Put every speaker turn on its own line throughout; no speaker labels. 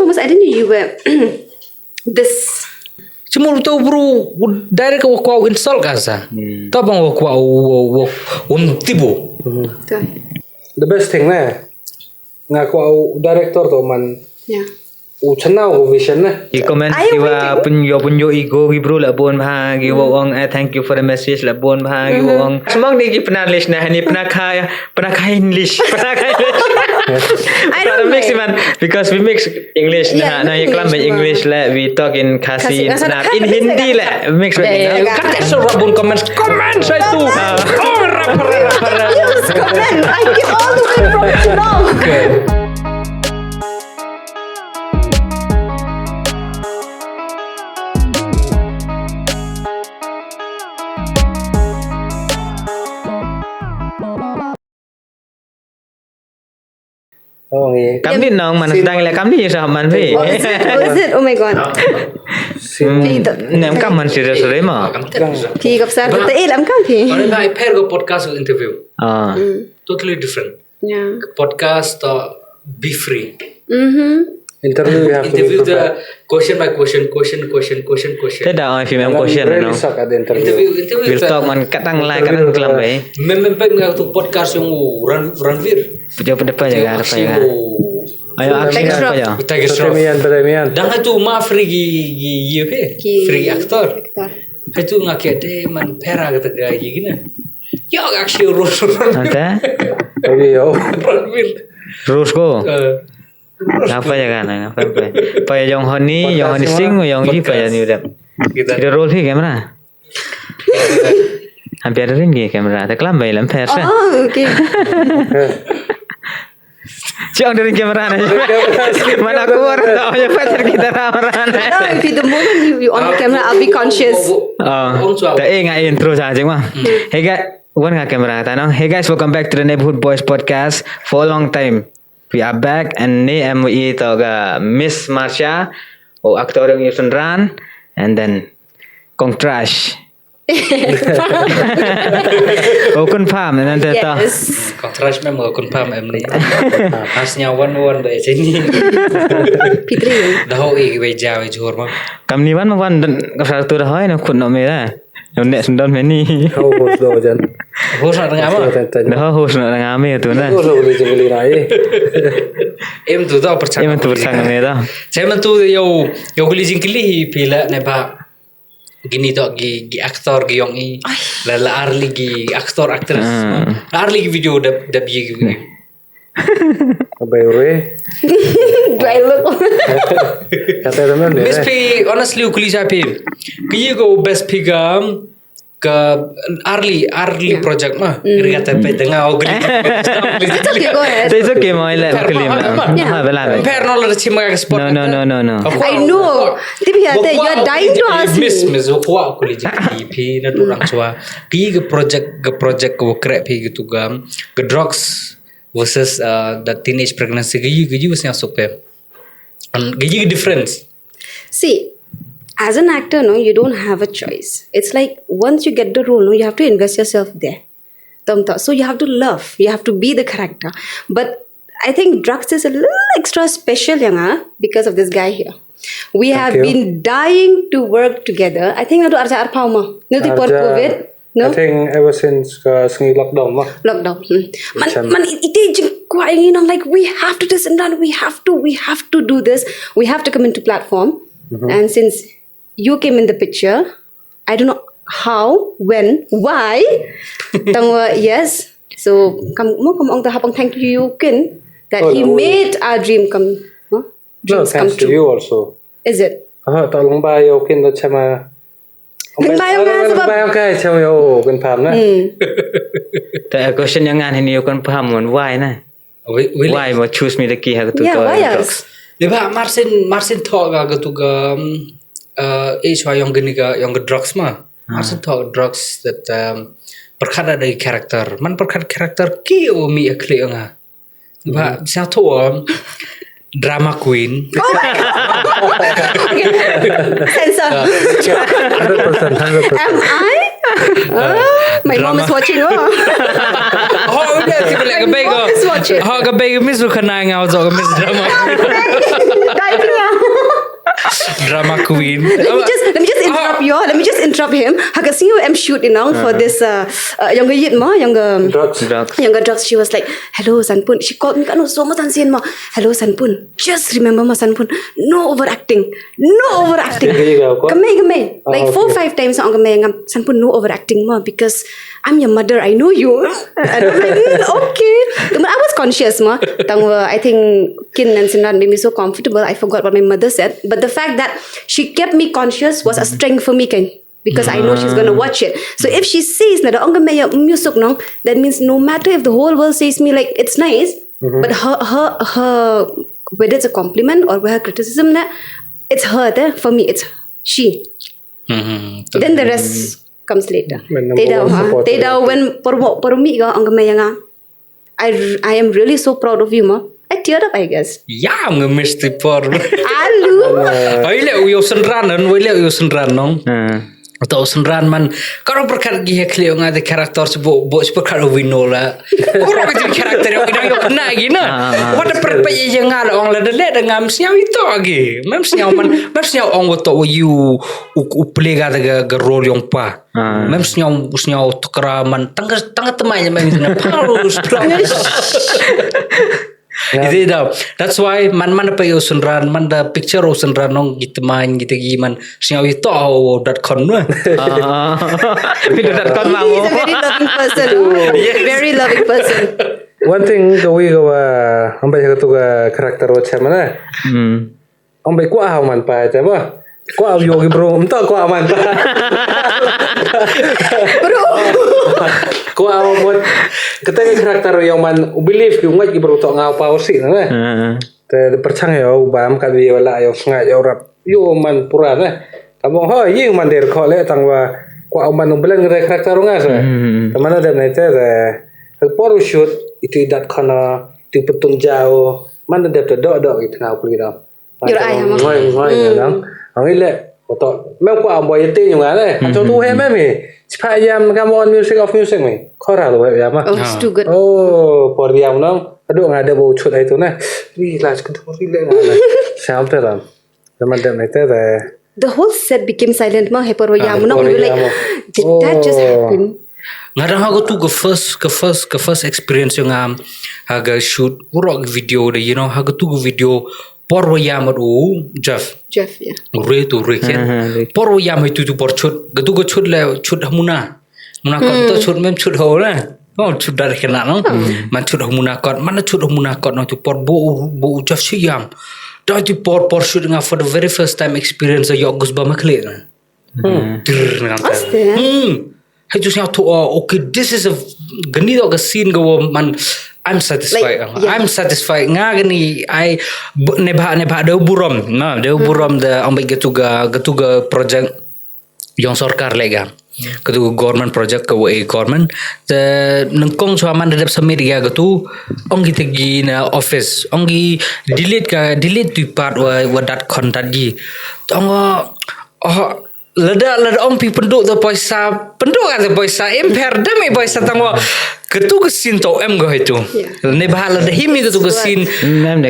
Thomas, I didn't know you were this.
Cuma tu bro direct ko install kasa. Tabang ko tibo.
The best thing nga ko director to man.
Yeah.
Uchana ko vision na.
I-comment kiwa punyo ego gi bro labon bahagi wong thank you for the message labon bahagi wong. Semang ni gi penalish na hani penakaya English.
I don't
mix man because we mix English na iklan by English la we talk in Kasi na in Hindi la mix right.
Kata rabun comment saya tu. Oh rapper.
Yes, comment. I get all the way from wrong.
Okay.
Oh nghe.
Cắm đi nong mà đang là cắm đi sao mình phải.
Oh, is it? Oh my god.
Nem cắm mình serius đấy mà.
Thì gặp sao? Tự lắm không thì.
Orang dah pair go podcast interview. Totally different.
Yeah.
Podcast be free.
Interview you have to
Interview
be
the question by question.
Thế đó phim em question
really
nó.
suck at the interview.
Interview.
We'll talk man kadang lai kadang kelam bay.
Memang tu podcast yang Ranvir.
Apa jaga. Ayo action apa ya?
Petemian.
Dan itu mah free gi free actor. Itu ngakiat deh man pera kata gaya gini. Ya action rus.
Anta?
Yo.
Ranvir.
Rus ko. Apa jaga na? Apa? Pa yang Honey Singh yang ini pa yang ni udah. Kita roll hi kamera. Hampir rin gi kamera. Tak kelam bay lam persa.
Oh, okay.
Jangan dari kamera na. Mana aku orang tahu ya pasal kita ramaran.
No, if the moment you on the camera, I'll be conscious.
Tak ingat intro saja mah. Hey guys, bukan nggak kamera tanong. Hey guys, welcome back to the Neighborhood Boys podcast. For a long time, we are back and ni MUI toga Miss Marsha, aktor yang Yusun Ran, and then Kong Trash. Confirm nanti tahu.
Yes.
Kontras memang confirm ni. Asnya one by sini.
Pitri.
Dah weja wejur mah.
Kam ni wan kasar tu dah hai nak kun nak merah. Yang nak sundan meni.
Oh bos do jan.
Host nak dengar apa?
Dah host nak dengar ame tu na.
Bos boleh jeli rai.
Em tu tahu percaya.
Em tu bersang merah.
Saya tu yo kuli jingkili pila neba. Gini to gi aktor gi yang i la arli gi aktor aktris arli gi video da bi gi
Abayure.
Dry look.
Kata teman deh.
best pay honestly ukuli sapi ki go best pigam ke arli project mah kata pe dengar ukuli
It's okay, go ahead.
Itu okay mau ilah kelim. Ha belah.
per no la chima ka spot
No.
I know. Tapi hati, you are dying to ask me.
miss ko ukuli ji pi na durang chua ki ge project ko krep pi gitu gam ke drugs versus the teenage pregnancy gaji was yang suka and gaji difference.
See, as an actor, no, you don't have a choice. It's like once you get the role, no, you have to invest yourself there. So you have to love, you have to be the character. But I think drugs is a little extra special, because of this guy here. We have been dying to work together. I think nado arja arpau ma. No ti por COVID. No.
I think ever since sengi lockdown mah.
Lockdown. Man ite jing like we have to this and that. We have to do this. We have to come into platform. And since you came in the picture, I don't know how, when, why. Yes. So come on the hapang thank you Kin that he made our dream come. Dreams come
Thanks to
true.
you also.
Is it?
Tolong bayo kin do chama.
Bayo nga sebab.
Bayo kay chama yo kin paham na.
Tak question yang an ini kan paham mon why na. Why mau choose me the key ha tu.
Yeah, why else?
Leba Marcin talk gitu ga yang gini ga yang drugs mah. Marcin talk drugs that perkara dari karakter. Man perkara karakter ki mi akli nga. Leba bisa tu drama queen.
Oh my god! Censor.
100%.
Am I? My mom is watching.
Udah sih balik ke
My mom is watching.
ke miss lu kena ngau zo ke miss drama.
Typing
drama queen.
Let me just interrupt you. Let me just interrupt him. Haga see you am shooting now for this younger yit ma younger
Drugs.
younger drugs. She was like, "Hello Sanpun." She called me kanu so much ansian ma. "Hello Sanpun. Just remember ma Sanpun. No overacting. No overacting." Kamay. Like 4-5 times ang kamay ngam Sanpun no overacting ma because I'm your mother. I know you. And I'm like, okay. But I was conscious ma. I think Kin and Sinran made me so comfortable. I forgot what my mother said. But the fact that she kept me conscious was a strength for me, Ken. Because I know she's gonna watch it. So if she says that music nong, that means no matter if the whole world says me like it's nice, but her whether it's a compliment or her criticism, it's her. For me, it's she. Then the rest comes later. Teda when pormi ga ang I am really so proud of you, ma. I teared up, I guess.
Yeah, mesti por.
Alu.
Ai le uyo senran nong. Atau senran man kalau perkara dia klio ngade karakter sebuah perkara winola. Orang itu karakter yang kita kena gina. Wada perpa yang ngala orang la le dengan siau itu lagi. Mem siau orang wato you uplega ga role yang pa. Mem siau tukaraman tangga temannya mem harus. Itu dah. That's why man pa yo sunran man da picture o sunran nong gitman gitagi siaw itu .com na.
Video.com mau.
He's a very loving person. Very loving person.
One thing kawi kawa ambai satu ka karakter macam mana? Ambai kuah man pa apa? Kuah yogi bro, entah kuah man pa.
Bro.
Kuah buat ketika karakter yang man believe yung ngat bro tok ngau pa osi na. Te percang ya ubam kan dia wala yang sengat ya rap. Yo man pura na. Kamu ho yung man der ko le tangwa kuah man belan karakter ngas. Tamana dan itu poru shoot itu dat kana itu petun jauh mana dia dok itu ngau pergi dah.
Your eye ama.
Ngoi nang. Ang ile oto mem ko ambo yete yung ale. Cho tu he mem ni. Siapa yang come on music of music ni. Kora lo ya ma.
Oh, it's too good.
Oh, por diam nang. Aduh ngada bau cut itu na. Wih, las kedua rile ngana. Siapa tu ram. Zaman dan itu
The whole set became silent ma hepor ya mo we were like did that just happen?
Ngadang aku tu ke first experience yang haga shoot urok video de haga tu video porwa yamadu Jeff
Yeah.
Re ken porwa yam itu tu por chut gatu go chut le chut muna kon to chut mem chut ho na chut dar kena no man chut muna kon mana chut muna kon no tu por bo Jeff siam da tu por shoot nga for the very first time experience yo gus ba makle na Hai tu siapa tu okay this is a gani do ka scene go man I'm satisfied.
Like, yeah.
I'm satisfied. Nga gani I nebha de buram na de buram de ambai getuga project yang sarkar lega. Ketuga government project ke government the nengkong suaman dedap samir ya getu ongi tegi na office ongi delete tu part wa dat content gi. Tongo lada om pi penduk the poisa penduk ada poisa imper demi poisa tangwa ketu kesin to em go itu ne bahal ada him itu kesin mem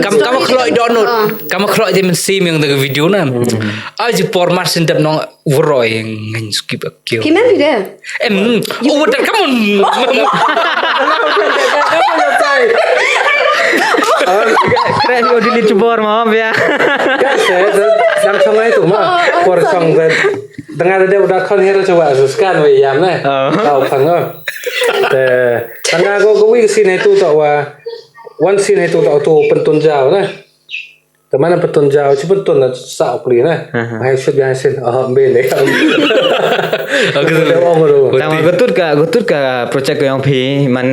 kamu keloi download kamu keloi dia mensim yang the video na aja por marsin dap nong wroi ngin skip akio
He meant there.
dan kamu
Keren yo delete cebor maaf ya.
Dan sama itu mah por song dengan ada udah kon hero coba asuskan we yam na. Tahu kan no. Tengah go wi scene itu tak wa one scene itu tak tu pentun jauh na. Teman pentun jauh ci pentun na sa pli na. Hai shoot yang scene bele.
Tama gotur ka project yang pi man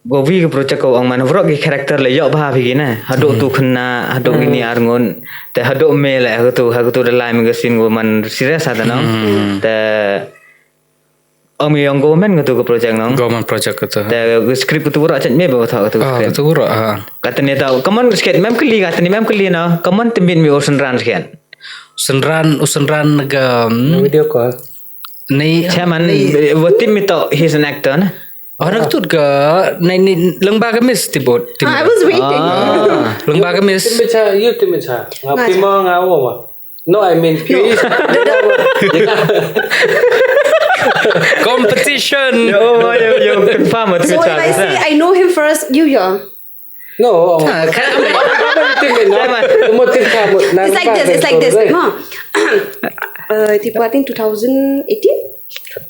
Govi ke project ko ang man vrok ki karakter le yo ba phi na hadok tu khna hadok ini arngon te hadok me le hagu tu de lai magasin go man serious ada no te ami yang government ko tu ko project no
government project tu
te script tu vrok chat me ba tha tu
tu vrok
katne tau common skate mem kli na common timbin mi ocean run skate
usenran ga
video call
ni
chairman what tim mi to he's an actor na
Orang tu ke ni lembaga mis tibut.
I was waiting.
Lembaga mis.
Tim baca, you tim baca. Ngapi mau ngawo mah. No, I mean please.
Competition.
Yo confirm tu
So if I say I know him first, you yeah.
No. Tim ni no. Tim kamu.
It's like this. No. I think 2018.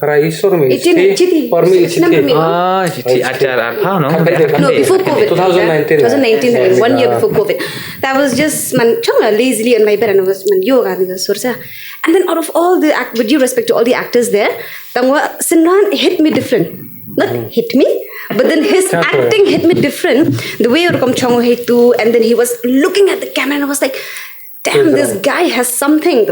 Paraisor mi.
18
For me, it's
Ah, jadi ajar apa no?
No, before COVID.
2019.
2019, 1 year before COVID. That was just lazily on my bed and I was yoga sursa. And then out of all the with due respect to all the actors there, Sinran hit me different. Not hit me, but then his acting hit me different. The way Urkam Chongo Hetu, and then he was looking at the camera and I was like, damn, this guy has something.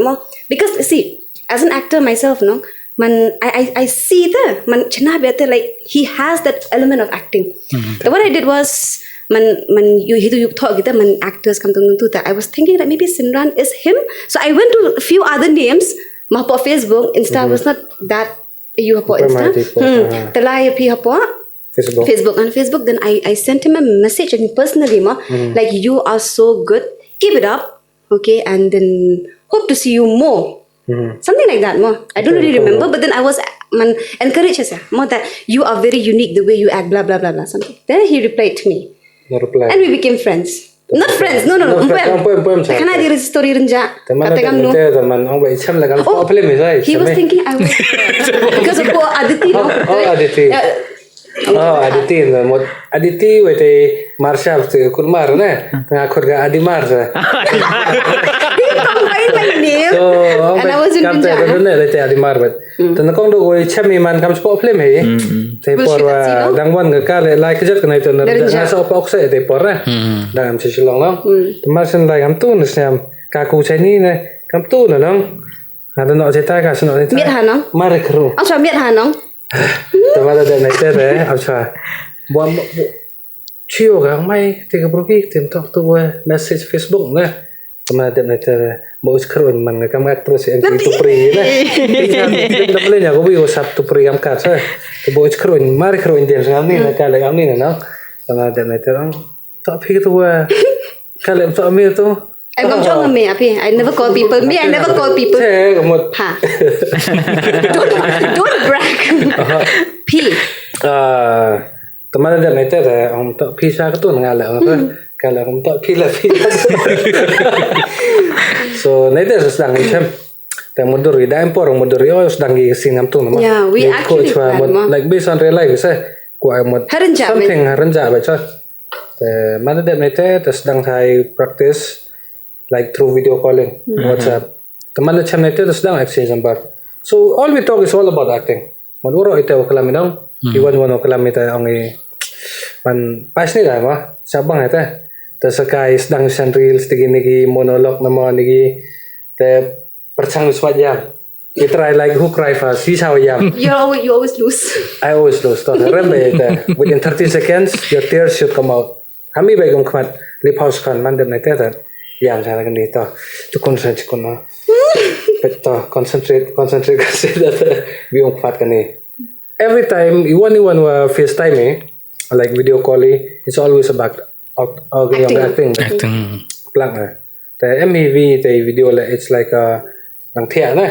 Because see, as an actor myself, no. I see the like he has that element of acting. So what I did was you talk actors come to I was thinking that maybe Sinran is him. So I went to a few other names. Mapo Facebook, Insta was not that you hapo Insta. Talay pi hapo Facebook on Facebook. Then I sent him a message and personally like you are so good. Keep it up, okay, and then hope to see you more. Something like that, I don't really remember, but then I was encouraged more that you are very unique the way you act, blah blah blah blah something. Then he replied to me, and we became friends. Not friends, no. Karena dia story renja. He was thinking I was because of Aditi.
Aditi một Aditi vậy thì Marsha từ con Mar nè, tengah kurga Adi Mars.
Combine my name, and I was in
Ninja. Kamu tu ada Adi Mars, tapi kau tu kau cami man kamu sport film ni, tapi por dangwan ke like kerja kena itu nasa opak saya tapi por dangam sesilong long, Marsan like kamu tu nasiam kaku saya ni kamu tu nong, ada nak cerita kah senang cerita.
Miat hanong.
Mari keru.
Asal miat hanong.
Teman ada nak cerita, apa? Buat chiều cả mai thì cái broki tìm talk to message Facebook nè mà đẹp này mỗi khởi mình người cam gác terus yang itu pri nè kita boleh ya gobi WhatsApp tu pri am kat saya tu mỗi khởi mari khởi dia sekarang ni nak kali kami nè nó mà đẹp này terang tak pi tu kali tak ambil tu
I'm not sure me api. I never call people. Me, I never call people. Ha. Don't brag. P.
Teman ada nanti ada om tak pisah ke tu ngalah apa kalau om tak pilih so nanti sedang macamแต่mundurได้impor mundur yo sedang di singam tu nama
yeah we actually
like based on real life saya kuat something harenja bacaแต่mana ada nanti sedang saya practice like through video calling WhatsApp teman macam nanti sedang exchange number so all we talk is all about acting maduro itu kelam dong Iwan kelam itu ongi man pas ni lah mah sabang itu tersekai sedang sen reels tinggi monolog nama niki te percang swajam we try like who cry first si sawajam
you always lose.
I always lose to remember it within 30 seconds your tears should come out kami baik kumat lip house kan man dem itu yang saya kan itu tu concentrate kono betul concentrate kasi data biung kumat kan ni every time Iwan FaceTime like video calling it's always about acting plug the MEV the video it's like nang thea na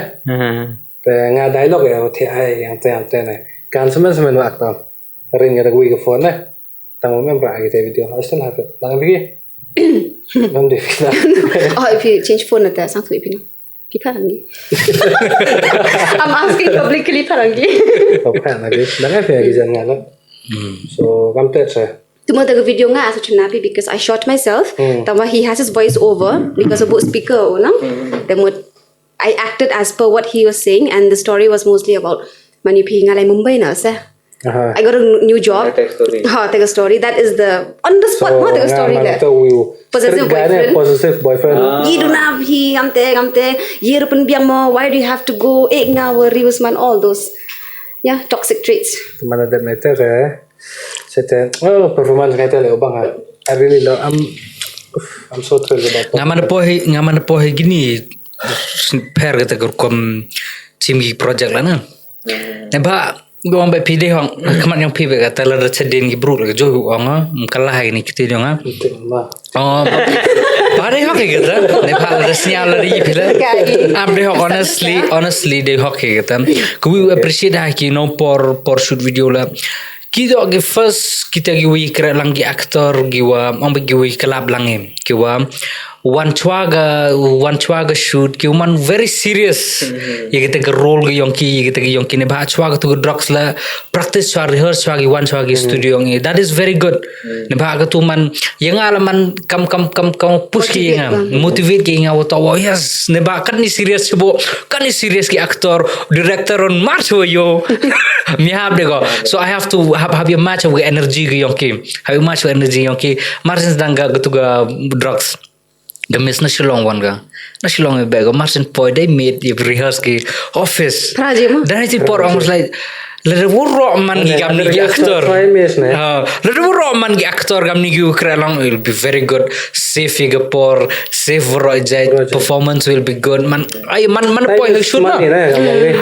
the nga dialogue thea yang te na kan semen actor ring ada gue ke phone na tamo member agi the video I still have it nang bigi nam de fila
Oh, if you change phone at sang tu ipin piparangi. I'm asking publicly parangi.
apa lagi nang apa lagi jangan lah so kampret saya
Tuma taga video nga asa chunapi because I shot myself. Tama he has his voice over because of speaker no. Then what I acted as per what he was saying and the story was mostly about manipi ngalai Mumbai na sa. I got a new job. Take a story. That is the on the spot.
so
take a story there. Possessive boyfriend. Ye do not he amte. Ye rupun biang mo. Why do you have to go? Nga worry was man all those. Yeah, toxic traits.
Teman ada nanti saya performance kita le bang I really love I'm so thrilled about
ngaman pohe gini per kata kom chimgi project lah na. Nampak Gue ambil pide hong kemat yang pibe kata lada cedin gibruk lagi jauh orang kalah ini kita dia ngah. Oh, pada hok gitu. Nepal ada sinyal lagi pila. Ambil hok honestly deh hok gitu. We appreciate haki por shoot video lah. Kita lagi first kita giwi kira lagi aktor giwa ambil giwi kelab langim giwa one chwaga shoot giwa man very serious ya kita ke role kita ke yongki ne bah chwaga tu drugs la practice chwa rehearse chwa gi one chwa gi studio ngi that is very good ne bah ka tu man yang alaman kam push ki yang motivate ki yang auto yes ne bah kan ni serious ki aktor director on march yo mi have de go so I have to have your match with energy gi yongki have match with energy yongki margins danga gutuga drugs gamis na shilong wan ga na shilong e bego margin point they made you rehearse ki office dan itu por almost like lada wurro man gi gamni gi actor lada wurro man gi actor gamni gi ukralang will be very good safe por safe project performance will be good man poi shoot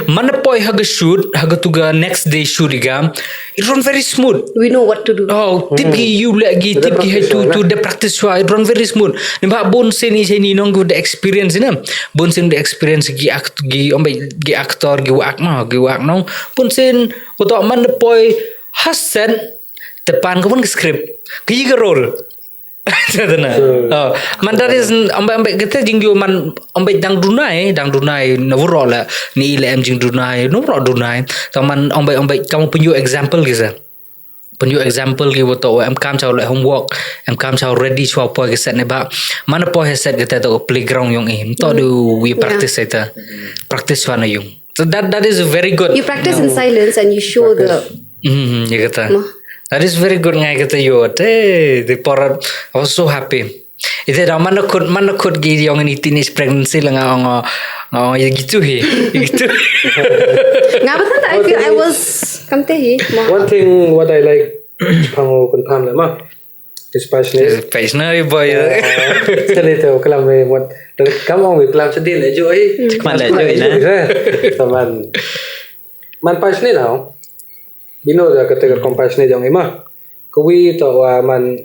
man poi shoot tuga next day shoot gam it run very smooth
we know what to do
tip you lagi tip ki to the practice it run very smooth ni ba bon seni nong the experience ni bon sen the experience gi actor gi wak nong bon sen untuk man poi hasen depan ko pun script ki ga role man that is ambai kita jingyo man ambai dang dunai na wurrola ni ile jing dunai no ro dunai taman ambai kamu punyo example gisa punyo example gi woto am kam chau le homework am kam chau ready chwa po gi set ne ba man po set kita to playground yung to do we practice eta practice wana yung so that is very good
you practice in silence and you show the
ya kata that is very good ngai kata yo the porat I was so happy itu dah mana kod gi yang ini teenage pregnancy lah ngau ya gitu
ngapa kan I feel I was kamtehi
one thing what I like pango confirm lah mah is
passionate boy
Jadi tu kalau buat kamu kalau sedih le jo
Cuma le jo
teman man passionate lah bino dah ketika compassionate yang imah kuwi to man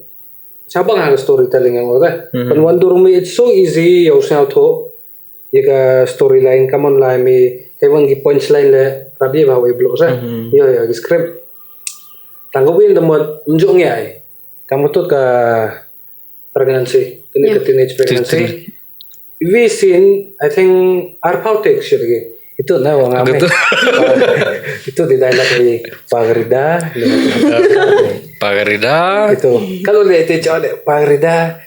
siapa ngang storytelling yang ora pan one durumi it's so easy yourself to jika storyline kamu lah mi hewan gi punchline le rabi bawa blog sa yo gi script tanggupin tempat unjuk ngai kamu tuh ke pregnancy ke teenage pregnancy we seen I think our politics lagi itu na wang ame itu di dialog ini Pagarida itu kalau lihat itu cowok Pagarida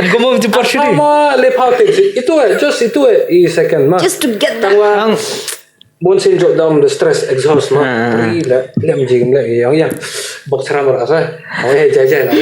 Kamu tu porsi ni.
Le politics itu itu second mah.
Just to get that.
Bon sen drop down the stress exhaust mah. Gila, lem jing yang bok ceram rasa. Oh jajan lah.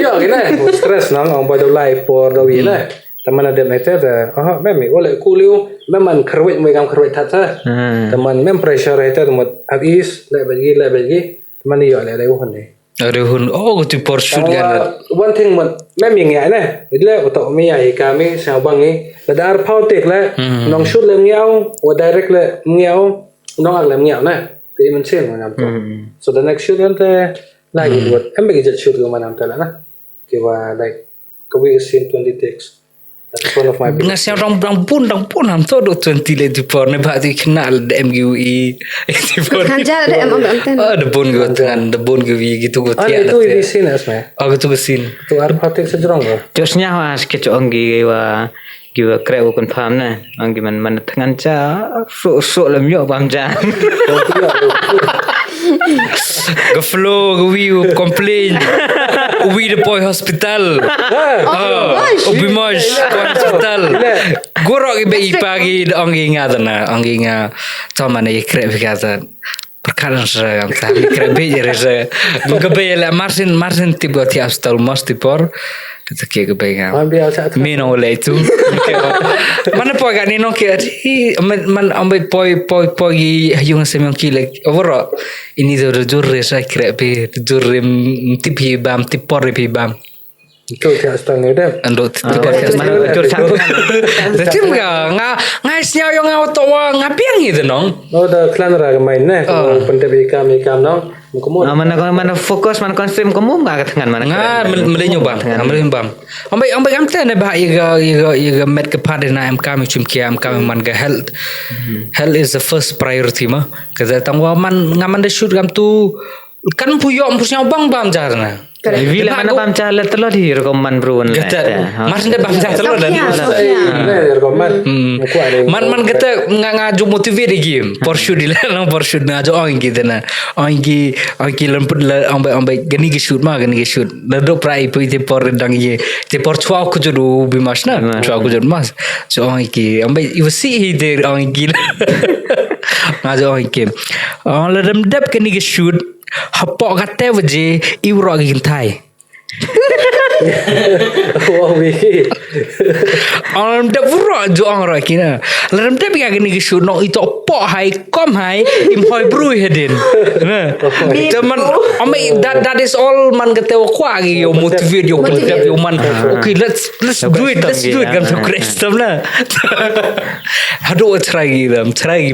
Ya gini, stress nang ang pada life por dawi lah. Teman ada mete dah. Memang oleh kuliu memang kerwet megam kerwet tata. Teman pressure itu teman habis le bagi teman dia le lewat ni.
Oh, tu por shoot kan.
One thing memang ya nah. Bila untuk kami kami sabang ni, ladar politik lah. Nong shoot le ngiau, or direct le ngiau, nong ag le ngiau nah. Ti mencen mana tu. So the next shoot kan te lagi buat. Ambil je shoot ke mana tu lah nah. Kiwa like kami scene 20 takes. That's one of my big.
Nasi orang pun am tu 20 le tu por ne bahati kenal MUE.
Kanjar ada amten.
The bun gue dengan the bun gue gitu gue
tiada. Itu ini scene asma.
Gitu scene.
Tu ada politik sejurang lah.
Josnya was kecok giwa krep bukan paham na. Anggi man tangan ca sok lem yo paham ja.
Go flow we complain. We the boy hospital. Ubi mosh hospital. Gurok ibe pagi anggi ngadana anggi nga taman e krep kata. Perkara saya kami krep je rasa. Gebe la Martin tiba tiap hospital mos tipor. Kata kia kebayang. Mino oleh itu. Mana poi kan nino kia man ambil poi yung semang kile. Overall ini tu jurre saya kira pe jurre tipi bam tipor tipi bam.
Itu dia stang ni dah.
Anduk
Podcast mana ucur satu.
Jadi ngasnya yang auto ngapiang gitu nong.
Oh dah klan raga main nah. Kalau pendep ikam nong. Mukmur.
Mana fokus mana konsum kamu enggak ketengan mana.
Melinya bang. Ambai am tane bah iga met ke pada na am kami cum kia am kami man ga health. Health is the first priority mah. Kada tangwa man ngaman de shoot gam tu kan puyok pusnya bang jarna.
Bila mana pam cahaya telur di rekoman beruan.
Mas nda bang telur dan. Man kata ngaju motivate game. Porsche di lah Porsche ngaju orang gitu na. Orang lemput ambai gani ke shoot. Lado prai pui te por dang ye. Te por chua aku jodoh bimas na. Chua aku jodoh mas. So orang ambai you see he there orang gila. Ngaju orang orang ladam dap gani ke shoot. Hapok kata waje iwro gintai.
Wah wih.
Orang dah buruk jo orang kina. Lalu dah pergi ni ke shoot no itu pok hai kom hai imhoi bru hedin. Teman, amai that is all man kata wakwa lagi yo motivate yo man. Okay, let's do it kan tu Kristen lah. Aduh try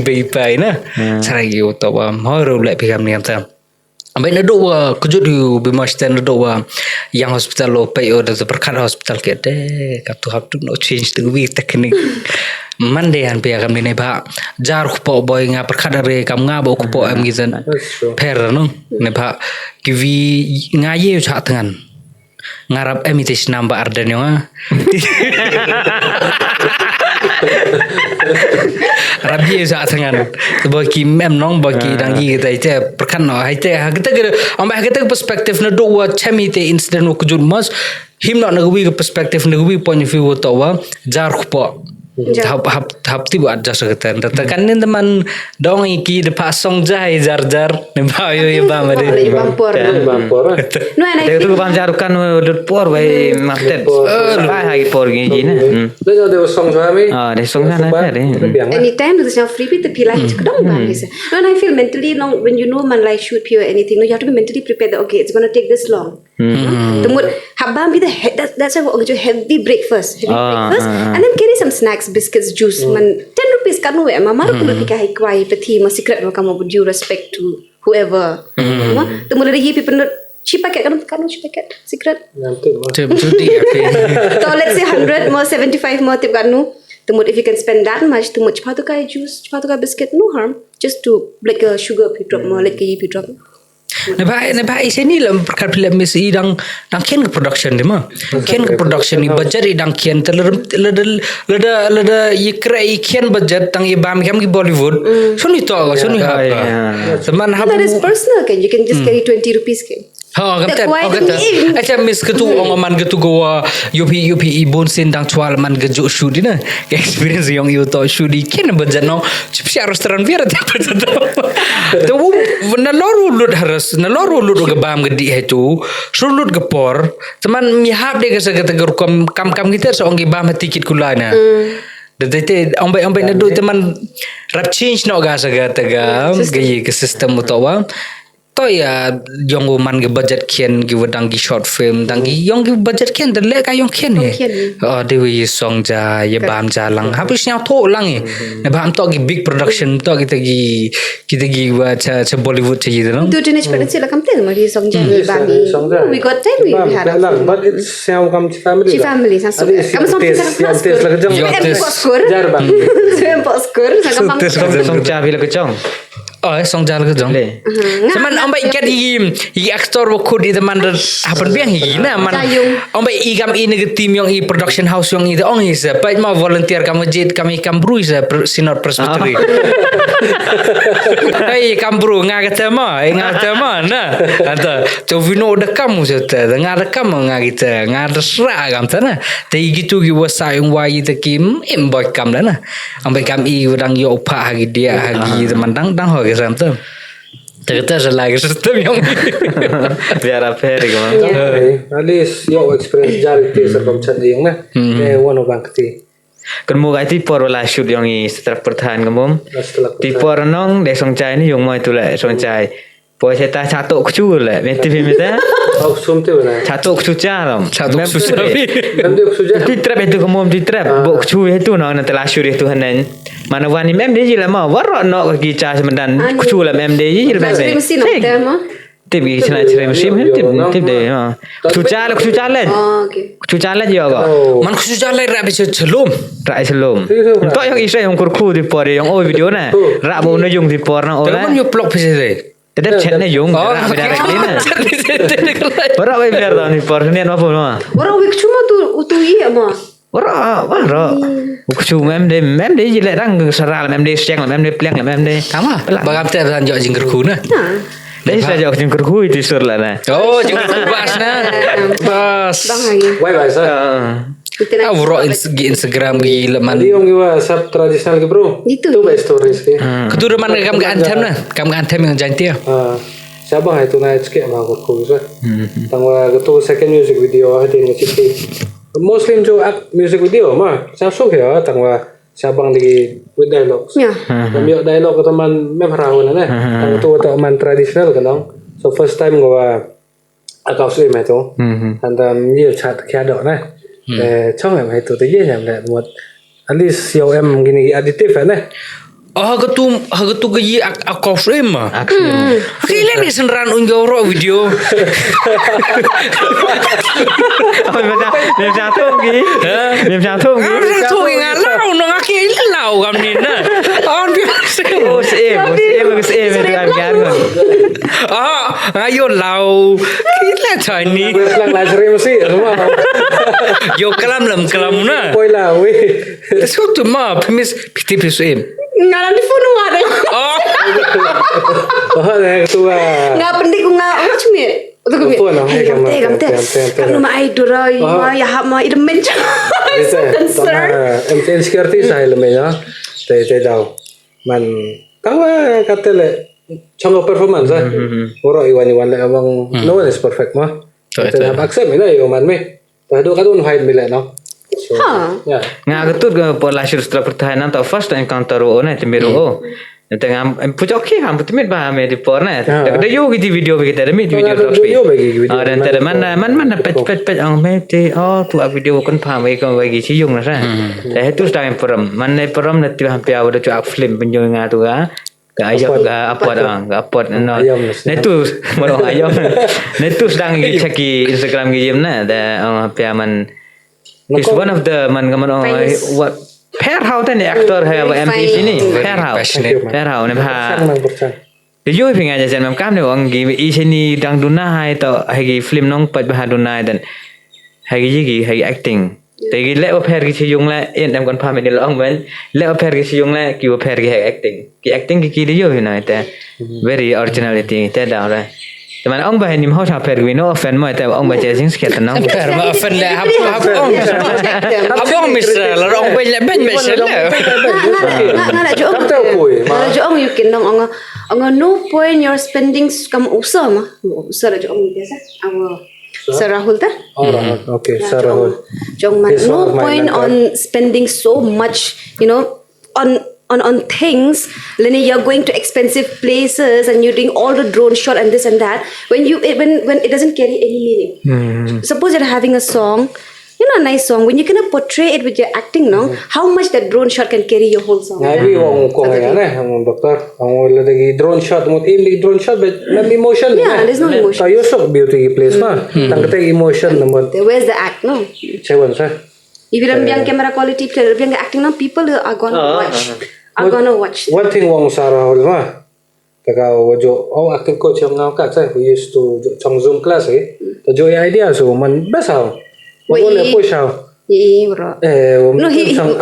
bayi na. Try yo tawa mau rulai piham ni am. Ambil naduk kejut you bimastan naduk yang hospital lo pay or the perkara hospital ke de katu have to no change the way teknik Monday an pia kam ni ba jar ko boy nga perkara re kam nga bo ko am gizan per no ne ba kiwi nga ye cha tangan ngarap emitis namba ardan yo Rabi saat tangan, bagi mem nong bagi dangi kita itu perkan no, kita ambil kita perspektif na dua cemi te insiden wakujud mas, him nak negui perspektif negui point of view tawa jar kupo. Hap tiba aja sekitar. Tekan ni teman dong iki de pasong jai jar nemba yo bam ada.
Bampor.
No, and I
Itu
think
bam jarukan udah por by market. Hai por gini na.
Dah ada song suami.
Ada song sana ada.
anytime there's no free bit the pila hit kadang bang is. No, and I feel mentally long when you know man like shoot pure anything. No, you have to be mentally prepared that okay, it's gonna take this long. Temut habam be the that's why we heavy breakfast, and then carry some snacks, biscuits, juice. Man 10 rupees kanu we mama ru pika hai kwai peti ma secret no kamu due respect to whoever. Temut dari hi people cheap packet kanu cheap packet secret. So let's say 100 more 75 more tip kanu. Temut if you can spend that much, temut cepat tu kai juice, cepat tu kai biscuit, no harm. Just to like a sugar pi drop more, like a pi drop.
Nabai sini lah perkara film mesti dang kian ke production ni mah. Kian ke production ni budget dang kian lada ikra kian budget dang ibam kiam ki Bollywood. So ni tahu, so ni apa. Teman
That is personal kan. You can just carry 20 rupees kan.
Kata. Acha miss ketu orang man ketu goa UP ibon sin dang cual man gejuk shoot ni na. Experience yang you tahu shoot ni kian budget no. Cepsi restoran biar ada budget. Tu naloru lut ke bam gedi itu sulut ke por teman mihap de ke segala kam kita seorang ke bam tiket kulana Dete ambai nadu teman rap change no ga segala gaya ke sistem utawa to ya yang man ke budget kian ke wadang ki short film dang ki yang ke budget kian terlek ka yang kian ni dewi song ja ya bam jalang habis nya tho lang ni ne bam to ki big production to kita gi wa cha Bollywood cha gitu no
Tu jenis produksi lah kamten mari song jami bami. We got time we had.
But it's how come family.
She family sangat. Kamu song
tes lagi jam. Jar bang.
Saya poskur sangat bang.
Song cabi lah kecong.
Song jalan ke jong. Cuman ambai ikat i aktor waktu di teman hapan biang hi na man. Ambai i kami ini ke tim yang i production house yang itu ong is. Baik mau volunteer kamu jid kami kambru is sinor presbytery. Hey kambru ngagata ma na. Anta covino de kamu seta ngada kamu ngagita ngada sra kam sana. Tapi gitu gi wasa yang wai te kim imboy kam na. Ambai kami udang yo pa hagi dia hagi teman dang ho sampai ternyata selagi sistem yang
biar apa hari kemana?
At least your experience jari ti sebab candi yang na, one of bangkti.
Kamu gak tipor lah shoot yang setelah pertahan kamu. Tipor nong dek song cai ni yang mau tu lah song cai. Poi saya tak catuk kucu lah. Mesti film itu.
Oh, sumti mana?
Catuk kucu calam.
Catuk kucu calam.
Kan dia sudah.
Di trap itu kamu di trap. Bok kucu itu nak nanti lasyur itu hanan. Mana wani mem dia je lah mah. Warok nak kaki cah semendan. Kucu lah mem dia je lah.
Masih mesti nak dia mah.
Tip sana cerita mesin tip deh. Kucu calan.
Oh, okay.
Kucu calan je agak.
Man kucu calan rap bisa celum.
Rak selum. Kau yang Israel yang kurku di por yang video na. Rak mau najung di por na
Dalam
orang.
yo blog bisa deh.
Tetap chat na yung. Rak beda lagi na. Baru apa biar tahu di por ni apa pun mah.
Orang week cuma tu iya mah.
Baru. Kucu mem de je lah rang seral mem de siang mem de pliang mem de.
Kama. Bagam teh dan jauh jingkerku na.
Dah saya jauh jengkur kui di sur lah na.
Oh, jingkerku bas na. Bas.
Bang lagi.
Why bahasa?
Kita
Ah,
nak.
bro Instagram gila man.
Tadi yang gua sub tradisional ke bro.
Itu.
Itu by stories ke.
Ketua man kam ga antem na. Kam ga antem yang jantia.
Siapa hai tu naik sikit mah aku bisa. Tangwa ketua second music video ada yang cipti. Muslim jo music video mah. Saya suka ya tangwa siabang lagi with dialogue.
Ya.
Kami dialog ke teman memang na. Tang tu teman tradisional kan dong. So first time gua akau sih mah tu. Andam nhiều chat kia dok na. Trong em hay tu tu je em một at least yo em gini additive na.
Ketua gaji aku frame mah. Kailan ni senran unjau ro video.
Apa mem satu lagi? Mem satu lagi.
Satu ngalau nang aki lau kam ni na. On biasa.
Oh, sem itu kan.
Ayo lau. Kita Chinese.
Gue pelang laser mesti semua.
Yo kalam kalam na.
Poi lah we.
So tu mah pemis pitipis
Ngaran di phone ada.
Oh.
Oh, ketua.
Nggak penting ku nggak cumi. Untuk kami.
Phone lah.
Gamte. Kalau mah idol mah ya mah itu menca. Concern.
Em security saya lemenya. Teh tahu. Man tahu kata le. Contoh performance ah. Orang iwan le abang no one is perfect mah. Teh have accept mila yo man me. Teh do kadun hide mila no. So, ya.
Nga ketut ke pola setelah pertahanan atau first encounter na tembiru tengah pucuk ki ham putimit bah me di por na ada yo gitu video begitu ada video drop dan ada mana pet ang me te tu video kan paham ai kan bagi ciung na sa itu sedang peram mana peram na tu hampir ada tu film penjung ngatu ga ayam ga apot no itu morong ayam itu sedang cek Instagram game na ada hampir man. He's one of the what Fair House tadi aktor have MPC ni Fair House ni ha. Yo pinga jajan mam kam ni wang gi isini dang duna hai to hagi film nong pat bah duna dan hagi acting. Tegi le fair gi siyung la en am kon pam ni long men le fair gi siyung la ki fair gi acting ki yo na ta very originality ta da ra. Teman ông bà nim hot haper we no offend mo ta ông bà chasing sket na
Per ma offend le abong misal orang banyak misal
Nggak jo ong you can ong no point your spending kamu usah mah usah jo ong biasa awo Sarahul ta
Okay, Sarahul.
Jong man no point on spending so much on things when you're going to expensive places and you're doing all the drone shot and this and that when it doesn't carry any meaning. Suppose you're having a song, a nice song, when you can portray it with your acting, no, how much that drone shot can carry your whole song.
Ngaji wong ko ang doktor ang lagi drone shot mo aim drone shot but may emotion
there's no emotion.
Tayo sok beauty place ma tangkatay emotion naman.
Where's the act, no?
Chewan sa.
If you don't camera quality, don't acting, no, people are gonna watch.
One thing wong Sarahul ma. Taga wajo acting coach yung ngawkat sa who used to trong Zoom class tajo idea so man basa. Wala po siya.
Bro. No,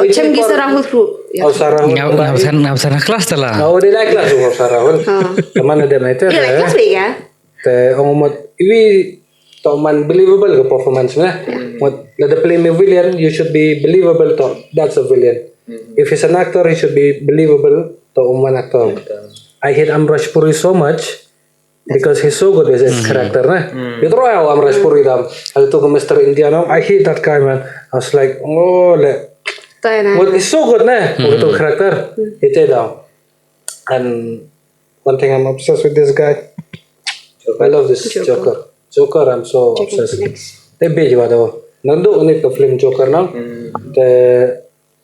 Changi Sarahul through.
Oh, Sarahul.
Ngapsan kelas telah.
Oh, dia like kelas yung Sarahul. Teman ada na ito.
Yeah, kelas ya.
Te ang mo iwi to man believable ka performance na. Mo the play me villain, you should be believable to. That's a villain. If he's an actor, he should be believable to one actor. I hate Amrish Puri so much because he's so good as his character na. You throw out Amrish Puri dam. Al to Mr. India no. I hate that guy man. I was like, oh le. Well, he's so good na. Ito character. Ito daw. And one thing I'm obsessed with this guy. I love this Joker I'm so
Checking
obsessed
next.
Te be juga tu nandu ni ke film Joker nang te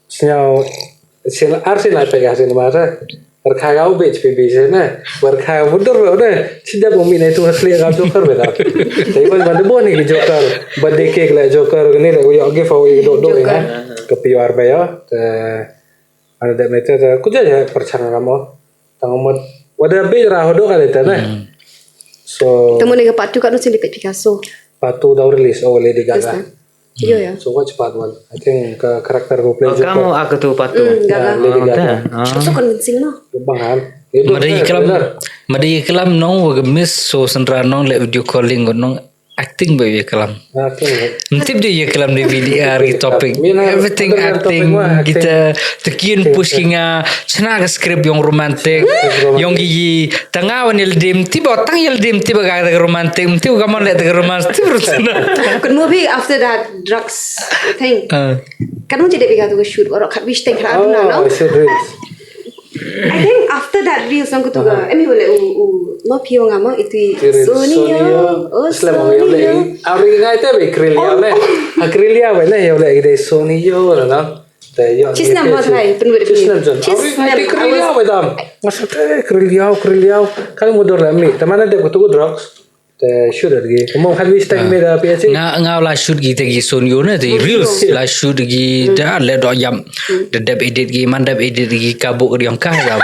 senyau sen arsen apa ya sen masa berkhayal beach pe beach na berkhayal mundur na tidak mungkin itu asli agak Joker beda tapi mana boleh ni Joker birthday cake lah Joker ni lah yo give away do ya ke PR ba ya te ada dah mete te kuja ya percaya kamu tangomot wada be ra hodo kali te na so
Temu dengan part 2 kat nusin dekat Picasso.
patu dah release Lady
First
Gaga
time. Yo ya.
so watch part 1 I think karakter ko play Joker
Kamu aku tu patu.
Gaga.
Lady Gaga
So convincing no.
Bangan. Itu
Mari kelam nong wag miss so sendra nong le video calling nong acting ba ye kelam. Ntip dia ye kelam di video di topik. Everything acting kita tekin pushing chana ka script yang romantic yang gi tanga wanil dim tiba tang yel dim tiba ga romantic tiba gamon le ga romantic rusna.
Kan movie after that drugs thing. Kan mo jadi biga tu shoot or kat wish thing kan na no. I think after that reels nang kutuga emi boleh mo pio ngamo itu Sonia
Selamat ya boleh. Ari ngai te be krilia le. Akrilia be le ya boleh ide Sonia na. Te yo.
Cisnam mo try penwir ni.
Cisnam krilia be dam. Masa te krilia. Kali modor la mi. Tamana de kutuga drugs. Te shoot lagi. Mo kan wish time me da PH.
Nga la shoot gi te gi sonyo na te reels la shoot gi da le do yam de deb edit gi mandap edit gi kabuk yang kah ya.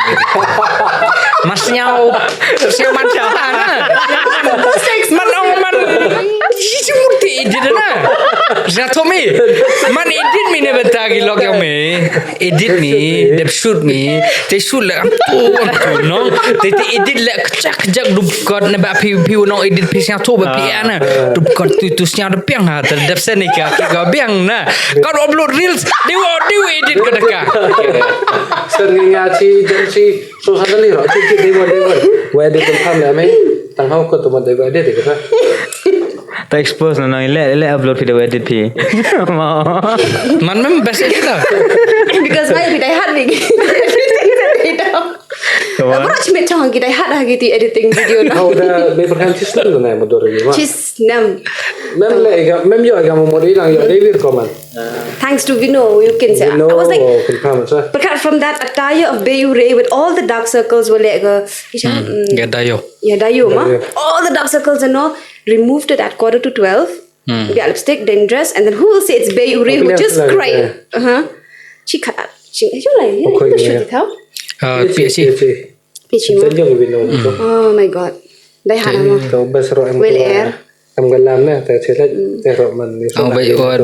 Mas nyau man na. Man Ji murti edit na. Jato me. Man edit me ne betagi log yang me. Edit me, deb shoot me. Te shoot le ampu no. Te edit le kejak dub kod ne ba piu no edit pisang tu ba pian na. Dub kod tu snya de piang ha te deb sen ka ka biang na. Kau upload reels dewa edit ka deka.
Seringa ci so sadali ro ci dewa. Wa de kan la me. Tang hau ko to ma dewa edit ka.
Tak expose na le upload video edit pi.
Man mem best edit lah.
Because my bidai hat ni. Apa cuma cakap kita hat lagi di editing video na.
Kau dah berperhan cisnam tu na modor lagi.
Cisnam.
Mem yo agak mau model yang yo David Coman.
Thanks to Vino, you can say. I was like, but from that attire of Bayu Ray with all the dark circles were like
Dayo.
Yeah, Dayo ma. All the dark circles and all removed it at 11:45. Get lipstick, then dress, and then who will say it's Bayu Ray who just cried? She cut. She like you shoot it out.
PhD.
Oh my god. Dah hana ma. Well air.
Em gần làm nè, tại thế rồi mình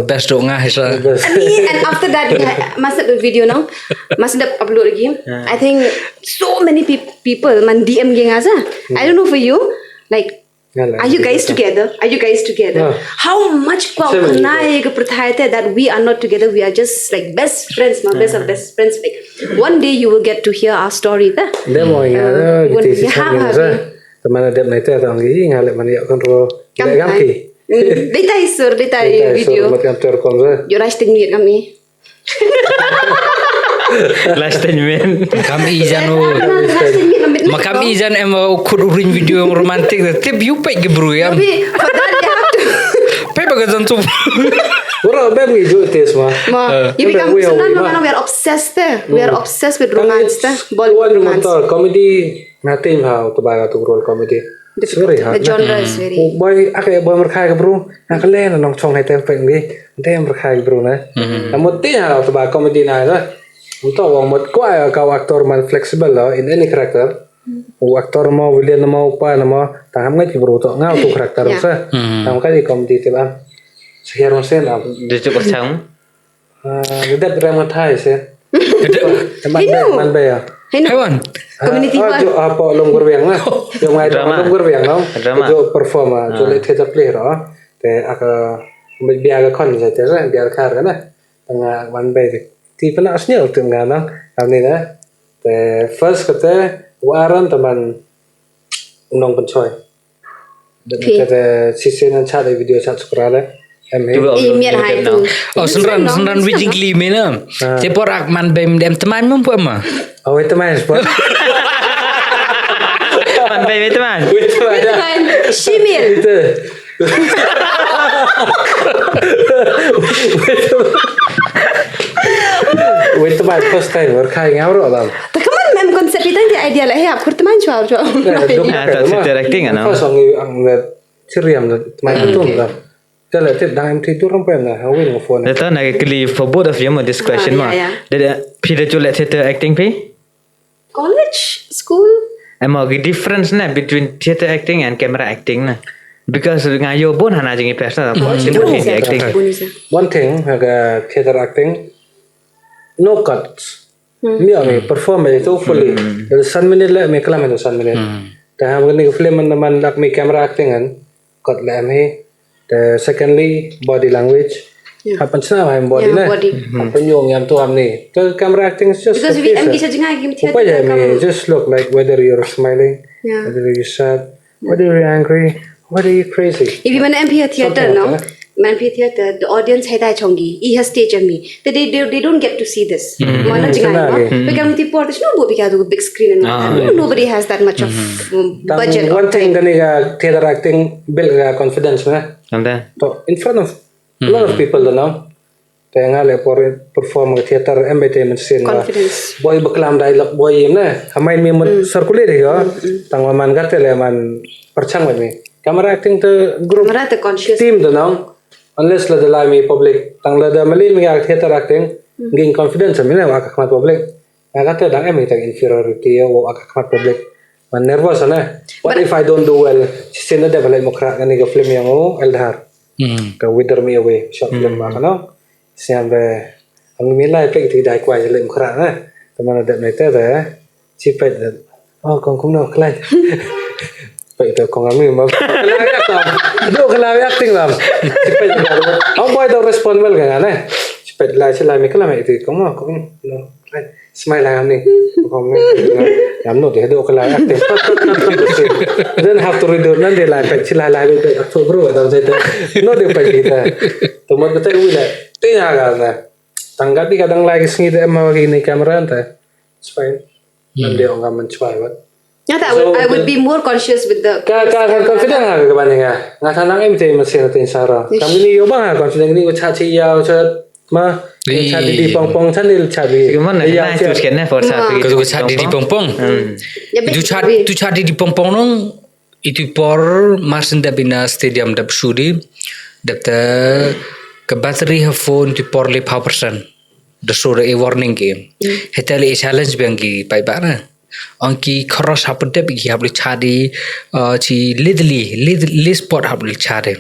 best do ngah is.
And after that, masuk the video now, masuk the upload again. I think so many people man DM geng aja. I don't know for you, like, are you guys together? Are you guys together? How much kau kenai ke percaya that we are not together? We are just like best friends, my best of best friends. Like one day you will get to hear our story, dah.
Dia mau ingat, gitu sih kan. Teman ada nanti atau lagi ngalek mana ya kontrol. Gamki.
Detai sur, detai video.
Macam terkontrol.
Yo last tinggi kami.
Last time
Kami izano. Makam izan em kururin video yang romantik. Tip you pay bro ya.
Tapi for that you have to.
Pay bagai zantu.
Orang bem ngijo tes mah.
You become senang mana we are obsessed there. We are obsessed with romance there. Bollywood romance.
Comedy natin how to baga to role comedy. It's very hard.
The genre is very.
Boy, akai boy merkai ke bro. Nak len nong chong hai tem peng ni. Tem merkai bro na. Namun ti how to baga comedy na na. Untuk orang mot kuai kau aktor man flexible lah in any character. Aktor mau villain mau apa nama. Taham ngai bro tu ngau tu karakter sa. Taham kali comedy tiba. Sekian sen lah.
Dia cukup cang.
Kita drama Thai sen. Man bay ya.
Hewan.
Community
apa long berwiang lah. Yang mai drama long berwiang lah. Jo perform ah, jo le theater play lah. Te aka biar kon saja lah, biar kar kan lah. Tengah man bay ti pernah asnya tu ngana. Kami na. Te first kata waran teman nong pencoy. Dan kata sisi nan chat video chat sekolah.
Mian hai tu.
Oh senran wijing klime na. Tepor akman bem dem teman mampu ama.
Oh itu main sport.
teman, wait teman.
Wait teman.
Dengan Shimil.
Itu. Wait teman first time berkai ngawro bang.
Tak kaman mem konsep itu yang idea lah. Hei, aku teman cuau.
Tak cerita acting kan?
First ang ciriam teman itu lah. Kalau tidak dengan MT itu rampai lah. Awin phone.
Itu nak kali for both of you this question mah. Dada Peter Juliet theater acting pi?
College, school.
Emang the difference na between theater acting and camera acting na. Because ngayo pun hana jingi pesta apa acting.
One thing agak theater acting, no cuts. Ni perform itu fully. Jadi 1 minute lah, me kelam itu 1 minute. Dah hamkan ni film man lak me camera acting kan, cut lah me. Secondly, body language. Happen sana I'm body na. Happen yung yang tu ni. The camera acting is just
because we MD saja ngaji theater.
Upaya me just look like whether you're smiling, whether you're sad, whether you're angry, whether you're crazy.
If you want MP theater, no, MP theater, the audience hai dai chongi. I has stage me. They don't get to see this. Mana jangan, no. Because we report, no, bo because big screen and nobody has that much of budget.
One thing kani ka theater acting build ka confidence na.
Namda.
So in front of a lot of people now. Kaya nga le perform ka theater entertainment scene.
Confidence.
Boy baklam dialogue boy yun na. Hamain mi mo circulate ko. Tangwaman ka tele man perchang mi. Camera acting to group
Camera to conscious.
team do now. Unless la dalai mi public. Tang la da malin mi theater acting gain confidence mi na akakmat public. Nga ka dang mi tag inferiority o akakmat public. Man nervous na. What if I don't do well? Sino da balay mo kra kani ka film yang o Eldar. Ka wither me away short film ba no? Siambe ang milay pek ti dai kwa le mo kra na. Tamana da mai ta da. Chipet da. Oh kong kum no klai. Pek to kong ami ma. Do kala acting lam. Chipet da. Ang boy do respond well ka na. Chipet la chala mi kala mai ti kong no klai. Smile lang ni. Yam no de do kala acting. Then have to redo nan de la pek chila la be to bro da se no de pek kita. To mo ta wila. Tinga ga na. Tanggapi kadang lagi singi de ma wagi ni kamera anta. It's fine. Nan de ong man chwai wat.
Yeah, I would be more conscious with the.
Ka confident ha ka bani nga. Nga sanang em te masin tin sara. Kami ni yo ba confident ni ko cha chi yao cha ma cha di pong chan ni cha di.
Gimana? Nah, tu sekian for saat
Kau tu chat di pompong. Tu chat di pompong nong itu por Marsin Dabina Stadium dap shudi dap ta ke battery ha phone tu por le power percent. The sure a warning game. Hetali challenge bangi pai ba na. Angki cross ha pede bi ha boleh chadi chi lidli spot ha boleh chade.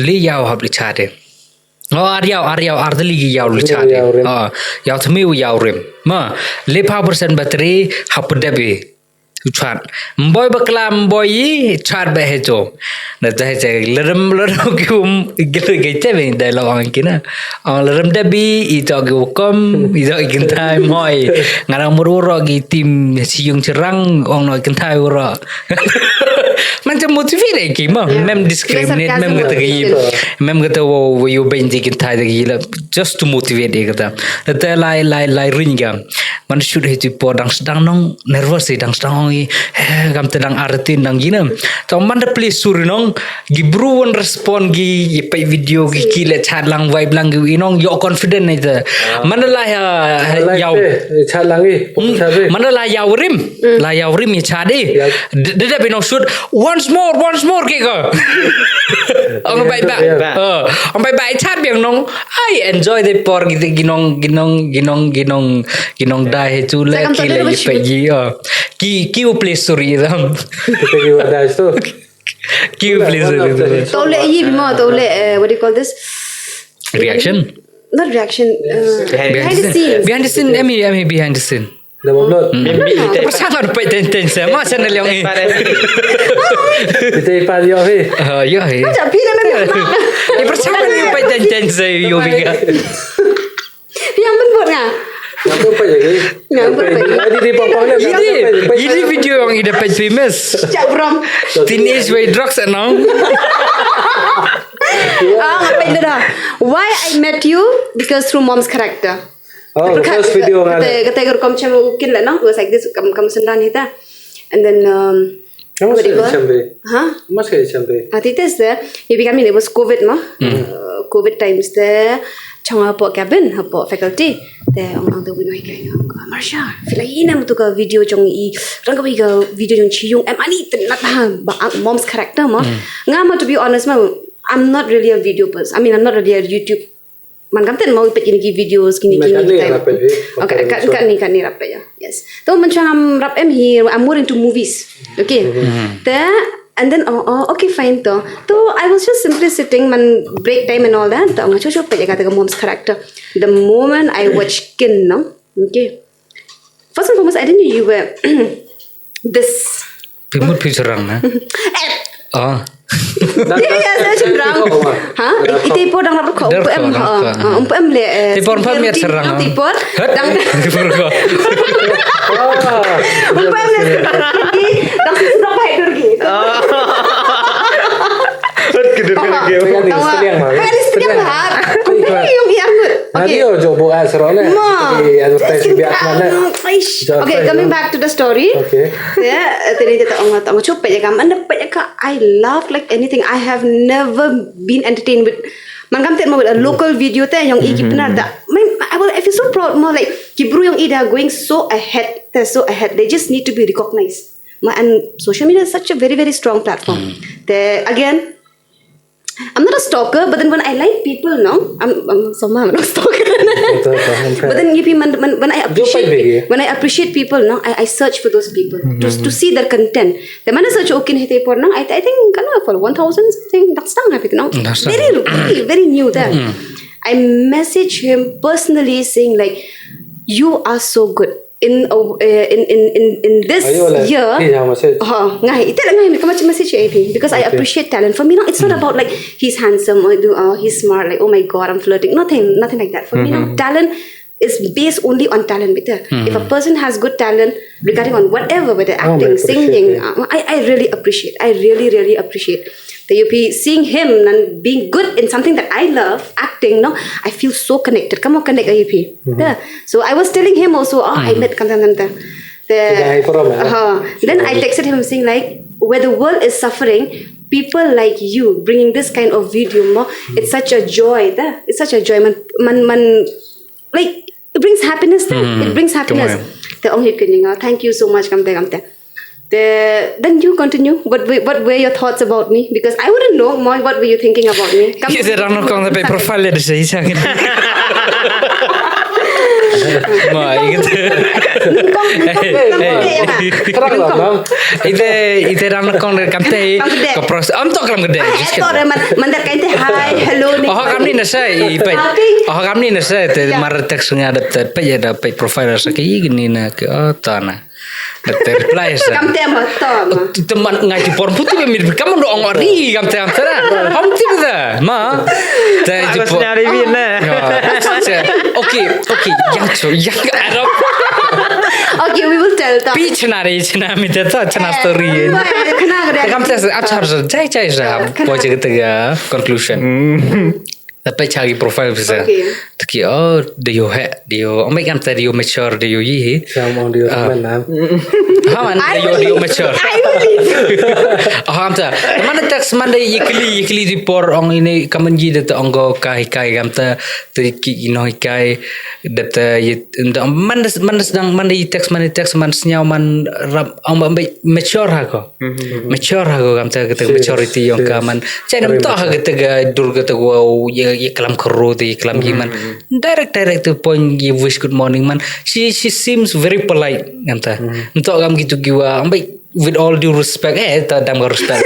Li yao ha boleh chade. Oh Ariau ardali gi yaw lu chade. Yaw thmi u yaw rim. Ma le power percent battery ha pede bi. Chat boy baklam boy chat ba hejo na ta he leram kum gele ge me dialogue ang kina leram dabi ito ge kom ito ikintai moy ngarang mururo gi tim siung cerang ong no ikintai ura macam motivate ki ma mem discriminate mem kata wo you benji kintai gi just to motivate e kata ta lai ringam man should he po dang sedang nong nervous dang sedang gam tedang artin dang gina to man the please sur nong gibruan respond gi pai video gi kile chat lang vibe lang gi nong yo confident ni ta man la yaw
chat lang gi
man la yaw rim ya chadi de be no shoot once more ki go ang bai ba chat biang nong I enjoy the por ginong dai he chule kile pai gi ki play story ram
kita gi wada sto
ki play story
Tole ye bimo tole what do you call this?
reaction
Not reaction. Behind the scene.
Emi behind the scene
dah upload
pasangan pai ten sama channel yang
kita ipat yo he
yo he
Macam pila memang.
pasangan yang pai ten yo biga
Yang benar nga.
Ngapa pa lagi?
Ngapa pa lagi?
Di pangpang na.
Ini video yang ida page famous.
Cak brom.
Teenage way drugs anong.
Ngapain dia dah? Why I met you? Because through mom's character.
Oh, the first video nga.
Kata gur kom macam mungkin lah, no? It was like this. Kamu sendan hita. And then
Kamu
What do you
masih
call?
chambe.
Huh?
Masih chambe.
It is there. You become it was COVID, no? COVID times there. Chong po cabin, po faculty. There ang the winner kay Marsha. Feel like inam to ka video chong I rang ka video chong chiyong ani not mom's character mo. Nga mo to be honest mo, I'm not really a video person. I mean I'm not really a YouTube. Man kamten mau ipet ini videos kini
Kan ni
time.
rapat je.
Okay, kan ni rapat ya. Yes. So macam rap here. I'm more into movies. Okay. There and then okay fine to. So I was just simply sitting man break time and all that. To ang chocho pa jaga taga mom's character. The moment I watched Kin, no. Okay. First and foremost, I didn't know you were this.
Pimut pisurang na. Oh.
Ya, saya cenderung. Ha? Ite po dang lapor ko. Umpam le.
Tipor pa miat serang.
Tipor. Dang.
Tipor ko.
Umpam le. Dang sudah baik durgi.
Nanti yo coba asrona. Advertising biar mana?
Okay, coming back to the story.
Okay.
Yeah, tadi kita orang cuba je kan. Anda ka I laugh like anything. I have never been entertained with. Mangkam tet mau a local video teh yang iki benar dah. I feel so proud more like kibru yang ida going so ahead. They're so ahead. They just need to be recognized. And social media is such a very very strong platform. There again. I'm not a stalker, but then when I like people, no, I'm not a stalker. But then when I appreciate people, no, I search for those people to see their content. The man search okay hite por no, I think for 1,000 something. That's not happy, no. Very new there. I message him personally saying like, you are so good. In this year, ngai ite lang ngai macam message AP because I appreciate talent. For me, no, it's not about like he's handsome or he's smart. Like oh my god, I'm flirting. Nothing like that. For me, no, talent is based only on talent. If a person has good talent regarding on whatever, whether acting, singing, I really appreciate. I really appreciate. The UP seeing him and being good in something that I love, acting, no, I feel so connected. Come on, connect UP. Yeah. So I was telling him also, I met Kanta. Then I texted him saying like, where the world is suffering, people like you bringing this kind of video, it's such a joy. It's such a joy. Like it brings happiness. It brings happiness. Thank you so much, Kamte. Then you continue. What were your thoughts about me? Because I wouldn't know more. What were you thinking about me?
Kita rano kong na profile ada sih sakit. Mau gitu. Ite rano kong na kamte. Kapros. Tok kelam gede.
Mandar kainte hi hello.
Oh kami nasa ipai. Oh kami nasa te mar teks nga ada pe ada pe profile sa kayi gini na ke tana. Reply sa.
Kamu tema
teman ngaji porn putih mirip kamu doang ori kamu tema sana. Kamu tiba ma.
Harus nyari bina.
Okay. Yang Arab.
Okay, we will tell.
Pitch nari cina minta tu cina story. Kamu tema achar sa jai sa. Pojok ketiga conclusion. Tapi cari profile bisa. Tapi dia omai kan tadi dia mature dia yi.
Sama dia mana?
Haman dia mature. Hamta. Mana teks mana ikli di por ong ini kaman ji data onggo kai kamta tiki inoikai data mana sedang mana teks man senyau man ong mature hago. Mature hago kamta kata maturity yang kaman. Jangan tak kata dur kata wow ye kelam keru di kelam giman direct to point you wish good morning man she seems very polite nganta untuk kamu gitu giwa ambai with all due respect tak dam respect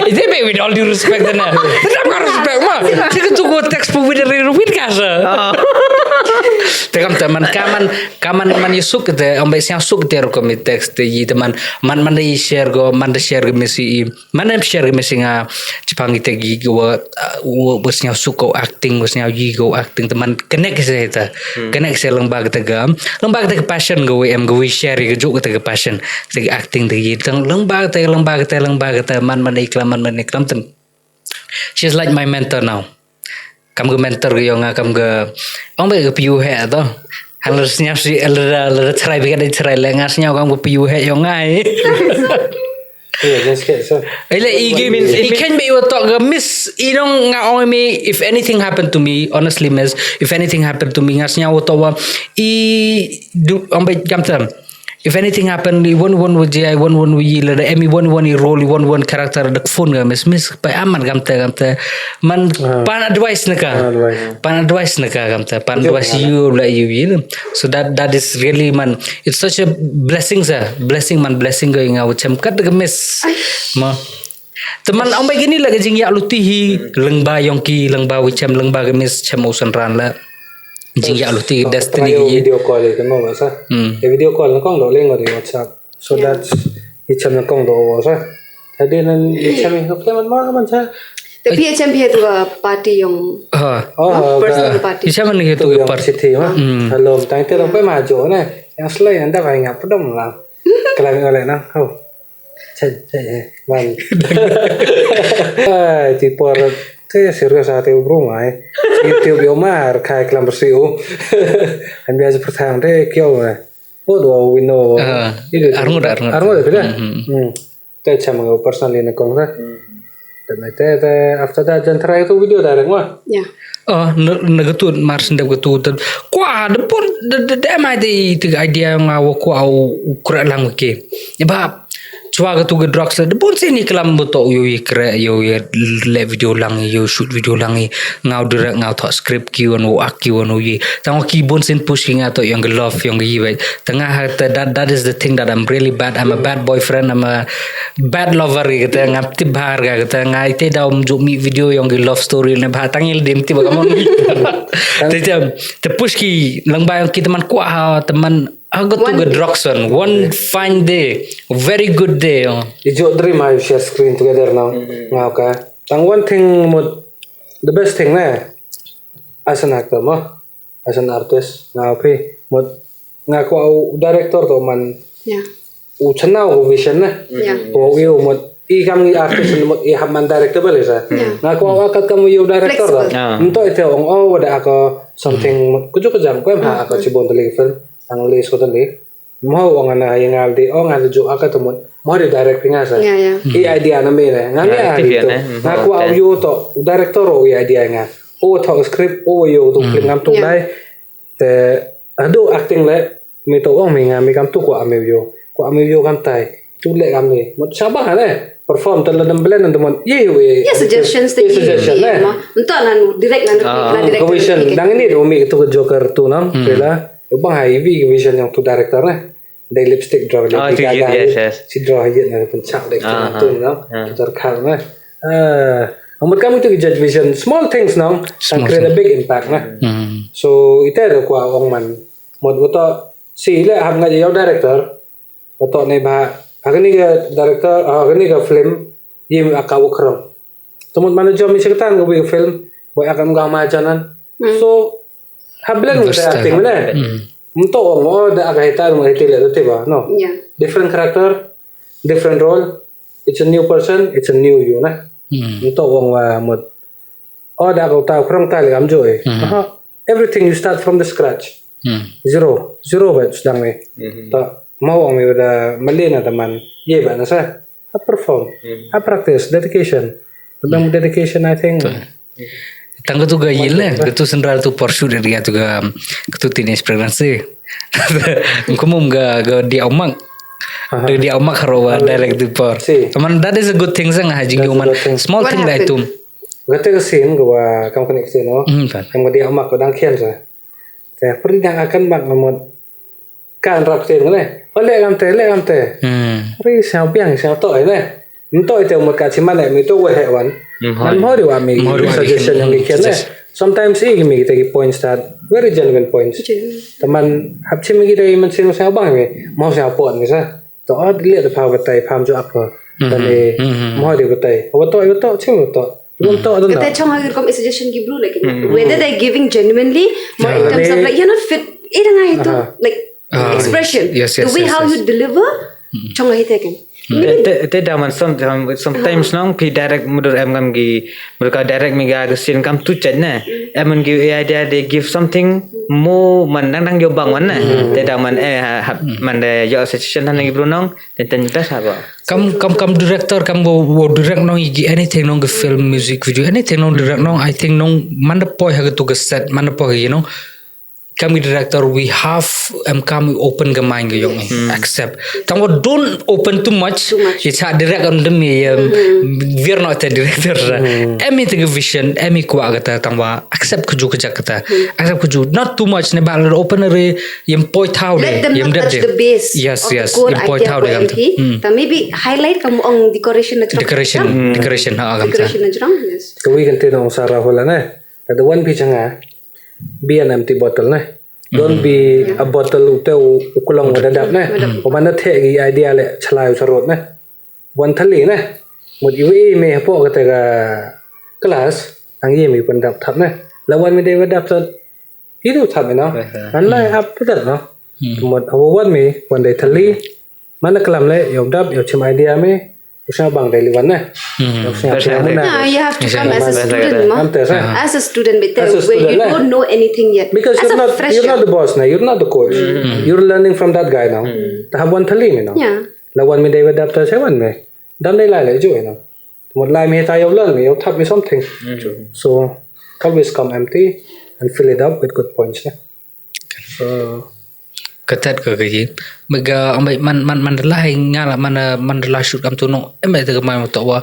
itu be with all due respect na dam respect mah kita tu go text pu with read kasa tekam teman kaman man yusuk te ambai siang suk te ro mi text te teman man share go mesi nga Jepang kita gi go bosnya suko acting bosnya go acting teman connect saya lembag tegam passion go share go te passion te acting te lembag te man iklam tem she's like my mentor now kamu mentor yo nga kamu ong ba piu he to harusnya sih lera cerai bikin ada cerai lengasnya orang berpiu yang ngai.
Yeah, just get so.
It can be you talk miss. You know, me if anything happened to me, honestly, miss. If anything happened to me, ngasnya auto wa do ambil gamter. If anything happened, one with I one we le emi one role one character the phone ga miss pa aman gamter man pan advice naka gamter pan advice you like you so that is really man it's such a blessing going out cem kat ga miss ma teman ambai gini lah gajing ya lutihi lengba yongki lengba wicam lengba ga miss cem usan ran la jing ya luti destiny
ye video call itu mau masa video call nó kong do lên ngồi WhatsApp so that's icham nó kong do sa tadi nan icham itu kan man sa
tapi HMP itu party yang personal party
icham ni itu party
city mah hello tang tu orang maju na yang selain anda kaya ngap pedom lah kelang oleh na oh cek man tipo thế serius hati ubrum ai itu biomar kai kelam bersiu kan biasa pertang deh kyo oh do we know
arngur
betul teh cuma personally na kong ra dan teh after that dan terakhir itu video dareng wah
ya
nagatun mars nda gatun kwa de pun de mai de idea ngawo ko au kura lang ke ba chwa ga tu ga drugs de pun sini kelam boto yo kre yo le video lang yo shoot video lang ngau direct ngau thok script ki won aki won yi tang ki bon sin pushing ato yang love yang yi bai tengah that is the thing that I'm really bad. I'm a bad boyfriend, I'm a bad lover gitu ngap tibhar ga gitu ngai te daum ju mi video yang love story ne ba tangil dim tiba kamon te push ki lang ba ki teman kwa teman Aku tu ke drugs one fine day, very good day.
Ijo dream I share screen together now. Ngau ka. Tang one thing the best thing as an actor as an artist ngau pi ngaku au director to man.
Yeah.
U chanau vision
Yeah.
Po eu i kami artist i hamman director bale sa. Ngaku au akat kamu eu director to.Ento itu ong wada ako something kuju kejang ko ha ako cibon tele film. Ang les ko tali mau ang ana yang aldi ngal jo aka to mau di direct pingasa i idea na me na nganga ito ngaku au yo to director o idea nga o to script o yo to ngam to dai te ado acting le me to ong me nga me kam to ko ame yo kam tai tu le kam ni mo sabah ne perform tala dam blend ndom ye
suggestions te
suggestion ne
untuk nan direct direct
commission dang ini do me to joker tu nam pela Ubang hai vision yang tu director They lipstick draw si draw aja na pencak dek tu no terkal na amat kamu tu judge vision small things no can create a big impact na so itu ada kwa ong man mod boto si le ham ngaji yo director boto ne ba agani ga director agani ga film yim akaw kram tumut manager mi sekitan go film boy akan ga majanan so hablan mo sa acting na Untuk ada agak mo hitil itu ba no different character different role it's a new person it's a new you na untuk wa mod ada ko ta krong tal gam joy everything you start from the scratch zero ba sedang me ta mau ang da malina teman ye ba na sa perform practice dedication tentang dedication I think
Tangga tu ga yile, tu sendral tu pursue dia tu ga tu teenage pregnancy. Kumum ga dia omak. Dia omak harawa direct tu por. Teman that is a good thing sang haji human small thing lah itu.
Gata ke scene gua kamu connect scene no. Kamu dia omak ko dang kian sa. Teh pergi dang akan mak nomor kan rap scene ne. Ole kam te. Ri sao piang sao to ne. Untuk itu mereka cuma itu hewan. Mau dia ambil suggestion yang dikian sometimes kita give points that very genuine points. Teman habis kita mention saya bang mau saya pon misal. Tu lihat apa betai paham jo apa. Dan mau dia betai. Betul cuma betul. Betul
Kita cuma agar kau suggestion give dulu like whether they giving genuinely more in terms of like you're not fit. Itu like expression. The way how you deliver. Cuma itu kan.
Te daman sometimes nong pi direct mudur em ngam gi mereka direct mi ga sin kam tu chen na em give idea they give something more man dang yo bang wan na te daman man de yo suggestion han gi brunong ten best apa
Kam director kam wo direct nong igi anything nong ge film music video anything nong direct nong I think nong man the poi ha to ge set man the poi kami director we have kami open ke mind ke yong accept tang don't open too much it's a direct on them we're not a director emi the vision emi kwa kata tang accept kuju kata accept kuju not too much ne ba open re yem poi thau de
Let them not touch the base
yes
of
yes
the core
yem poi
idea
thau
for
de
MT. Maybe highlight kamu ang decoration na
decoration ha kam
decoration na jrong. Yes.
Kawi kan tinong Sarah hola na. Kada one pi changa. Be an empty bottle na. Don't be a bottle ute ukulang wadadap na. O man na the gi idea le chalai usarot na. One thali na. Mud iwi me hapo kata ka class ang yemi pandap thap na. Lawan me de wadap sa hidu thap na. Anlai up putat no. Mud awan me one day thali mana kalam le yom dap yo chim idea me usah bang daily one na.
No, you have to come as a student, ma.
Ante sa.
As a student, but
As a
where you
student,
don't know anything yet.
Because
as
you're
a
not
fresher.
the boss now. You're not the coach. You're learning from that guy now. Tahap one thali me now.
Yeah.
Lawan me David Dapta seven me. Dan day lai le jo now. Một lai me tayo learn me. You tap me something. So always come empty and fill it up with good points. So
ketat ke gaji mega ambai man lah ngala man lah shoot kam tu no ambai te mai to wa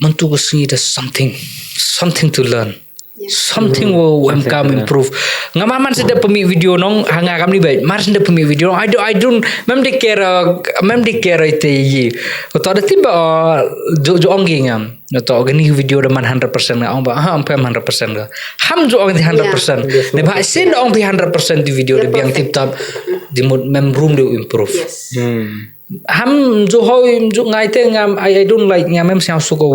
man tu sini there's something to learn something will come improve ngama man sedap pemi video nong hanga kam ni baik mar sedap pemi video I don't mem de care ite yi to da tiba jo ongi ngam to gani video da man 100% nga ong ba ha 100% ga ham jo ong 100% ne ba sin ong 100% di video de biang tip top di mem room de improve
Yes.
ham jo hoi jo ngai te ngam I don't like ngam mem siang suka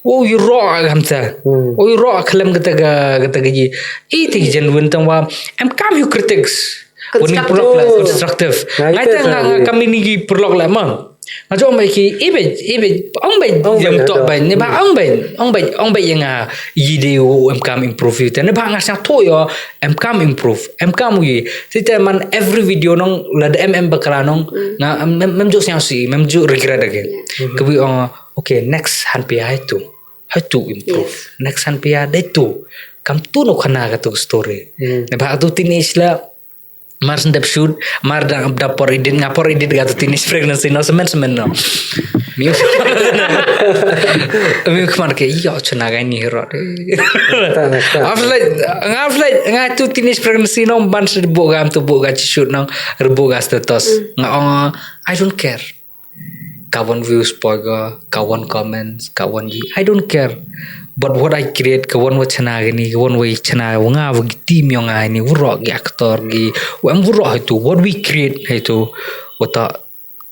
wo you raw gamta wo you raw kalam kata gaji iti genuine tang wa am kam you critics when you prolog la constructive ngai te kami ni prolog la ma ngajo mai ki ibe ong bai jam to bai ne ba ong bai yang yide am kam improve te ne ba nga sa to yo am kam improve am kam wi sita man every video nong la de bakra nong nga mem jo siang si mem jo regret again kabi okay next han pi how to improve next han pi dai tu kam tu no khana ka tu story ne ba tu tinis la mar sendap shoot mar da por edit ga tu tinis pregnancy no semen no mi kemana ke iya chana ga ni hero after nga tu tinis pregnancy no ban se bogam tu boga shoot no boga status nga I don't care kawan views poga kawan comments kawan ji I don't care but what I create kawan wat chana gini kawan way chana nga wag team yung nga ni wuro gi actor gi wam wuro itu what we create itu wata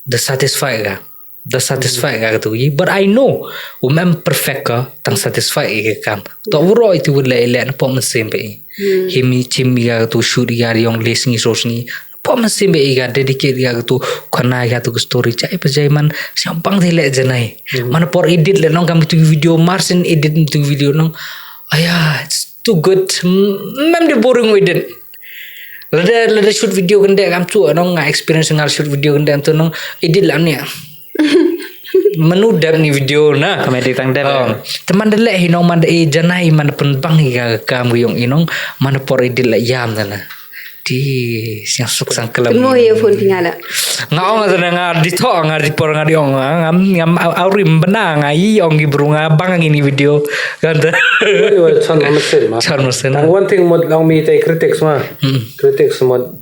the satisfy ga tu but I know mem perfect ka tang satisfy ga kam to wuro itu wala ile na po masembe himi chimi ga tu shoot ga yung listening source ni pom simbe iga dedicate ga tu khana ga tu story chai pajai man siampang thile janai man por edit le nong kam tu video marsin edit tu video nong aya it's too good mem de boring with it lada shoot video gende kam tu nong experience ngal shoot video gende tu nong edit lam ni menu dap ni video na
comedy tang dap
teman de le hinong man de janai man pen bang ga kam yong inong man por edit la yam dana di siang suk sang kelam
Mo ye phone pingala.
ngao nga di to nga di por nga di ong ngam aurim bena nga i ong gi brunga bang ini video ganda
chan masen. And one thing mod long me take critics ma. Critics mod.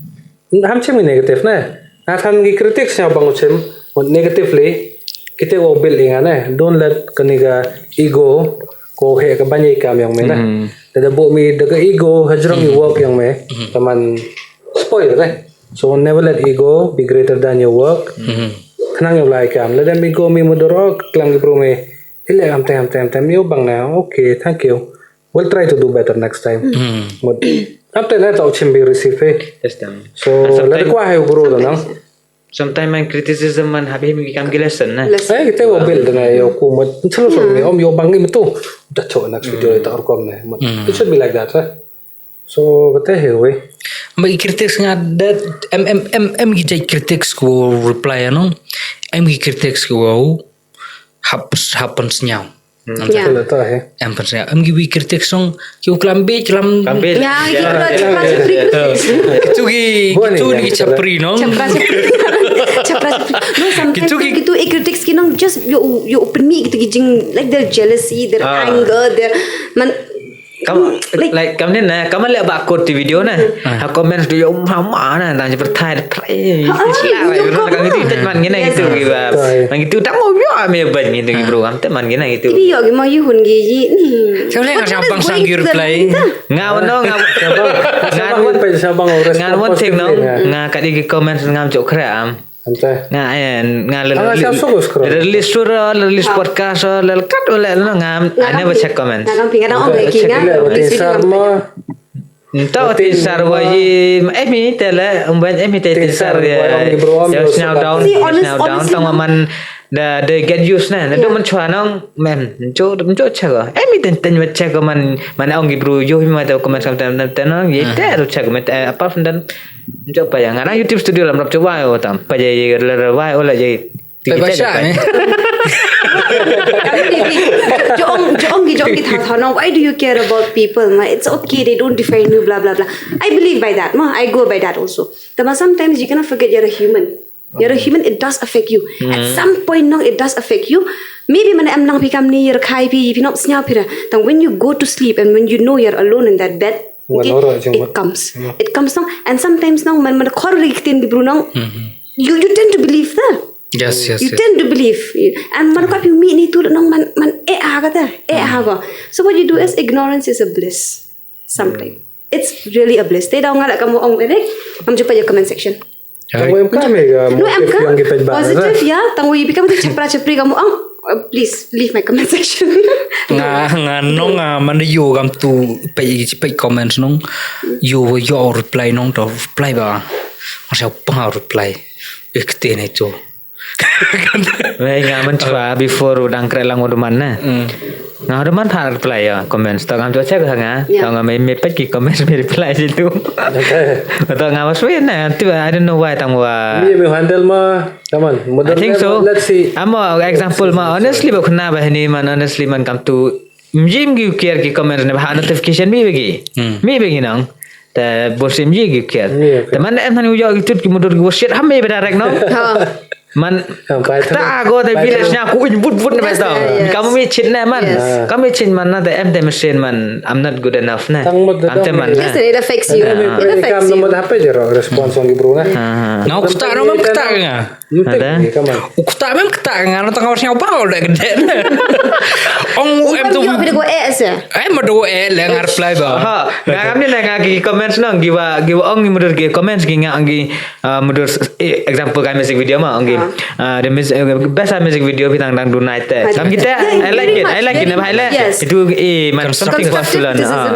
Ham chem negative na. Na than gi critics nya bang chem mod negatively kita go building na. Don't let kaniga ego ko he ka banyai kam yang me na. Ada bo mi daga ego hajrong you work yang me taman spoil right so never let ego be greater than your work kanang yung like am let them ego mi modorok klang bro me ile am tem yo bang na okay thank you we'll try to do better next time after that I'll chimbi receive
yes dam
so let ko hay bro do nang
sometimes man criticism man habis become lesson na.
Ay kita mau build na yo ku mo selalu ni om yo bangi betul dah cok nak video itu rekom ni. It should be like that lah. So kita hewe.
Bagi kritik nga that em gijay kritik ko reply ano. Em gi kritik ko happens nhau.
Yeah.
Betul tak he.
Em pensnya em gi kritik song ki uklambe celam.
Kambil.
Yeah, chapra
Itu gi chapri no.
chapra. No, sometimes gitu critics kinong just you open me gitu gijing like their jealousy, their anger, their man.
Kamu like kamu ni na, kamu lihat bakut di video na. Ha comment tu yo mama na, tanya pertanyaan play. Siapa? Kan gitu teman gina gitu giba. Man gitu tak mau yo ame ban gitu bro. Am teman gina gitu.
Ibi yo mau yuhun giji.
Saya nga bang sang gi reply.
Ngawon no
Sabang
ngawon ting no. Nga kadi comment ngam cok kram.
Ante.
Release surah, release podcast, kat oleh ngam. I never check comments.
Nakam pingan ang lagi nga.
Entah tisar wajib emi tele umban emi tisar ya now down tang man they get used na do man chua nong men cho check emi ten check man ong gibru yo ma ta comment sometimes ten nong ye te check met apart from that cho pa yang ana YouTube studio lam rap coba yo tam pa je wai ola je Jong why do you care about people? It's okay, they don't define you, blah blah blah. I believe by that. I go by that also. But sometimes you cannot forget you're a human. You're a human, it does affect you. At some point now it does affect you. Maybe when I'm pikam ni yer khai pi not snya pira. Then when you go to sleep and when you know you're alone in that bed, it comes. It comes now. And sometimes now when khor riktin di brunong, you tend to believe that.
Yes.
You tend to believe, and man kapi mi ni tu nong man haga. So what you do is ignorance is a bliss. Sometimes it's really a bliss. They don't ngala kamu ong edek. Am jumpa je comment section.
Kamu kami
No, I'm positive ya. Tangu ibi kamu tu cepri kamu ong. Please leave my comment section.
nga nong man yo gam tu pe comments nong yo reply nong to reply ba. Masa pa reply. Ekte ne tu.
Nga mencoba before udang kerelang uduman na. Nga uduman par reply ya comment. Tau ngam cuaca ke hanga. Tau ngam me pergi comment me reply situ. Tau ngam masuk na. I don't know why tang wa.
Ni me handle ma teman.
I think so.
Let's see.
Amo example ma honestly ba khuna ba ni man honestly man come to mjim gi care ki comment ne ba notification mi bagi nang. Ta bosim ji gi care. Ta man em han ujo gitu ki motor gi shit hamme ba direct no. Man tak go the village nya ku but na tau. Kamu mi chin na man. Kamu chin man na the em machine man. I'm not good enough na. Ante man.
Yes, it affects you. It affects you.
Kamu apa je respons orang Gibru na.
Nga ukta no mem kta nga. Ukta mem kta nga no tang awasnya apa udah gede. Ong em tu
Go es ya.
em do le ngar reply ba.
Ha, ngam ni na gi comments nang giwa ong ni mudur gi comments gi nga angi mudur example kai music video ma angi the best music video pitang dang dunai te. Kam kita I like it na bhai le. Itu man something possible na.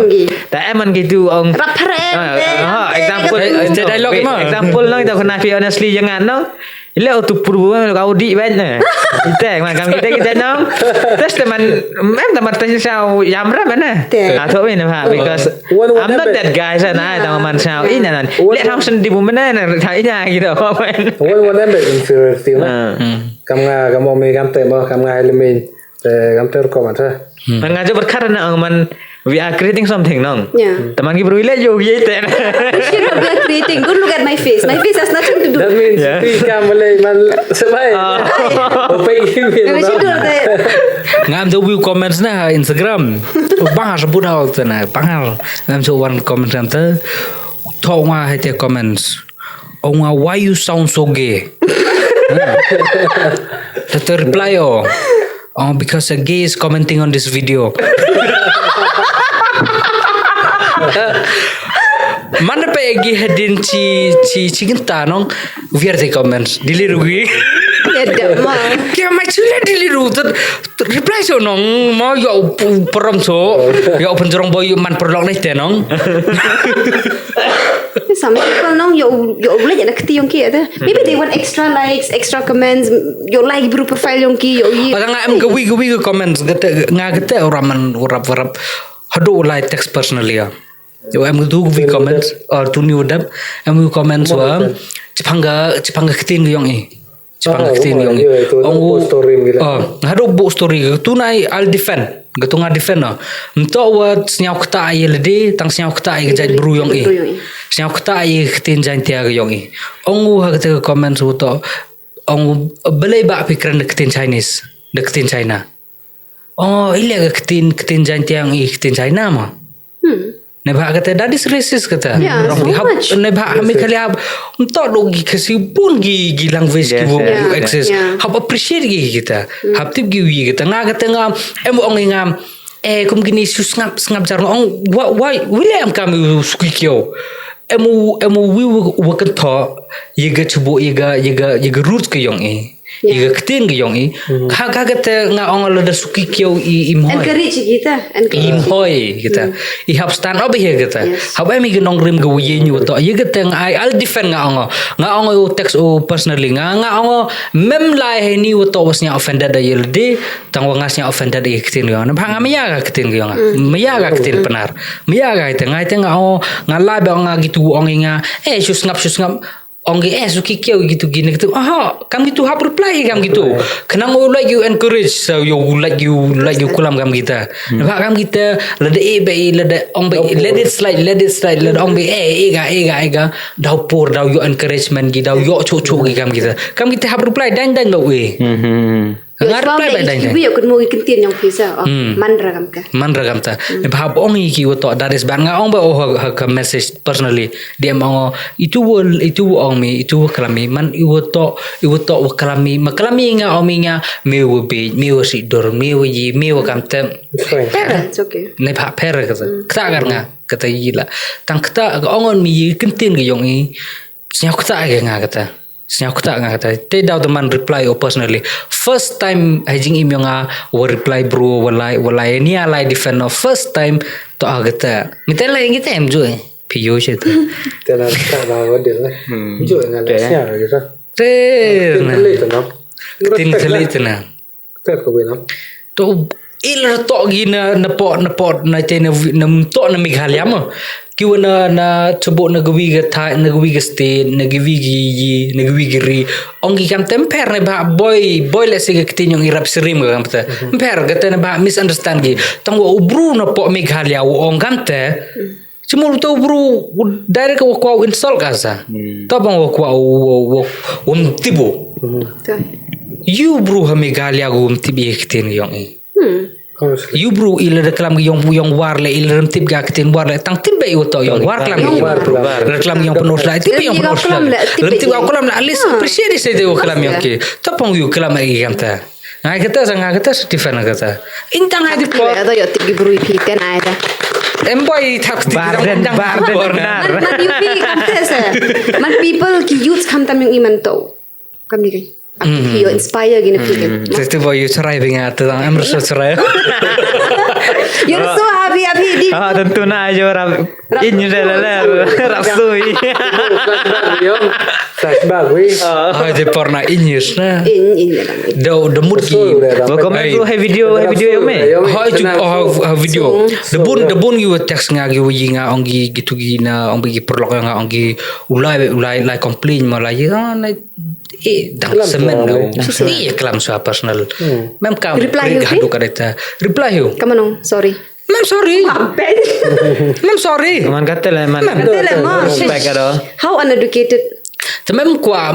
Ta eman gitu ong example nang ta kena honestly jangan nang ile tu purbu kau di ben na. Kita macam kita nang terus teman tanya sao yamra mana. Atau ini ha because I'm not that guy sana teman sao ini nan. Lihat ham sendi bu mana thainya gitu.
One member inferiority na. Kamu me kam te mo kam ngai lemin. Kam te rekom ata.
Ngajo berkara na man we are creating something nong.
Yeah.
Teman ki bro ile yo ye te.
We are creating. Don't look at my face. My face has nothing to do.
That means kamu le man sebai.
We should do that.
Ngam tu view comments na Instagram. Bahar sebut hal tu na bahar. Ngam tu one comment tu. Thau nga hai te comments. Oh nga why you sound so gay. The reply because a gay is commenting on this video. Mana pa egi hadin ci genta nong vier the comments dili rugi.
Ada mah.
Kaya mai chile diliru reply so nong mau yo peram so yo penjerong boy man perlok ni te nong.
Some people know you boleh nak keti yung kia tu. Maybe they want extra likes, extra comments. You like bro profile yung kia.
Padang am gawi ke comments ngata orang urap hado like text personally ya. Yo am tu gawi comments or tu new dap am comments wa Jepang ketin ke yang Jepang ketin yang
Ongu story mila.
Hado bo story tu nai I'll defend. Gatu nga defend na. Mto wa snyau kta ai lede tang snyau kta ai jai bru yang Snyau kta ai ketin jain tia ke yang Ongu ha kata comments to ongu belai ba pikiran ketin Chinese, ketin China. Oh, ile ketin jain tia yang ketin China mah. Nebak kata that is racist kata.
Yeah, so much.
Nebak kami kali untuk logi kasi pun gi language ki wo access. Hab appreciate gi kita. Hab tip gi kita kata em ong kum gini ngap jar ong why William kami suki kyo. Emu we kan tho yiga chubo yiga roots ke yong yiga ketin ke yong kata ong ada suki kyo imhoi
Encourage kita.
imhoi kita hab stand up here kita hab emi genong rim ke wi nyu to yiga teng I'll defend ong text personally ong mem lai ni to wasnya offended da yelde tang wangasnya offended ke ketin yong bang amya ke ketin yong mya ke ketin penar mya ga teng ong ngalai ba ong gitu ong inga sus ngap ong suki kyo gitu gini gitu kam gitu hap reply kam gitu kenang like you encourage so you like you kulam kam kita nampak kam kita lada lada ong let it slide lada ong ega dau por dau you encouragement gi dau yo chu gi kam kita hap reply dan ba we
Ngarap lah dah. Ibu aku mau ikan yang bisa. Man ragam ta. Bahap ong iki woto daris ban ong ba ha message personally. Dia mau itu ong mi itu kalami man iwoto kalami makalami nga ong nga mewo be mewo si dor mewo yi mewo kam ta. It's okay.
Ne pa per kata kata gila. Tang kata ongon mi ikan ke yong senyap kata nga kata. Senyap tak ngata. Te daw teman reply personally. First time hajing im yang reply bro walai ni alai defend no first time to agata. Mitel lai kita em jo piyo je tu.
Tenan tak lah wadil lah. Jo ngan sia gitu.
Tin tele tena.
Tak kau bilang.
To ilar to gina nepot na chena to na Meghalaya mo. Kiwa na coba na gawi ga state na gawi giri ong kam temper na ba boy let's say ketin yung irap sirim ga kamta temper gata na ba misunderstand gi tang wo ubru na po Meghalaya ong kamta cumul to ubru direct ko insult ka sa tabang wo tibo you bro ha Meghalaya go tibi ketin yung you bro ila reklam yang war le ila rem tip ga ketin war le tang tip be uto yang war klam reklam yang penuh la tip yang penuh la rem tip ga kolam la alis appreciate se de klam yang ke tapong you klam ai gamta ngai kata sang kata Stephen kata intang hadi po
ada yo tip bro ipiten ada
emboy tak
barden benar
man you be man people ki youth kam tam yung iman to kami kay you inspire gina people
itu boy you thriving at I'm so sorry
you're so happy di
tentu na aja rap ini dah rapsui
Flashback we.
de porna inyus na
in
the mood ki
welcome to hey video yang me
video the bun you text nga gi winga ongi gitu gina ongi perlok nga ongi ulai complain malai dang semen kelam so personal mem kam hadu kadeta reply you
come on sorry
mem sorry
man kata lah man
how uneducated
Mem kwa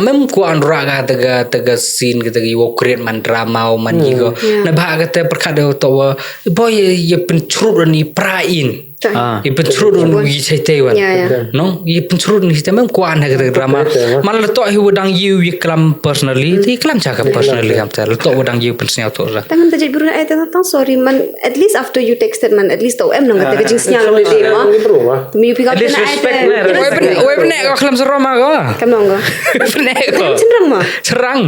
anra taga scene kita wo create man drama man gigo na ba kata perkada to boy ye pencurut ni prain I pencerut gi cerita wan. No, I pencerut ni cerita memang kuat nak kata drama. Man letak hi wadang you kelam personally, ti kelam cakap personally kam ter. Letak wadang you pensnya tu lah.
Tangan tajik biru ay tang sorry man at least after you texted man at least tau em nang kata kajing sinyal lo de ma. Mi pick up
At least
na
respect
ay.
na.
Wei benek kau kelam serama kau.
Kam nang go.
Benek kau.
Cenderang ma.
Serang.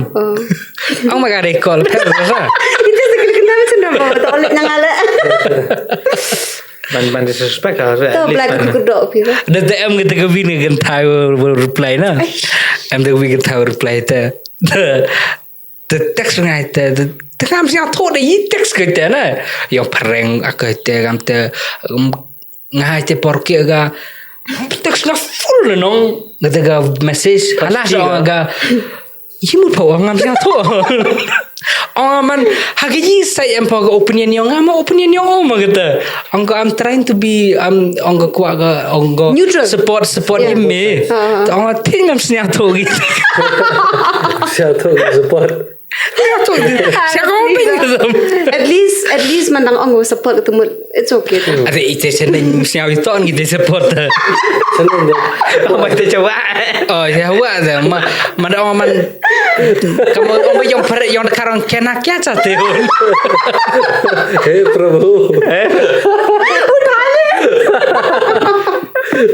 Ang magari call.
Itu sekali kena cenderang ma. Tak oleh nang ala.
Man disrespect lah.
Tahu belakang kudok pira.
Dan em kita ke bini kan tahu reply na. Em dah we tahu reply ta. The text ngai ta. Tengah mesti aku dah i text kita na. Yang pereng aku ta kam ta ngai ta porke ga text na full nong. Kata ga message anak orang ga Himu tahu orang mesti aku. Oh man, hagi saya empoga opinion yang ama opinion yang oma kata. I'm trying to be angga kuat ga angga support ime. Angga tinggal senyap tu gitu.
Siapa support?
Siapa opinion?
At least mandang anggo support ketemu it's okay.
Ada itu senang senyap itu ang kita support.
Senang je.
Kamu itu coba.
Oh ya awak dah. Mana orang man kamu orang yang pernah yang sekarang kena kya cahte ho?
Hey Prabhu.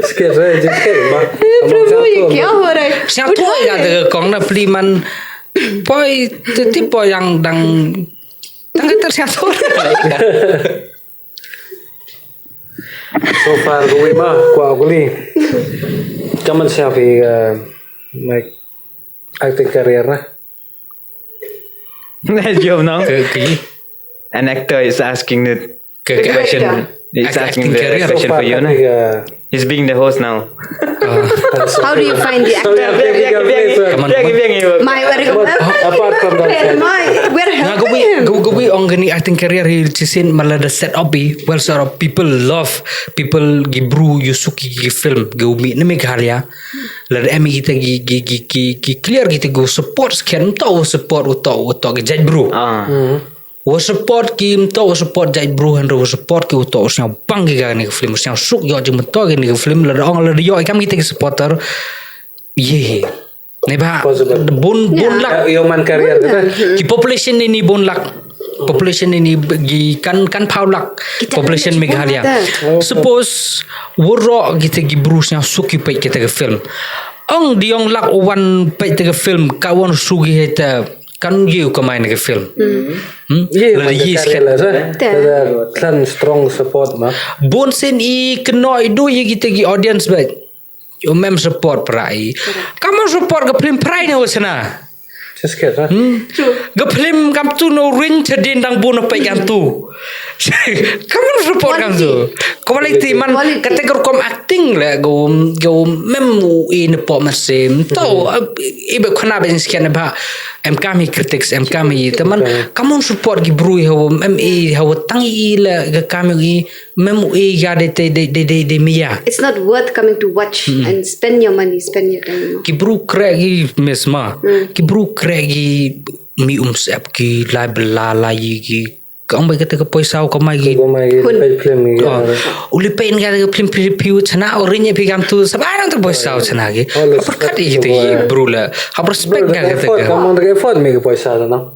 Sikit saja, sikit mak.
Prabhu ये क्या हो रहा है?
Siapa tu yang ada kong na peliman poi tipe yang dang tersiap
So far gue mah kuat aku ni. Kamu siapa make acting career nah?
Jom now.
ke
An actor is asking the
ke
question. He's asking
Acting
the
career.
question for you, nah. He's being the host now.
How do you find the actor? My
Apart from that,
we're
Nga
helping him.
gawi ang gani acting career hi chisin malada set up bi well sort of people love people gibru yusuki gi film gawi na meghalya lada emi kita gi clear kita go support scan tau support uto gi judge bro wo support ki mto wo support judge bro han wo support ki uto usnya bang gi ga ni film usnya suk yo je mto gi ni film lada ong lada yo kam kita gi supporter ye ne ba bun lak
human career kan?
ki population ni bon lak population ni gi kan paulak population Meghalaya suppose woro kita gi brusnya suki pai kita ke film ang diong lak one pai kita ke film kawan sugi heta kan you ko main ke film
Yeah, ada kan strong support mah.
bon sen I keno idu ye kita gi audience baik yo mem support prai kamu support ke film prai ne wasana
Sikit lah.
Gaplim kam tu no ring tedin dang buno pa kam tu. Kamu support kam tu. Quality man kategori kom acting le go mem in po masim. Tau ibe khana ben skan ba em kami critics em kami teman kamu support gi brui ho mem ho tangi le ga kami mem ga de mia.
It's not worth coming to watch and spend your money, spend your time.
Ki bru kregi mesma. Ki bru kregi mi sep ki la ki kau mai kata ke poisau kau mai ki
Kau mai pay film ni.
uli pen ga film preview chana orinya pi kam tu sabarang tu poisau chana ki apa kati gitu ki bru la apa respect ga kata ke
Kamu tak effort mi ke poisa tu no.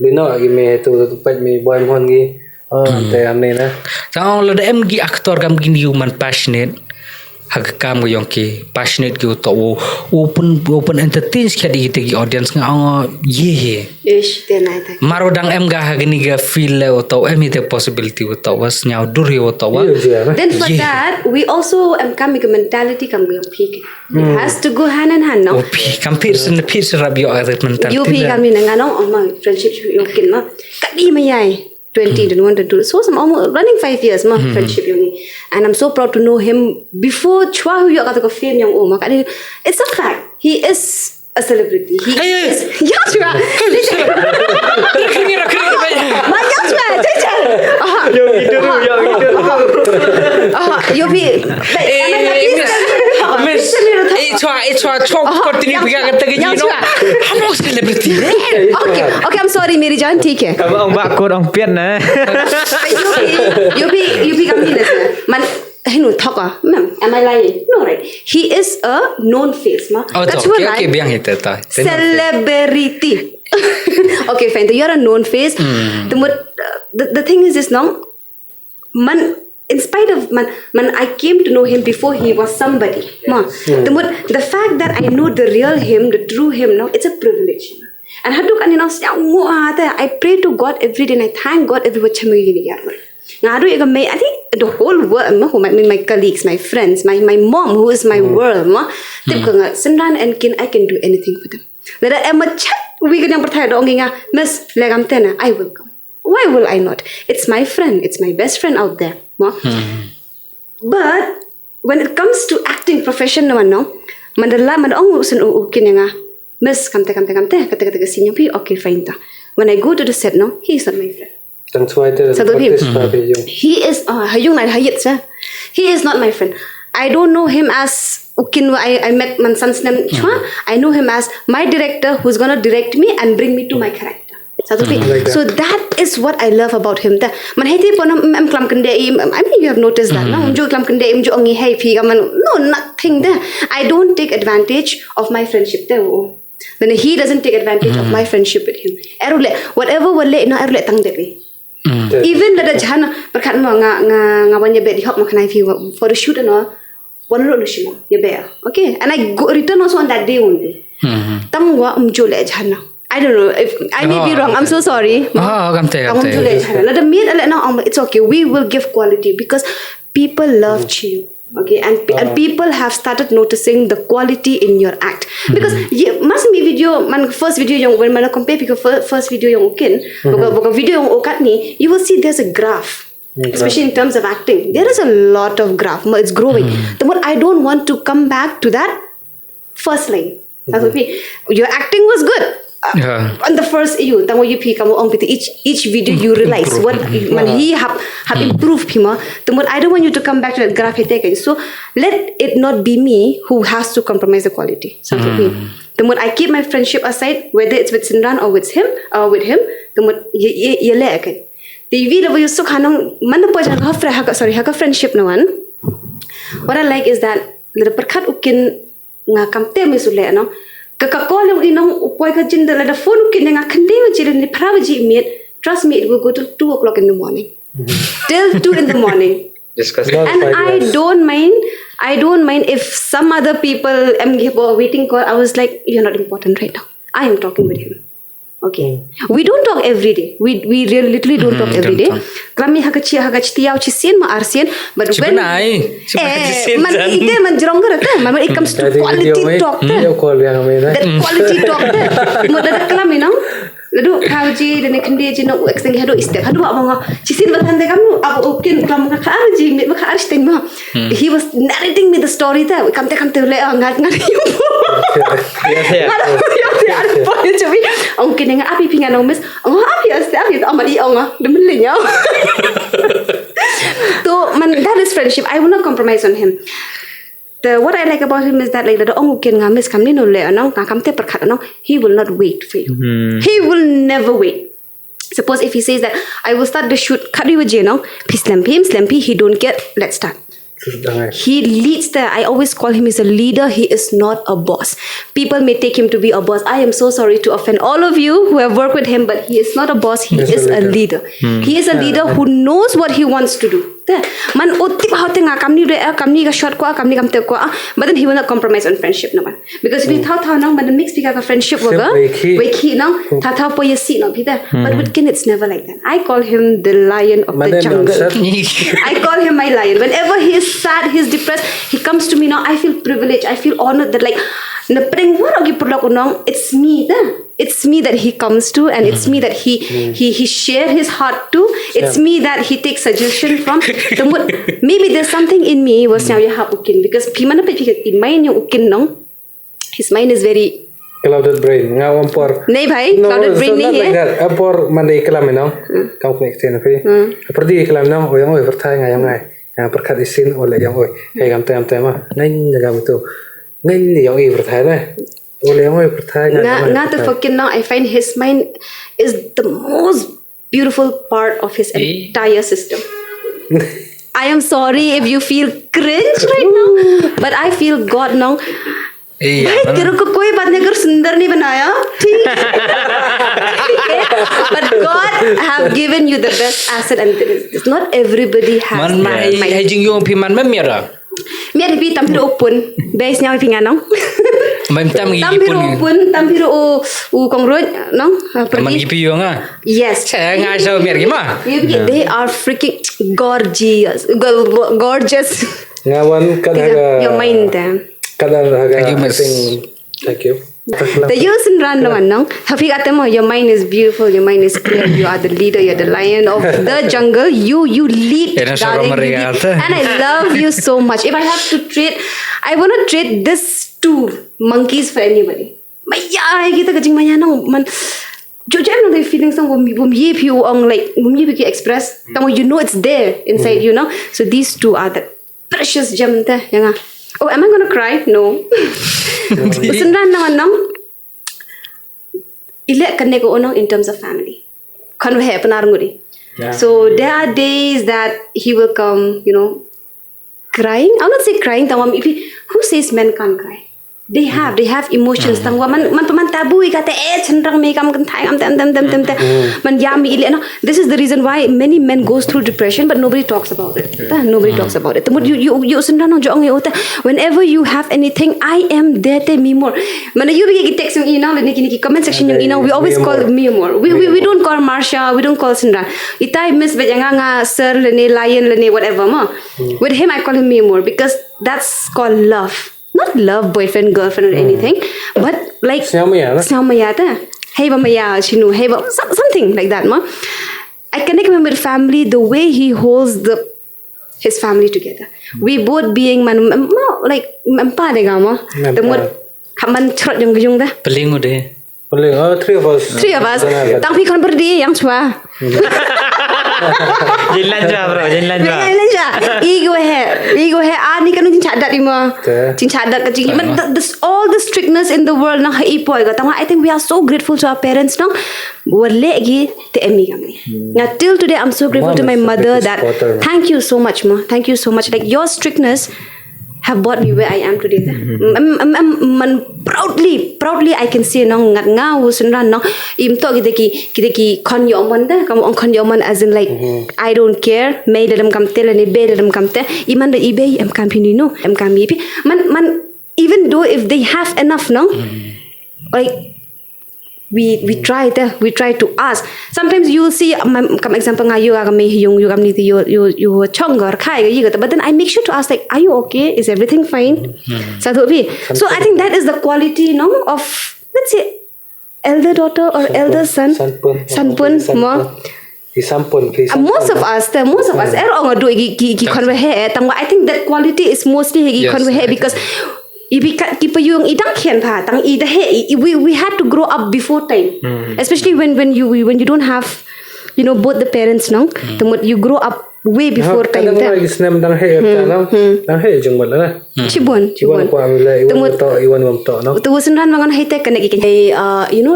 Lino lagi mi tu pay mi boy mon gi. Te amne na.
Tang la em gi aktor kam gini human passionate hak kam go yongki passionate ki to open entertain skadi gi audience nga ye
Ish, then I think.
Maro dang em ga hagni ga feel le oto em ite possibility oto was nyau duri oto wa
Then for that, we also kami ke mentality kami yang peak. It has to go hand in hand, no?
opi comparison piece rabio adat mental
You peak kami nanganong my friendship yokin ma. Kadi mayai 20 dan 1 to 2. So some almost running 5 years ma friendship yung and I'm so proud to know him before chua hu kata ko film yang ma kadi it's a fact. He is a celebrity. He is. Ya chua. Ma ya chua. Jajal. Yo pi.
Miss chua continue piga kata ke jino hamo celebrity
Okay, I'm sorry मेरी जान ठीक है
Kamu ông bạc cốt ông biết nè.
You be kami na man no thoka. Ma'am, am I lying? No, right? He is a known face, ma.
Oh,
That's
okay,
what
okay,
I-
biang itu ta.
Celebrity. Okay, fine. So you're a known face. The thing is this now, man, in spite of man, I came to know him before he was somebody. Ma. The fact that I know the real him, the true him now, it's a privilege. And I pray to God every day and I thank God every day. I think the whole world, my colleagues, my friends, my mom, who is my world, Sindran and Kin, I can do anything for them. Let a chat, we can never Miss Legamtena, I will come. Why will I not? It's my friend, it's my best friend out there. But when it comes to acting profession naman, no, mandala man ang urusan kinanga, Miss kamte kata sinya pi okay fine ta. When I go to the set, no, he's not my friend.
That's why the
He is he is not my friend. I don't know him as Ukin. I met Mansan's name. I know him as my director who's gonna direct me and bring me to my character. So that is what I love about him. I mean, you have noticed that. No, nothing there. I don't take advantage of my friendship there. Then he doesn't take advantage of my friendship with him. Whatever even the jahana berkat nga wanya be di hok makanai view for the shoot and all one lo shimo ye be okay and I go return also on that day only tangwa umjole jahana I don't know if I may be wrong, I'm so sorry. It's okay, we will give quality because people love you. Okay, and people have started noticing the quality in your act because must be video man first video yung when man compare because first video yung ukin boga video yung ukat ni you will see there's a graph especially in terms of acting there is a lot of graph it's growing but I don't want to come back to that first line your acting was good on the first each video you realize what he have improved but I don't want you to come back to that graph so let it not be me who has to compromise the quality the I keep my friendship aside whether it's with Sindran or with him the video you so sorry friendship no one what I like is that the perkat ukin nga kamte misule no kakakol yung inong upoy ka dyan dala the phone ukin nga kandewa jirin ni pravaji meet trust me it will go to 2 o'clock in the morning till 2 in the morning and I don't mind if some other people am waiting call I was like you're not important right now I am talking with him okay we don't talk every day we really literally don't talk every day kami hagachtiyaw chisin ma arsin but when man ite man jrong garata man it comes to quality talk that quality talk mo da kami no ladu kaji dan kende jino exteng hado istep hado abang chisin batan de kamu abu ukin kamu ka arji me ka arsteng ma he was narrating me the story there kamte le ngat ông kia nga api pinga no miss ông api api amali ông demen nya so man that is friendship I will not compromise on him what I like about him is that like the ông kia nga miss kamni no le no ka kamte perkhat no he will not wait for you he will never wait suppose if he says that I will start the shoot kadi waje no slampy he don't get let's start. He leads there. I always call him as a leader. He is not a boss. People may take him to be a boss. I am so sorry to offend all of you who have worked with him, but he is not a boss. He is a leader. He is a leader who knows what he wants to do. Man otip haute nga kamni ka short ko kamni kamte ko but then he will not compromise on friendship naman because if you thought no man mix bika ka friendship waga wake no thought po yesi no bida but with Kin it's never like that. I call him the lion of the jungle. I call him my lion. Whenever he is sad, he is depressed, he comes to me now. I feel privileged. I feel honored that like it's me there. It's me that he comes to and it's me that he share his heart to. It's me that he takes suggestion from. Maybe there's something in me was now you have ukin because pimana pe mind yung ukin no. His mind is very
clouded brain ngawam por
नहीं भाई clouded brain नहीं है
por mandai kelam no kau kena extend fi perdi kelam no oyang oi pertai ngayang ngai yang perkat isin oleh yang oi hey gam tem mah ngai ngam tu ngai yang oi pertai na oleh yang oi pertai
nga to fucking now I find his mind is the most beautiful part of his entire system. I am sorry if you feel cringe right now, but I feel God now.
Iya.
भाई तेरे को कोई बात नहीं, अगर सुंदर नहीं बनाया ठीक है। But God have given you the best asset, and not everybody has.
Man mai jing yung piman mera.
Mia di tampil open, base nya pingan nong.
Mai tam gi
Tampil
pun.
open, tampil u kongroi nong.
Man
Pergi.
gi piyo nga.
Yes.
Saya ngai so mer gi ma.
They are freaking gorgeous, gorgeous.
Ngawan kadang
Your mind them.
kadang
Thank you, miss.
Thank you.
The years in run naman, no? Hafi katemo, your mind is beautiful, your mind is clear. You are the leader, you're the lion of the jungle. You lead,
Yan ang
darling.
sarap
You lead.
marigata.
And I love you so much. If I have to trade, I want to trade this two monkeys for anybody. Maya, kita kajing maya nang man. Jo jam no the feelings nang bum ye piu ong like bum ye piu express. Tamo you know it's there inside you know. So these two are the precious gem te yang ah. Oh, am I gonna cry? No. Usunran naman nang ilek kane ko ono in terms of family. Kanu hai panarnguri. So there are days that he will come, you know, crying. I'll not say crying. Tawam ipi who says men can't cry? They have emotions. Tangwa man tabu ikate chenrang me kam thai am tem man yami ile no. This is the reason why many men goes through depression, but nobody talks about it. Nobody talks about it. You sunda no jong yote. Whenever you have anything, I am there te me more. Man you bigi text yung ina le niki comment section yung ina. We always call me more. We don't call Marsha. We don't call Sindra. Itai miss bejanga nga sir le ne lion le ne whatever ma. With him I call him me more because that's called love. Not love, boyfriend, girlfriend, or anything, but like Snamaya, hey Maya, Shinu, hey something like that, ma. I connect him with family the way he holds his family together. We both being like mampa ma. The more kaman chot yung da.
Pelingo de.
Three of us.
Three of us. Tang pi kon berdi yang chua.
Jinlan jua.
Ego hai. Ani kanu chin chadat imo. Chin chadat ka chin. But this all the strictness in the world na ipo ay gatama. I think we are so grateful to our parents now. Wale gi te emi kami. Now till today I'm so grateful to my mother that thank you so much ma. Thank you so much. Like your strictness have brought me where I am today. Man proudly I can say no ngat nga usunran no im to kita ki kon yo man da kam on kon yo man as in like I don't care may dalam kam tel ni be dalam kam te iman da ibe am kam pini no am kam ipi man even though if they have enough no like we try to ask. Sometimes you will see come example nga you aga me yung kam ni you chongar khai ga yiga but then I make sure to ask like are you okay, is everything fine. So I think that is the quality no of let's say elder daughter or elder son sanpun mo most of us ong do ki convey tangwa. I think that quality is mostly ki convey because yung idang khen pa tang we had to grow up before time, especially when you don't have both the parents no you grow up way before time chibon to wasan mangan hite kanek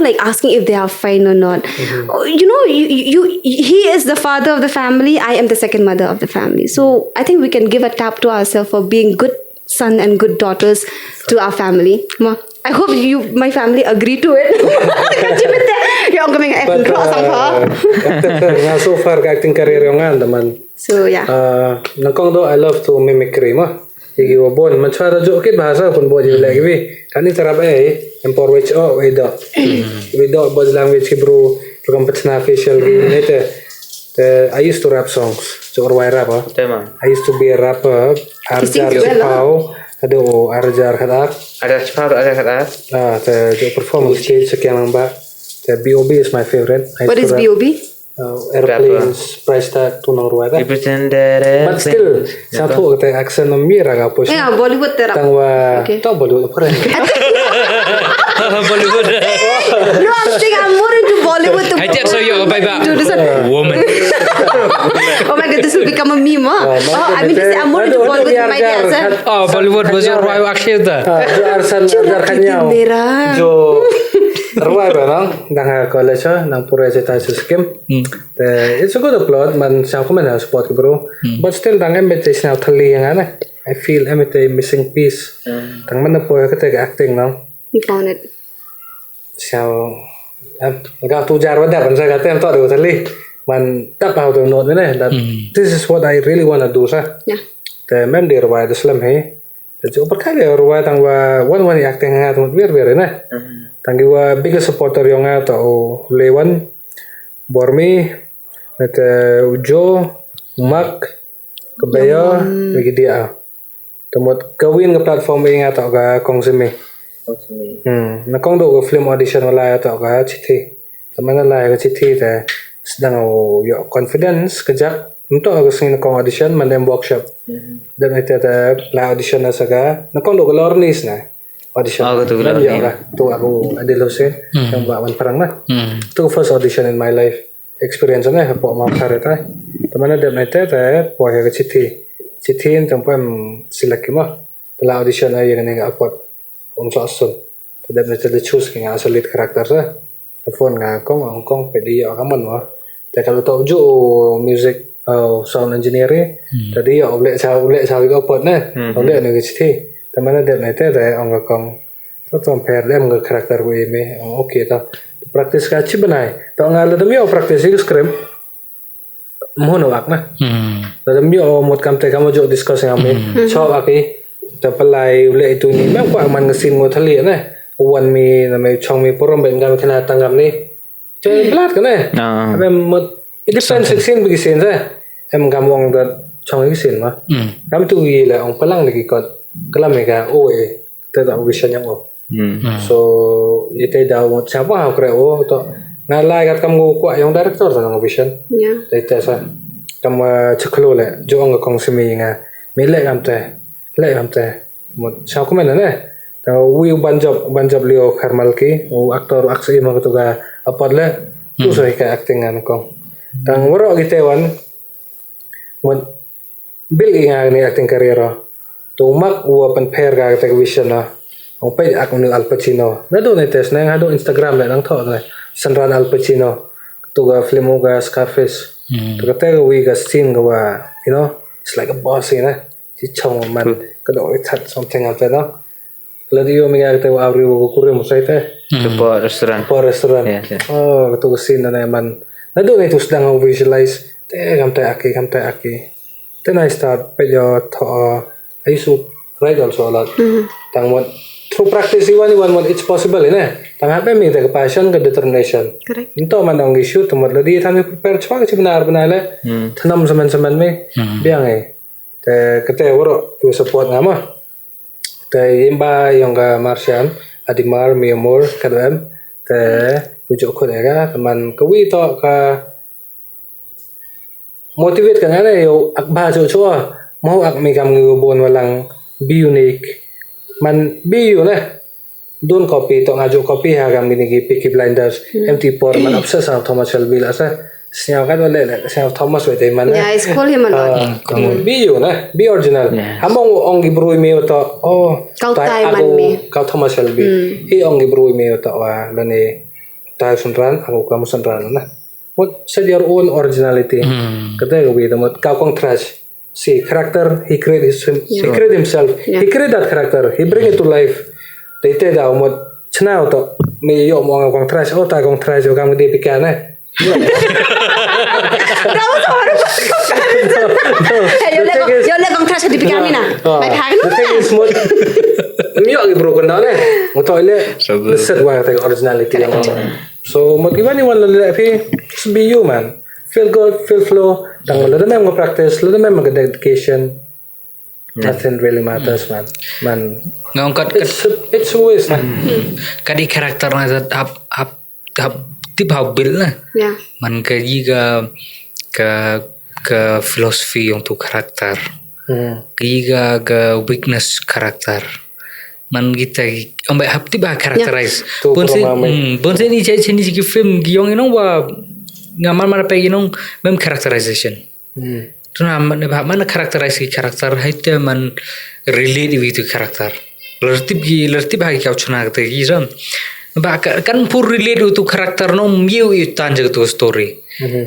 like asking if they are fine or not. He is the father of the family, I am the second mother of the family, so I think we can give a tap to ourselves for being good son and good daughters to our family. I hope my family agree to it.
So far acting career yung andaman.
So yeah.
Nangkong do I love to mimicry mo. Igi wo bon man chara jo kit bahasa kun bo je lagi bi. Kani tarap empor which we do body language ki bro program patna facial nete. I used to rap songs. So why rap? I used to be a rapper. Arjar Chipao, ado Arjar Khadak. The performance stage sekian lamba. The B.O.B is my favorite.
What is B.O.B?
Airplanes, price tag tunang ruwada. But still, satu kata accent mira ka po siya.
Yeah, Bollywood terap.
Tangwa, to Bollywood pa rin.
Bollywood.
No, I'm more into Bollywood.
I tell you, woman.
Oh my God, this will become a meme. I mean to say, I'm more into Bollywood than my dad.
Oh, Bollywood was your wife actually.
Jo Arsan Arjar Kanyao. Jo Arwai ba nang dang college nang pura cerita skim. It's a good plot man siang ko man support ko bro. But still dang embete siang thali yang ana. I feel embete missing piece. Dang man na po ka tag acting nang.
You found it.
Siang ga tu jar wada ban sa ka tem to do thali. Man tap how to note ne that this is what I really want to do sa.
Yeah.
The mem de arwai the slam he. The jo perkali arwai tang wa one acting nga tu ber na. Tanggi wa biggest supporter yung nga to Lewan, Bormi, at Ujo, Mak, Kabayo, Wikidia. Tumot gawin nga platform nga to ka Kongsimi. Nakong do ka film audition wala to ka Chiti. Taman na la ka Chiti ta sedang yo confidence kejak untuk aku sing nakong audition mandem workshop. Dan itu ta la audition na saga nakong do ka Lornis na. Audition.
Betul.
Tu aku Adil Hussein yang buat perang lah. Tu first audition in my life. Experience ni apa mau cari tak? Teman ada nanti tak? Poh yang citi yang tempat select mah. Telah audition aja yang ni apa? Asun. Tidak nanti ada choose yang asal lead karakter sah. Telepon ngakong pedi ya kaman mah. Tapi kalau tahu jo music sound engineering, tadi ya boleh saya apa ni? Boleh ni citi. Teman ada nanti ada orang kong tu per dem nggak karakter gue ini oke ta praktis kaci benai tau nggak ledem yo praktis itu script mau nak na ledem yo mood kamu jo discuss yang kami so aki terpelai ule itu ni memang kau aman ngesin mau thali na wan mi namai chong mi porom ben kami kena tanggap ni jadi belat kan apa mood it depends section bagi sen saya kamu orang dat chong ini sen mah kami tu gila orang pelang lagi kot kelam mereka tidak vision yang so itu dah siapa yang kira tu ngalai kat kamu kuat yang director tentang vision itu sah kamu ceklo le juang ke konsumi nga milek kamte siapa mana ne tahu we banjab leo karmalki aktor aksi mah tu ga apa le tu so ka acting an kong tang waro gitewan bil inga ni acting career Tumak wa pen pair ga television na. Ang pay ako ni Al Pacino. Na do na test na do Instagram na nang thot na. Sanran Al Pacino. To ga film ga Scarface. To ga tega we ga scene ga it's like a boss na. Si chong man ka do it something out there no. Ladi yo mi ga te wa awri ko kure mo sai te.
Po restaurant.
Oh to ga scene na man. Na do na to sedang visualize. Te kam te aki. Then I start pe yo tho I used to write also a lot. Tang what through practice one it's possible Tang apa mi the passion ke determination.
Correct.
Into man ang issue tumot ladi tami prepare chwa ke benar le. Tanam semen me biang te kete woro tu support ngama. Te imba yang ga Martian Adimar Miamor kadam te ujuk ko ega teman kawi to ka motivate kan yo akba cho mau ak megam ngubon walang be unique man be you don't copy to ngajo copy hagam ginigi Peaky Blinders MT4 man obsessed sa Thomas Shelby asa siya kan wala siya Thomas wete man
I call him a lot.
Be you be original among ong gibruy mi to
Kau tay man mi
kau Thomas Shelby I ong gibruy mi to wa lani tayo sunran ako kamu sunran na what set your own originality kata gawi tamot kau kong trash see character he create himself he create that character he bring it to life they tell that what channel to me yo mo ang trash ta kong trash yo kamu di pikan
yo le kong trash di pikan mina mai phang
the thing is mo mi yo broken down mo to ile the set wa the originality yang so mo given you one le just be you man feel good feel flow tang lo dem mo practice lo dem mo dedication nothing really matters man
ngangkat
it's always
kadi karakter na hap tip bil na man ke filosofi untuk karakter ke weakness karakter man kita ambai hap tip karakterize bonse ni cai film giong inong wa ngamal mana pe inong mem characterization tuna mana characterize karakter haite man relate with karakter lertib hai kau chuna te giram kan pur relate to karakter no miu itan je tu story.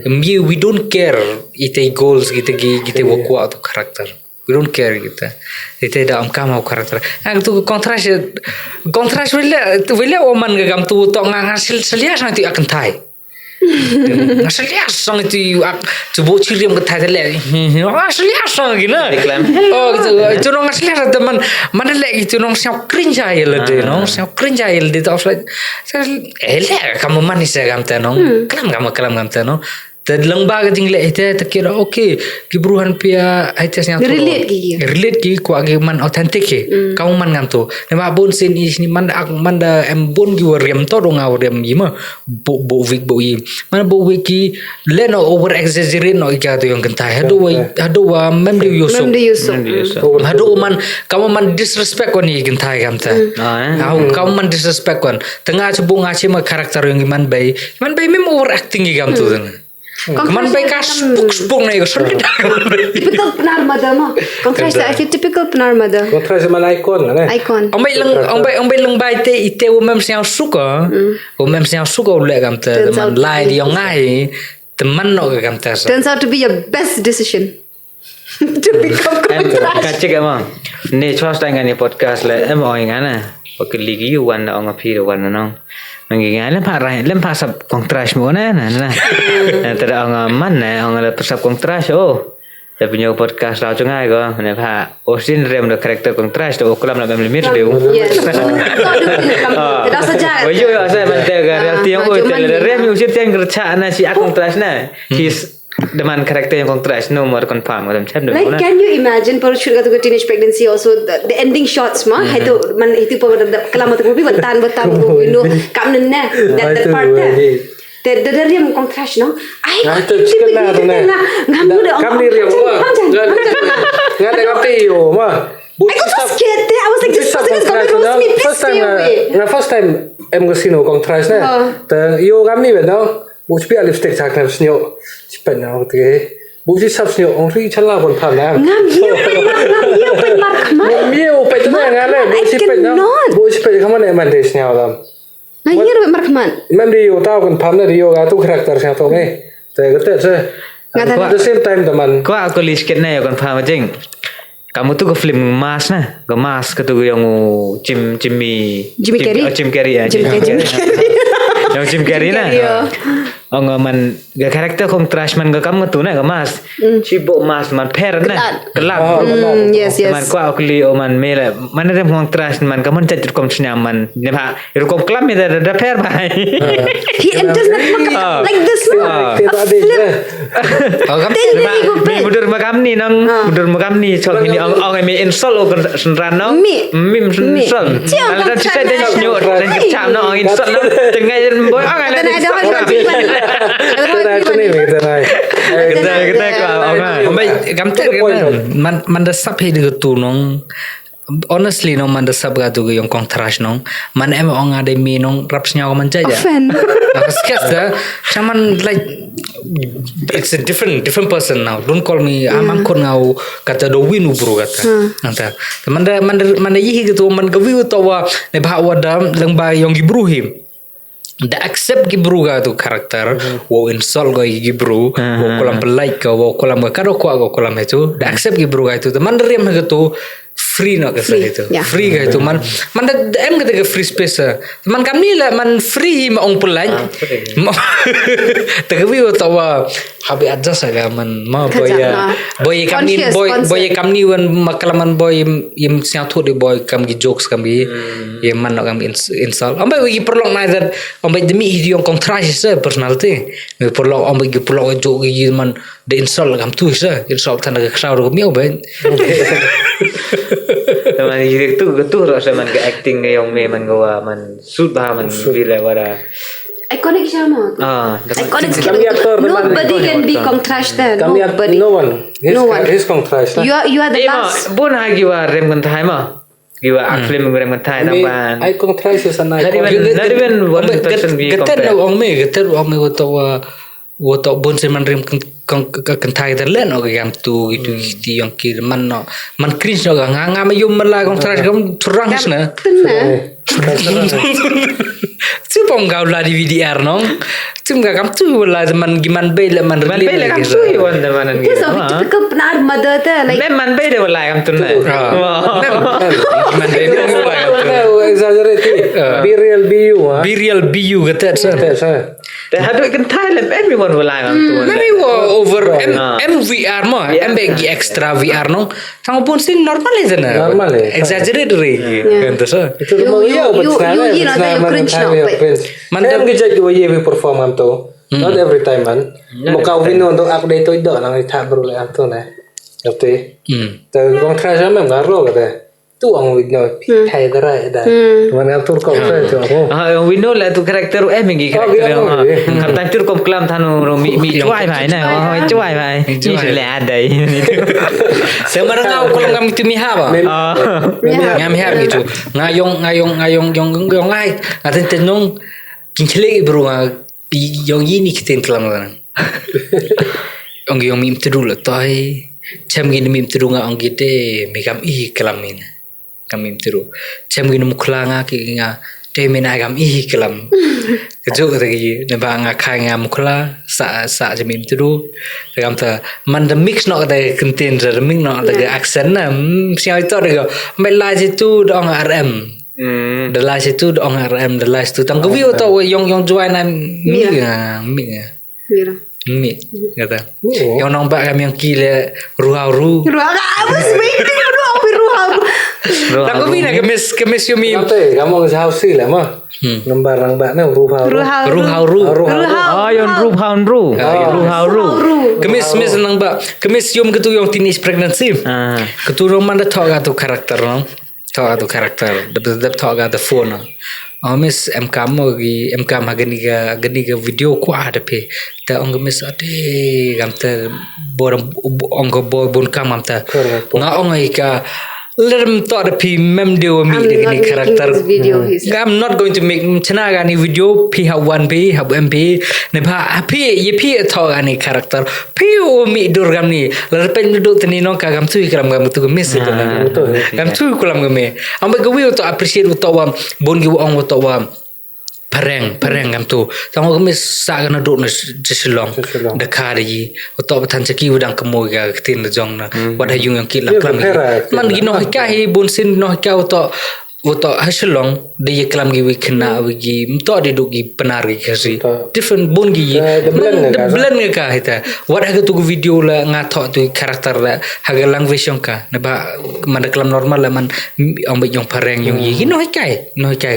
Miu we don't care ite goals kita wakwa tu karakter. We don't care kita. Ite da amka mau karakter. Tu kontras wala oman gam tu to ngasil selia sang tu akan thai. Selia sang tu coba cirim ke thai le. Selia sang gila. Oh itu nong selia teman mana lagi itu nong siap cringe aja le nong siap cringe aja le tu like kamu manis ya kamu nong kalam kamu nong tad lengba ke tinggal itu terkira okay kibruhan pia itasnya tu relate ki ku agi man authentic ke kamu man ngam tu nema bon sin is ni man da em bon gi warem to dong awrem yima bo week bo yi man bo week ki le no over exaggerate no ika tu yang kentai hadu wa mem di yusuf hadu man kamu man disrespect kon ni kentai kam ta kamu man disrespect kon tengah cubu ngaci ma karakter yang man bay mem over acting gi kam tu Kaman baik spung nih kesulit.
Typical penarmada mah. Kontras itu typical penarmada.
Kontras mana icon kan?
Icon.
Ombai leng bai ite umem siang suka ulah kam ter teman lain yang ngai teman no kam ter.
Turns out to be your best decision. To become kontras.
Kacik emang. Ni cuaca dengan ni podcast le emang ingana. Pakai lagi wan orang api wan nong. Mengingat lempar sab kontras mana nah. Antara orang mana orang persab kontras Saya punya podcast lau cungai ko. Mana pak Austin rem do karakter kontras do okulam nak melimir dia.
Yes. Tidak saja.
Ojo saya mantap realiti yang rem usia yang kerja si kontras na. His Deman karakter yang kontras nomor confirm macam macam
like can you imagine for shoot ka teenage pregnancy also the ending shots mah itu man itu pa kelamat ko bi batan you know kam na that part there the real kontras no ai ngamu de
kam ni real ngada ngapi yo mah
I got so scared there. I was like, this person is going to roast me. Please stay away.
First time em có xin kontras na. Te yo kam ni no. Bố chỉ biết lipstick chắc là nhiều chỉ bệnh nào thế bố chỉ sắp nhiều ông thấy chân là còn thầm nào
ngam nhiều bệnh mặt khám
nhiều bệnh thế này này bố chỉ bệnh đó bố chỉ bệnh không này mình để nhau làm
nhiều bệnh mặt khám
mình đi yêu tao còn thầm này đi yêu tu karakter sao thôi nghe thế cái tết chứ at the same time teman
kau aku lisket na kon paham jeng kamu tuh ke film Mas na ke Mas ke tuh yang Jim Carrey yang Jim Carrey na ông man ga karakter kontras man ga kamu tu na ga mas cibo mas man per na kelak
yes
man ko akli o man mela man ada kontras man kaman chat kom nyaman ne ba ru kom klam me da per bai
he does not look like this
tidak ada
me mudur makam ni nang mudur makam ni so ini ông me install o senran no mim install ada cita dan nyot dan kecam no install no tengah boy orang ada kita man da sab he de tu nong honestly nong man da sab ga tu yang kontras nong man em ong ada mi nong rapsnya ko man jaja skas da chaman like it's a different person now don't call me am kon ngau kata do win bro kata anta man da yi gitu man gawi to wa ne ba wa da lang ba yang gibruhim da accept gibru ga tu karakter wo install ga gibru wo kolam like ga wo kolam ga karo ko kolam itu da accept gibru ga itu teman rem ga tu free no kasa itu free ga itu man da em ga free space teman kami lah man free ma ong pelai tagawi wo tawa habi adjust ga man ma boy kami wan makalaman boy im siang thu de boy kami jokes kami ye man no kami install ambai wi perlong na that ambai demi yang kontras se personality me perlong ambai gi perlong joke gi man de install kam tu se install tan ga crowd ko miau ben teman itu rasa man ke acting yang me man gawa man shoot bah man bila wala
iconic sama iconic nobody can be kontras then nobody
no one his kontras
you are the last
bon ha giwa rem kan thai ma giwa film rem kan thai tamban
I kontras sana
dari ben one person be
geter ong me wo to bon se man rem kan thai der len og gam tu gitu ti yang kir man no man cringe no nga ma yum man la kontras kam turang na Tu pong kau lah di VDR nong. Tu enggak kamu tu lah man giman bay lah man
Man bay le kam sui won da manan
Yes, so typical penar mother te like
Mem man bay de wala kam tun na.
Giman bay
Exaggerate. Be real, be you.
Be real, be you kata sir.
Te hadu kan Thailand everyone wala kam tun.
Maybe over MVR mo, MBG extra VR nong. Tang pun sing normal aja na.
Normal eh.
Exaggerate re. Kata sir.
Itu rumah iya
you know, you cringe now, but-
Mandam kita juga iya perform am tu. Not every time man. Muka wino untuk update tu dah lang ita baru le am tu na. Ngerti? Tapi kong try sama ngaro kata. Tu ang wino Thai darai dah. Man ngatur kau tu aku.
We know la tu karakter mengi karakter. Kata tur kom klam thanu mi chuai bhai na. Chuai bhai. Ni se le adai.
Semarang ngau kalau ngam itu miha ba. Ngam miha gitu. Ngayong ngai. Atin tenong kinchle bro yong ini kita kelam kan. Yong mim tu la toy. Cem gini mim tu nga ong gite megam kelam min. Kami tu. Cem gini mukla nga ki nga te mina gam kelam. Kejuk kata ki neba nga khai nga mukla sa jemim tu. Gam ta man the mix no kata content the mix no kata accent na. Siapa itu dia. Melaj itu dong RM. The last itu dong RM the last itu. Tang kau tahu yang jual na mi.
Mira.
Mi kata. Yang nampak kami yang kile ruau.
I was waiting for ruang.
Tang kau bina kemis yo mi.
Nanti kamu nggak house lah mah. Lembar lang ba na ruhau.
Oh, yon ruhau ru.
Kemis nang ba. Kemis yom ketu yang teenage pregnancy. Ketu roman da thok tu karakter no. Thok tu karakter. Dap thok the phone. Miss MK magani ga video ko ada pe. Ta ong miss ade gamta borang ong boy bon kam amta. Nga ong ka Lerm thought the P mem do me the character. I'm not going to make chanaga ni video P have 1P have MP ne ba P ye P thought any character P o mi durgam ni ler pen do tani no ka gam tu ikram gam tu miss it gam tu kulam gam me am ba gwi to appreciate to wa bon gi ong to wa pareng gam tu tang ko miss sa ga na do na jislong de khari to tan chaki udang kemo ga tin jong na what ha yung ki la klam man gi no ka hi bon sin no ka to hasilong de ye klam gi wi khna wi gi to de do gi penar gi khasi different bon gi blend ga hita what ha tu video la nga tho tu karakter la ha ga language ka na ba man klam normal la man om ba yung pareng yung gi no kai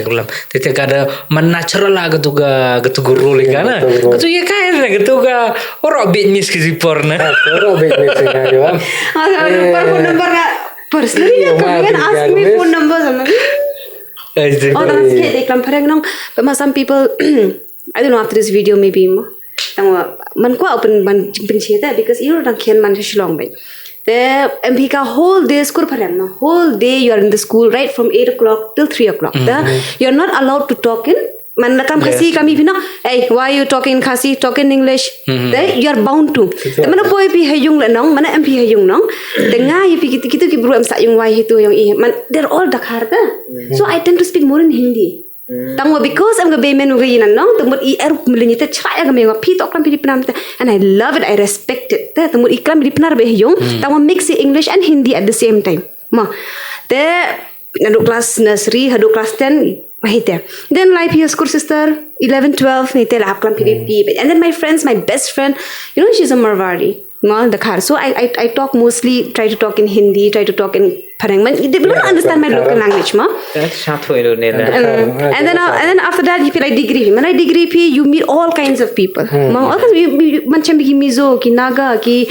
klam te ka da man natural la ga tu role ga na ga tu ye kai na ga tu ga oro bit mis ki porna
Oro bit mis ga yo am.
Phone number personally come and ask me phone number that's okay. They come parang but some people I don't know after this video maybe man ko open man pincheta because you don't can man shilong bai the MP ka whole day school parang whole day you are in the school right from 8 o'clock till 3 o'clock you're not allowed to talk in man nakam khasi kami bina hey why you talking khasi talk in English you are bound to mana boy pi hayung la nong mana MP hayung nong denga yi pi kitu ki bro am sa yung why itu yung man they're all dakar da so I tend to speak more in Hindi tangwa because am ga be menu ga yinan nong tamut I er mlinyi te chaya ga me pi tok lam pi pinam and I love it I respect it te tamut ikram pi pinar be hayung tangwa mix English and Hindi at the same time ma te nadu class nursery hadu class 10 Mahite. Then life here school sister 11 12 nite laklam PDP and then my friends my best friend you know she's a Marwari the car so I talk mostly try to talk in Hindi try to talk in Parang they don't understand my local language ma and then after that you feel like degree when I degree you meet all kinds of people ma all kinds man chambi ki Mizo ki Naga ki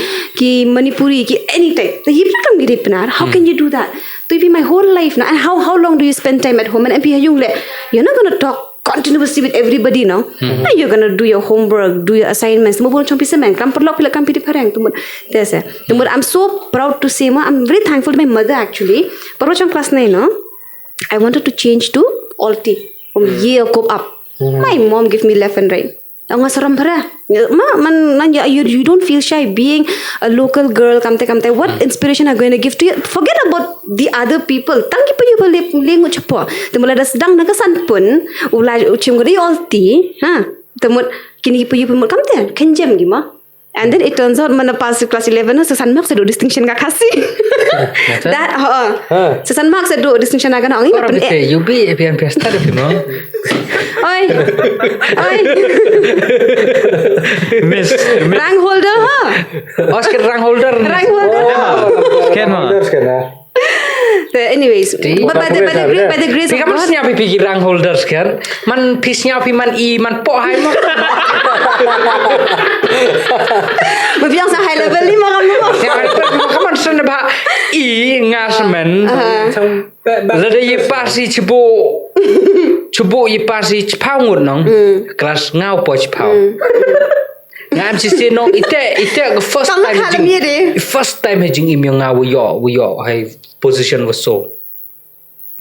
Manipuri ki any type the you become giripinar how can you do that to be my whole life now and how long do you spend time at home and you're not going to talk continuously with everybody now you're going to do your homework do your assignments I'm so proud to say I'm very thankful to my mother actually class 9 no I wanted to change to Alti from year go up my mom gave me left and right Ang seram parah. You don't feel shy being a local girl. Kamte. What inspiration are going to give to you? Forget about the other people. Tangki pa you balik lingo cepo. Temula dah sedang nagasan pun. Ulaj ucim gede alti. Temut kini pa you pun kamte. Kenjam gima. And then it turns out mana pas class 11 sesan marks ada distinction ka kasih. That sesan marks ada distinction agak nak
Orang bete, you be epian pesta deh no.
Oi.
Miss.
Rank holder
Oscar rank holder.
Kenapa?
Anyways, but by the grace of
Tiga man
God,
siapa pikir rank holders kan? Man pisnya api man po hai mo.
Mabiang sa high level ni makan mo.
Kaman sana ba ngasmen. Lada ye pasi cubo ye pasi cepau ngut nong. Kelas ngau po cepau. Ngam si sino ite first time hejing im yang ngau yo hai position was so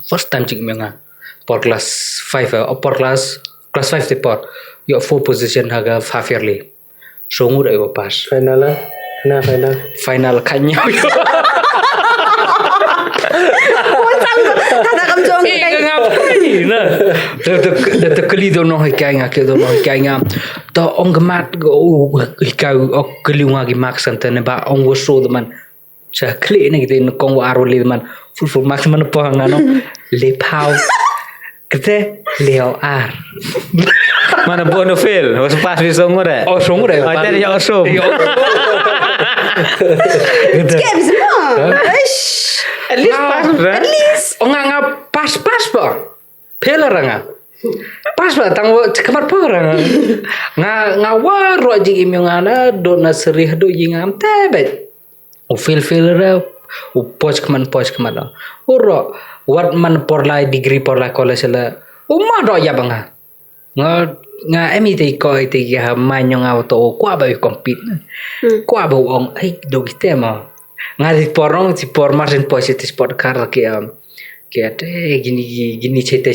first time jing nga por class 5 por class 5 te por yo 4 position haga half yearly so ngur ay pas final kanya yo
Tata kam jong kay.
na the kalido no hikaya nga to ong gamat go hikau ok kaliunga gi max antene ba ong wo so the man sa kli na kita kong wa aro le man full max man po ngano le pau kete leo ar
Mana bono fail? Was pas di songore.
oh songo de
Ada yang som.
Skep semua.
at least nga pas ba pela ranga pas ba tang kamar pa ranga nga waro ji imi ngana do na serih do jingam tebet o feel ra o poch kaman uro what man porlai degree porlai college la o ma do ya banga nga emi te ko te ya manyo nga to kwa ba compete kwa ba ong ai do gitema nga di porong si por marsen positive sport kar ke ate gini chete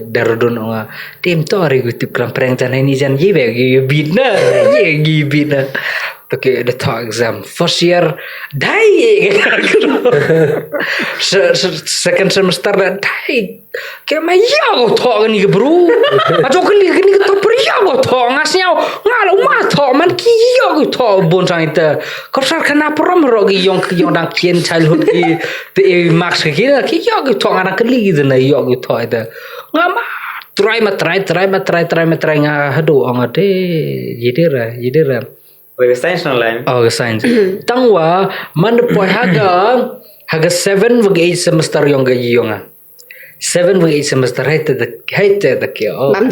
darudun nga tim to re YouTube kram preng tan ni jan yibe bidna to ke the talk exam first year dai second semester dai ke ma yago to ni bro ajo kali ni to per yago to ngasnya ngalo ma to man ki yago to bon sang ita kopsar kana prom rogi yong dang kien childhood ki te max ki yago to ngana kali na yago to ita ngama try nga hadu angate yidira
Wait, science online.
Oh, science. Tangwa man po haga 7 wag 8 semester yung gayonga. 7 wag 8 semester haite the kyo. Bam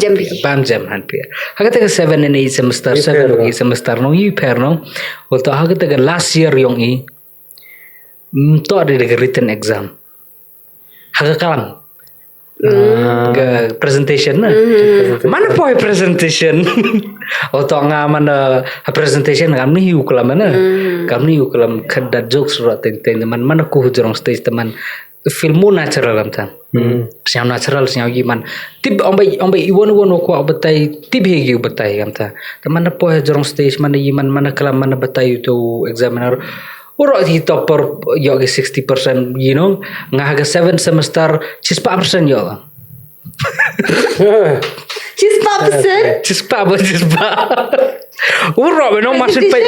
jam han pe. Haga taga 7 and 8 semester 7 wag 8 semester no you pair no. Wato haga taga last year yung to ada written exam. Haga kalam. Presentation na. Mana po presentation? O to nga mana presentation kami hiu kelam na. Kami hiu kelam kada jokes ro teng teman mana ku hujurong stage teman filmu natural lamtan. Siang natural siang giman. Tib ombai iwon ko betai tib hegi betai kamta. Teman po hujurong stage mana giman mana kelam mana betai tu examiner Uro di topper yoga 60%, you know, nga 7 semester 4% yo. Cispa. Uro no masin pe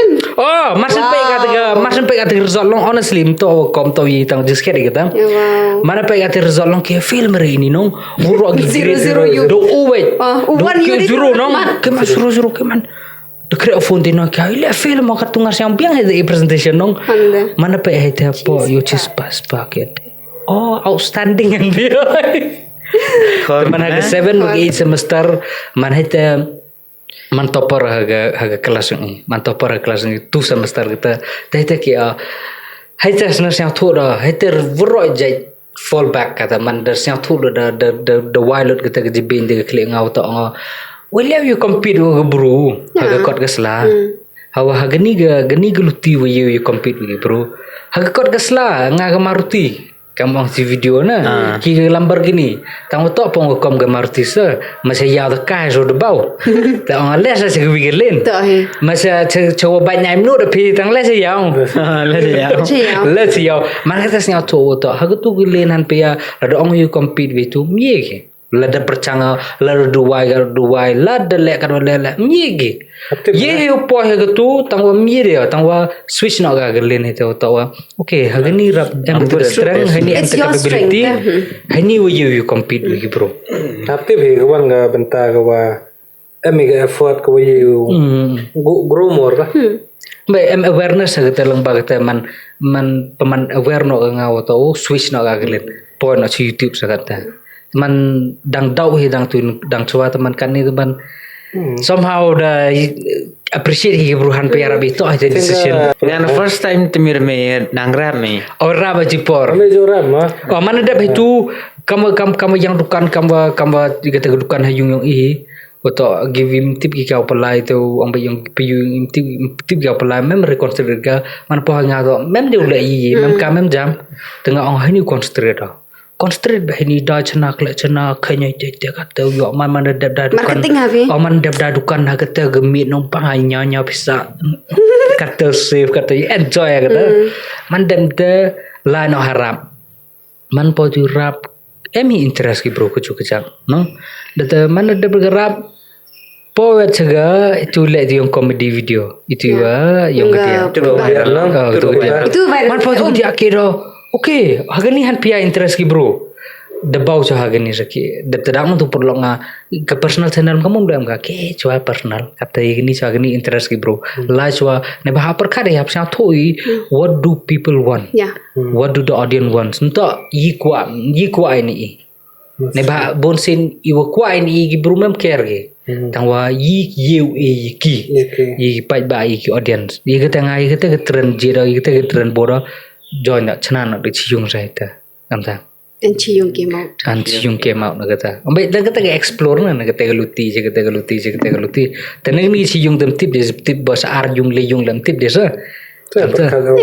kata result long honestly to kom to yi tang disket kita. Mana pe kata result long ke film ini no. Uro gi 0 do uwe. 1 0 no. Keman 0 keman. Dekret fonte no kaya ile film ka tungas yang biang ada presentation nong mana pe hete po yo cispa paket outstanding yang dia mana ke 7 bagi semester man hete man topper haga kelas ni man topper kelas ni 2 semester kita hete ki hete senar yang thora hete vro jai fallback kata man der yang thora the wild kita ke jibin de klik ngau to Will you compete with bro? Haga kot gasla. Hawa gani galuti with you compete with bro. Haga kot gasla nga maruti. Kamu si video na ki Lamborghini tang to pong kom gamar tisa masa ya da kai so de bau ta on les sa ke len
Tak he.
masa coba banyak minum de pi tang les ya les ya mana kata snya to ha tu gilenan pe ya ada ong you compete with tu mie ke la da percanga la duai la da le kan le mie ke ye yo po ha tu tang wa mie dia tang wa switch na ga gilen he to wa okay ha ni rap em strength ha ni
It's your
capability
strength,
ha ni you compete with bro
Tapi kawan ga benta ga emiga effort ko you grow more ka.
Mbak em awareness ha kita lang bagat man paman aware no nga to switch no ga gilen po no si YouTube sa kata man dang dau he dang tu dang chwa teman kan ni teman somehow da appreciate hi bruhan pe arabi to aja decision
Yang first time temir me nangrap me.
ora ba jipor
Ame joram ma.
oh mana da itu kamu yang dukan kamu kita dukan hayung yang atau give him tip kita apply tu ambil yang piyu tip kita apply mem reconsider ka man po nga to mem dia ulai mem ka mem jam tengah orang ini consider dah consider bah ini dah cena kanya dia kata yo man dap dah dukan
Marketing havi.
oh man dap dah dukan ha kata gemit numpang nya bisa kata save kata enjoy kata man dem de la no harap man po tu rap emi interest ki bro kecak no data mana ada bergerak poet saga itu lihat yung comedy video itu yang dia
Itu viral.
man po tu dia kira okay hagani han pia interest ki bro dabau cha hagani saki data dang tu perlu nga ke personal channel kamu belum ka ke chua personal kata ini cha hagani interest ki bro la chua ne bah par khade hap sa thoi what do people want
Yeah.
what do the audience wants nta yi kwa ini ne ba bonsin iwa kwa ini gi brumem kerge tangwa yi ki yi pai ba yi ki audience yi kata ngai kata trend jira yi kata trend bora join na chana na de chiung sai ta amta
And Chiyung came out.
an chiung came out na kata ambai dan kata explore na kata galuti tanang ni chiung dem tip bas ar yung le yung lam tip desa
Yeah,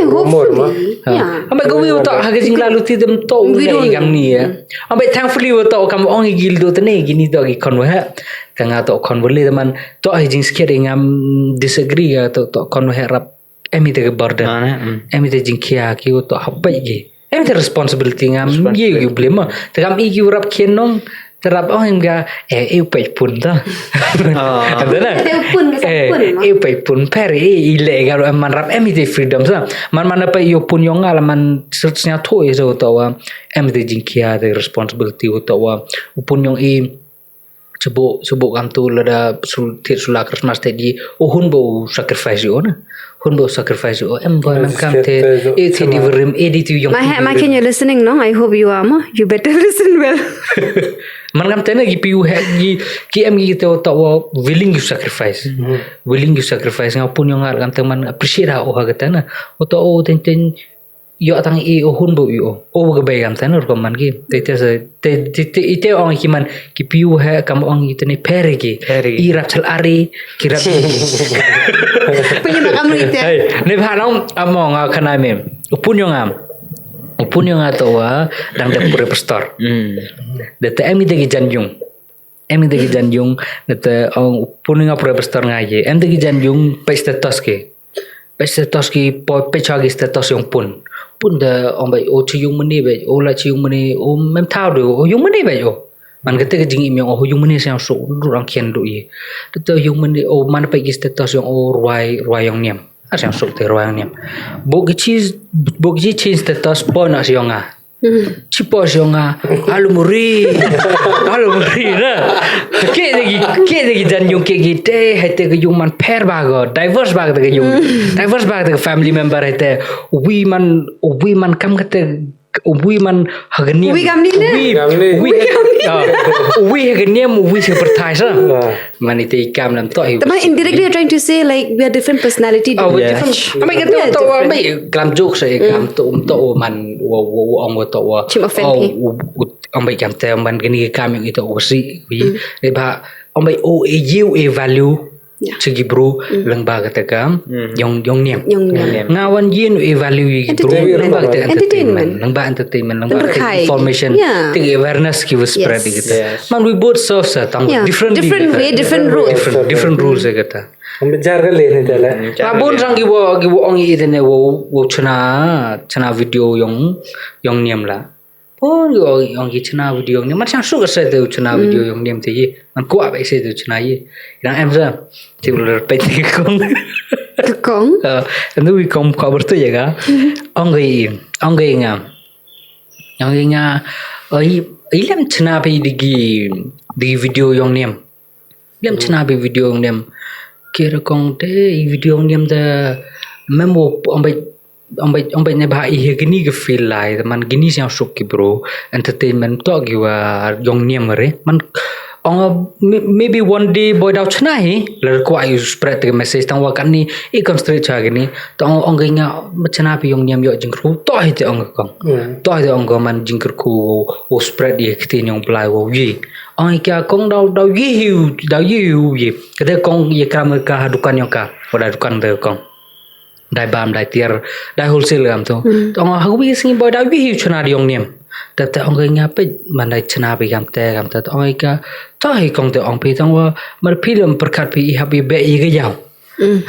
hopefully. Yeah.
Ambai kau wiu tak haga jing lalu ti dem to
We don't
ulai gam ni ya. Ambai thankfully wiu tak kam ong gil do tene gini to gi konwa ha. Kanga to konwa le man to jing skere ngam disagree ya to konwa rap emi te burden. Emi te jing kia ki to habai gi. Emi te responsibility ngam ye gi blema. Te kam i gi rap kenong terap ong ga eu pai pun ta. Ada na. Eu pai pun peri ilegal man rap emi te freedom sa. Man apa yo pun yo ngala man searchnya to so tawa emi te jing kia te responsibility tawa pun yo Subuk kam tu lada sulak Christmas tadi hun bau sacrifice yo na hun bau sacrifice yo em boy nam kam te ti diverim edit yo
My can you listening? No, I hope you are. You better listen well.
man kam tena gi piu ki em gi te tawa willing you sacrifice ngapun yo ngar kam teman appreciate ha o ha katana o to o ten yo atang hun bau yo o ga bay kam tena ko man gi te ong ki man ki piu ha kam ong gi tene pere gi i rap chal ari ki rap
Penyemak kamu itu.
ne bha nong among khana mem upun yo nga to wa dang de pure store de te emi de gi janjung de te ong upun nga pure store nga ye em de gi janjung pe status ki po pe chagi status yung pun da ong bai o chi yung mani bai o la chi yung mani o mem thao do o yung mani bai o man kete ke jing imyong o yung mani sang so rang kien do ye de te yung mani o man pe gi status yung o ruai yung niam asang so te ruai niam bo gi chi status po na siong a Cipo siya halu muri na ke degi janjung ke gite hete ke yung man pair bago diverse bago ke family member hete we man kam kate we man hagani
We kam ni na.
we hagani we seperti sa man ite ikam nam to
But indirectly you're trying to say like we are different personality.
Amai kata to amai kelam joke saya kelam to man ong to ambai kam te man gini kam yang itu osi we ba ambai o you value
Yeah.
Segi bro lengba kategam yong niam.
Yung niam.
Ngawan yin evaluate bro lengba kata entertainment. Lengba entertainment lengba
Berkait.
information.
Yeah.
Ting awareness ki was spread
Yes.
kita. Man we both serve sa tang
Yeah.
different
Different way, different rules.
different rules ya kata.
Ambil jar kali ni dah.
Mabon sang gibo ong idene wo chana video yong niam la. Pun yong ki chana video ni macam suka saya tu chana video yong niam ti. Man kuat baik saya tu chana ye. Yang em sa ti boleh peti kong.
Kakong.
Itu we kong cover tu je ka. Ong gai ngam. Yang nya ilam chana pe digi video yong niam. Ilam chana pe video yong niam. Kira kong te video niam da memo ambai ne ba ihe gini ke feel lai man gini siang sok ki bro entertainment to gi wa yong niam re man ong maybe one day boy dau chna hi ler ko ayu spread the message tang wa kan ni I come straight cha gini to ong gai nga chna pi yong niam yo jing ru to hi te ong kong to hi ong go man jing ku wo spread ye kti nyong plai wo yi ong kya kong dau yi yi kade kong ye kam ka dukan yo ka oda dukan de kong dai bam dai tier dai wholesale am to ong ha wi sing boy dau yi chna di yong niamแต่องค์เงี้ยไปมันได้ชนะไปกันแต่องค์ก็ต่อให้กองแต่องค์ไปต้องว่ามันพิลมประกาศไปฮับบีเบอีก็ยาว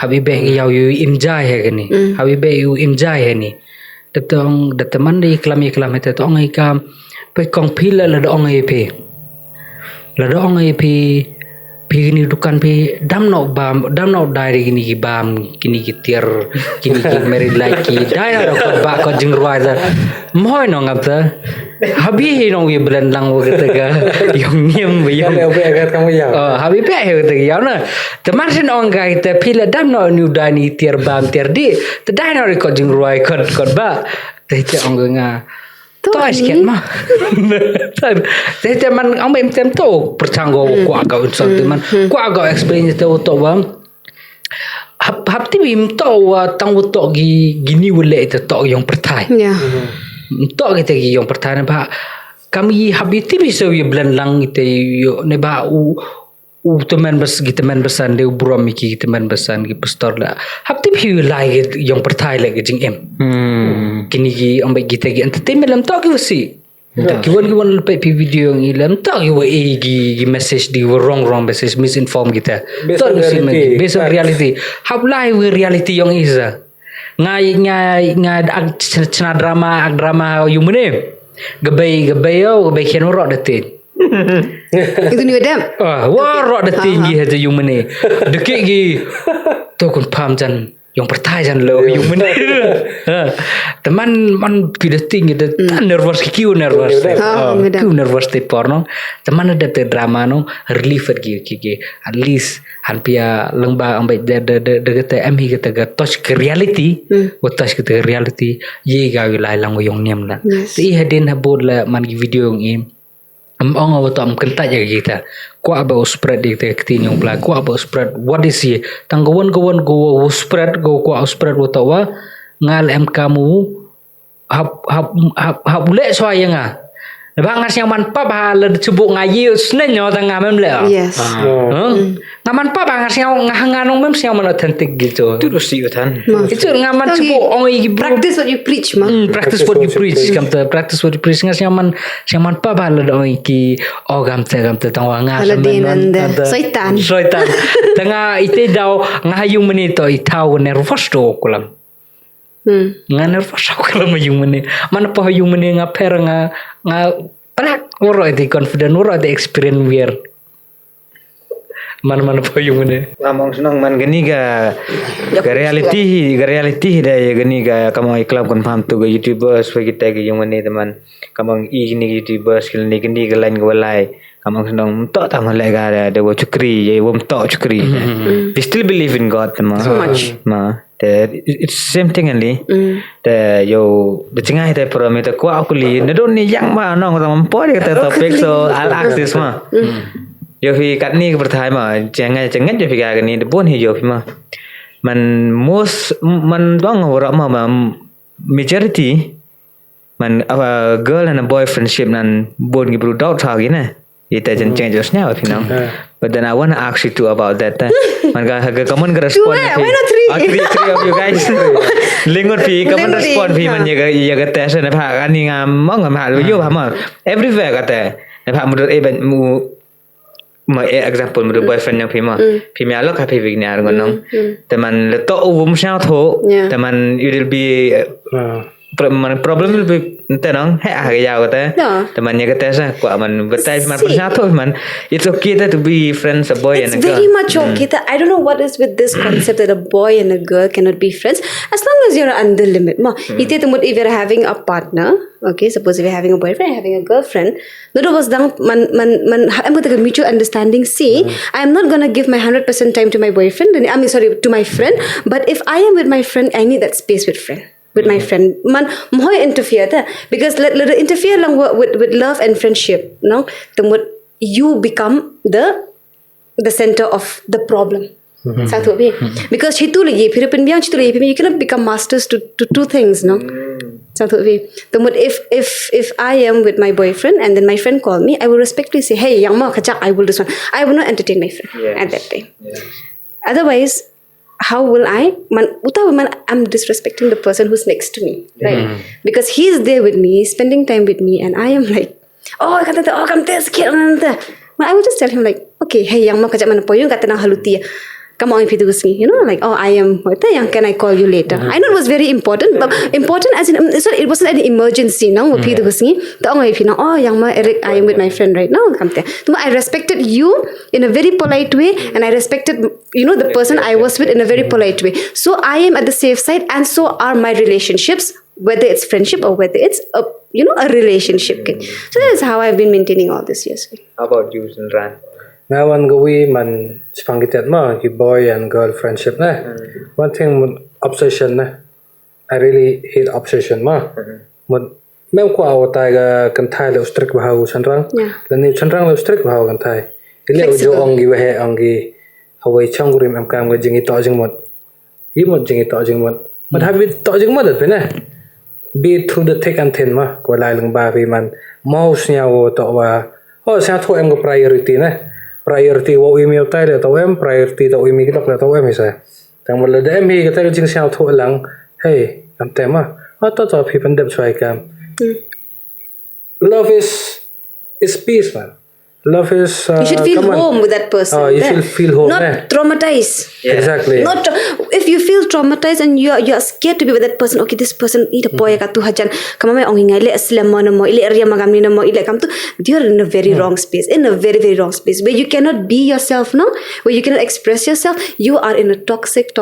ฮับบีเบอียาวอยู่อิมจ่ายเหรอนี่ฮับบีเบอยู่อิมจ่ายเหรอนี่แต่มันได้คลามแต่องค์ก็ไปกองพิลแล้วองค์ไปแล้วองค์ไปni dukan pe dam no dai gini ki bam kini ki tier kini ki meri laki dai na ko ba ko jingruai da moi no ngap ta habi no wi belandang wo kata yong niam wi yong
Kalau agar kamu ya.
habi pe he kata ya na te marsin on gai te pila dam no new dai ni tier bam tier di te dai na ko jingruai ko ba te te ong nga to sikit mah te man ang em tem to percanggo ko aga unsur man ko aga explain te to bang hap ti bim to tang to gini wale te to yang pertai
Yeah.
to kita yang pertai ba kami habiti bisa wi belang ite yo ne ba u teman besan de buram ki teman besan ki pastor la habti bi lai yang pertai la jing em kini ki ambai kita ki entertainment lam tak ki kiwan lepai pi video yang ilam tak ki message di wrong message misinform kita tak based on reality hab lai we reality yang isa ngai chana drama you mene gabai kian ro datin
Itu ni adam.
wah ro datin gi haja you mene dekik gi to kun pam jan yang pertai jan lo you mene teman man pida tinggi de nervous kiu nervous kiu nervous te porno teman ada te drama no relief gi at least han pia lengba ambai de kata em hi kata touch ke reality touch ke reality ye ga wi lai lang yong niam la ti hadin habod la man gi video yang im ong awam kentaj ya kita ko aba spread di tektin yang pla ko aba spread what is he tanggawan go spread go ko spread watawa ngal em kamu hab le so yang ba ngas yang man pa ba le cubuk ngayi snen yo tanga mem le
Yes.
ngaman pa ba ngas yang nganong mem siang man authentic gitu
Terus sih kan.
itu ngaman cubuk ong i
Practice what you preach, ma.
practice what you preach kamta practice what you preach ngas yang man pa ba le ong ki gamta tangwa ngas
Aladdin and Saitan.
tanga ite daw ngayung menito itaw nervous to kulam nga nervous ako kulam yung meni mana pa yung meni nga per nga prak woro ite confident woro ite experience wear mana pa yung meni
Ngomong senang man gini ga reality dah ya gini ga kamu iklan kon paham tu ga YouTubers bagi tag yang mana teman kamu gini YouTubers gini ga lain ga walai kamu senang tak tahu malai ga ada cukri ya wom tak cukri they still believe in God teman
So much.
it's same thing only yo the cengah itu program itu kuat aku li nedon ni yang mana nong teman pun dia kata topik so I'll access mah yo fi kat ni pertai mah jangan jo fi ga ni bon hi yo fi mah man dong ora mah majority man girl and a boy friendship nan bon gi bru dau tha gi na ita jen change jos nya fi nang But then I want to ask you two about that. Man kamu kan respond.
Why not three?
Three of you guys. Lingon pi, kamu respond pi man jaga tes na pak ani ngam ngam hal yo hama. Everywhere kata. Na pak menurut ben mu example menurut boyfriend yang pi ma lo ka pi vignar ngonong. Teman letok sao tho. Teman it will be problem will be tenang hai jauh kata temannya kata saya kuat man betai man persatu man it's okay that to be friends a boy
it's
and a girl.
very much okay that I don't know what is with this concept that a boy and a girl cannot be friends as long as you're under limit ma ite tumut if you're having a partner okay suppose if you're having a boyfriend having a girlfriend nodo was dang man I'm going to mutual understanding see I'm not going to give my 100% time to my boyfriend to my friend but if I am with my friend I need that space with my friend man moy interfere ta because let interfere lang with love and friendship no tumut you become the center of the problem satu bi because chitu lagi phiripin biang chitu lagi you cannot become masters to two things no satu bi tumut if I am with my boyfriend and then my friend call me I will respectfully say hey yang mau kacak I will this one I will not entertain my friend at that time otherwise how will I'm disrespecting the person who's next to me, right? Because he's there with me, spending time with me, and I am like, oh, come this kid, I will just tell him like, okay, hey, yang mau kajak mana poyong kata nang haluti, come on, you know, like, oh, I am, yang can I call you later? I know it was very important, but important as in, so it wasn't an emergency, no, oh, yang ma Eric, I am with my friend right now, I respected you in a very polite way, and I respected, you know, the person I was with in a very polite way. So I am at the safe side, and so are my relationships, whether it's friendship or whether it's a relationship. So that is how I've been maintaining all this years.
How about you, Sandran?
Ngawan gawi man sepangitat mo ki boy and girl friendship na. One thing obsession na. I really hate obsession ma. Mud mem ko awatay ga kantai le strict bahau sanrang. Lani sanrang le strict bahau kantai. Ile ujo ongi wahe ongi hawai changgurim am kam ga jingi to jing mod. Imod jingi to jing mod. But have it to jing mod pe na. Be through the thick and thin ma ko lai lang ba pi man mouse nya wo to wa. Oh sa tho em go priority na. Priority wo imi utai le to em priority to imi kilok le to em isa tang mal de em hi ka ta jing xiao tho lang hey am tema to phi pan dep chwai kam love is peace man love is
you should feel home with that person
you should feel home
not traumatized
exactly
not if you feel traumatized and you're scared to be with that person okay this person ida boy ka tu hajan kamame ong ngai le aslam mo mo ile area magam ni mo ile kam tu you're in a very wrong space in a very very wrong space where you cannot be yourself no where you cannot express yourself you are in a toxic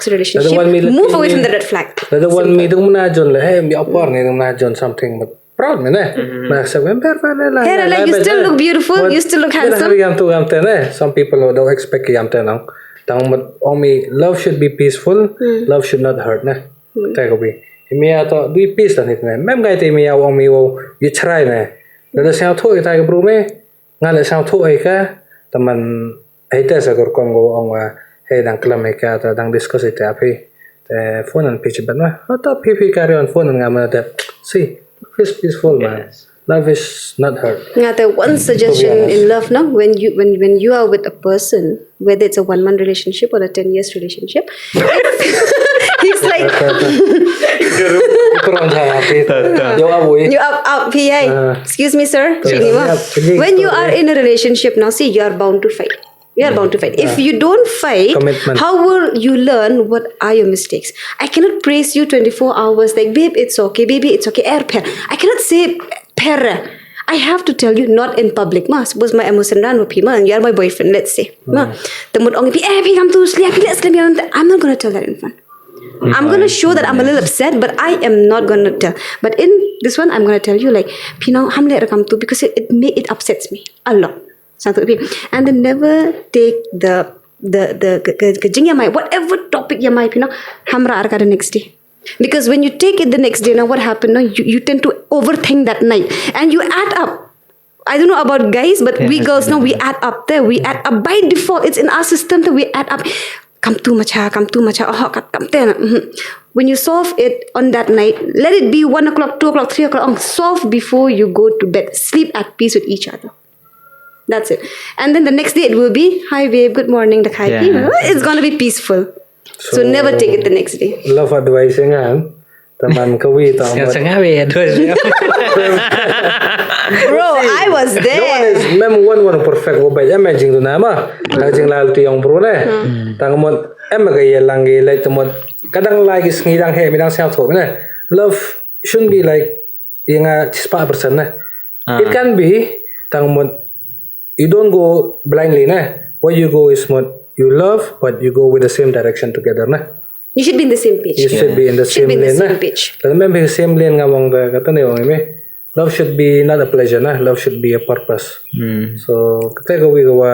relationship move away from the red flag
the one me dung na jon le hey mi apar ni dung na jon something but proud man na sa like
you still look beautiful you still look handsome
some people don't expect yam te nang tang only love should be peaceful love should not hurt na ta ko bi mi ya to du peace la nit na mem gai te mi ya ong mi wo you try na la sa tho ta ga bru me nga la sa tho ai ka taman ai ta sa gor kong go ong wa hey dang klam ai ka ta dang discuss ite api te phone an pitch ban ma to pi carry on phone nga ma ta see love is peaceful man love is not hurt
the one suggestion in love no when you are with a person whether it's a 1 month relationship or a 10 years relationship he's like
you
up PI excuse me sir when you are in a relationship now see you are bound to fight if you don't fight
commitment.
How will you learn what are your mistakes I cannot praise you 24 hours like babe it's okay baby it's okay I cannot say per I have to tell you not in public ma suppose my emotion ran with him and you are my boyfriend let's say ma the mood ongi pi come to sleep I'm not going to tell that in front I'm going to show that I'm a little upset but I am not going to tell but in this one I'm going to tell you like pino ham le come to because it upsets me a lot and then never take the whatever topic you might hamra arka the next day because when you take it the next day now what happened now you tend to overthink that night and you add up I don't know about guys but we girls now we add up there we add up by default it's in our system that we add up come too much when you solve it on that night let it be 1 o'clock 2 o'clock 3 o'clock solve before you go to bed sleep at peace with each other That's it. And then the next day it will be, hi babe, good morning. Like, hi.
Yeah.
It's gonna be peaceful. So never take it the next day.
Love advice nga. Taman kawi ta.
Yang sangat beda.
Bro, I was
No one
there.
is one perfect wo bai imagine tu nama. Lajing lal tu yang pro ne. Tang mon em ga ye lang ge lai tu mon kadang lagi ngidang he midang self tho ne. Love shouldn't be like yang chispa person ne. It can be tang mon you don't go blindly ne. What you go is mon you love but you go with the same direction together ne.
You should be in the same page.
You should be in the
Should
same
be in the
lane
same
na.
page.
Tapi memang the same lane ngamong the kata ni orang ini. Love should be not a pleasure na. Love should be a purpose. So kita gawi gawa.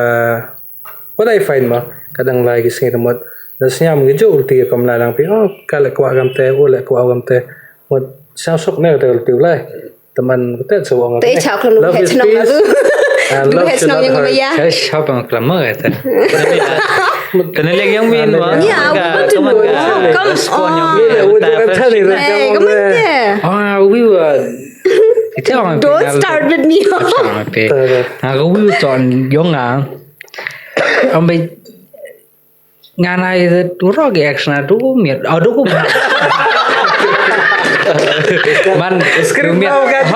What I find ma kadang lagi sing temot. Dasnya mengejut ulti kam lalang pi. Oh kalau kau agam teh, oleh kau agam teh. Mot siapa sok ni kata ulti ulai. Teman kita sewang.
Tapi cakap kalau
Love
head
is
senang
peace.
tu.
And
Dulu
love
head
should
senang
not
yang
hurt.
maya.
Saya siapa yang kelama kata.
Kena lagi yang win bang.
Yeah, I want to know. Come on. Hey, come on there.
Ah, we were. Itu orang.
Don't start with me.
Aku we were on Yonga. Ambil ngana itu turun ke action itu miat. Aduh aku. Man,
Script mau kan?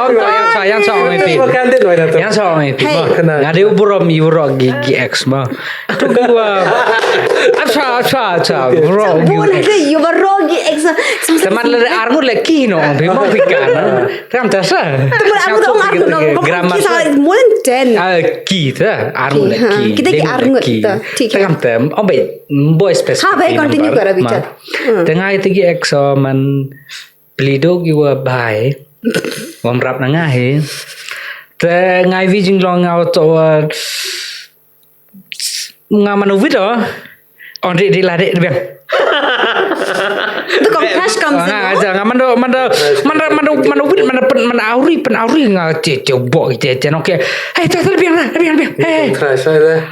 yang soal ini.
Makan dia doa
Yang soal ini.
Hey.
Ngada uburom iuro gigi X mah. Tu gua. Acha. Bro.
Boleh ke? You were wrong.
Teman le arngu le kino, bimo pikan. Ram tasa.
Teman aku tu orang aku nak.
Grammar.
Kita more than 10.
Kita arngu le
हाँ,
ki.
kita ki arngu tu, ठीक है.
Teman tem, ombe boy specific.
हाँ भाई, continue करा बिचार.
Tengah itu ki X man plido giwa bai. Wam rap na ngahe. Te ngai vi jing long ngau to ngamanu video. On di lade biang.
The crash comes in.
Aja mana wit pen auri nga coba itu oke. Hey biang. Hey.
Crash ada.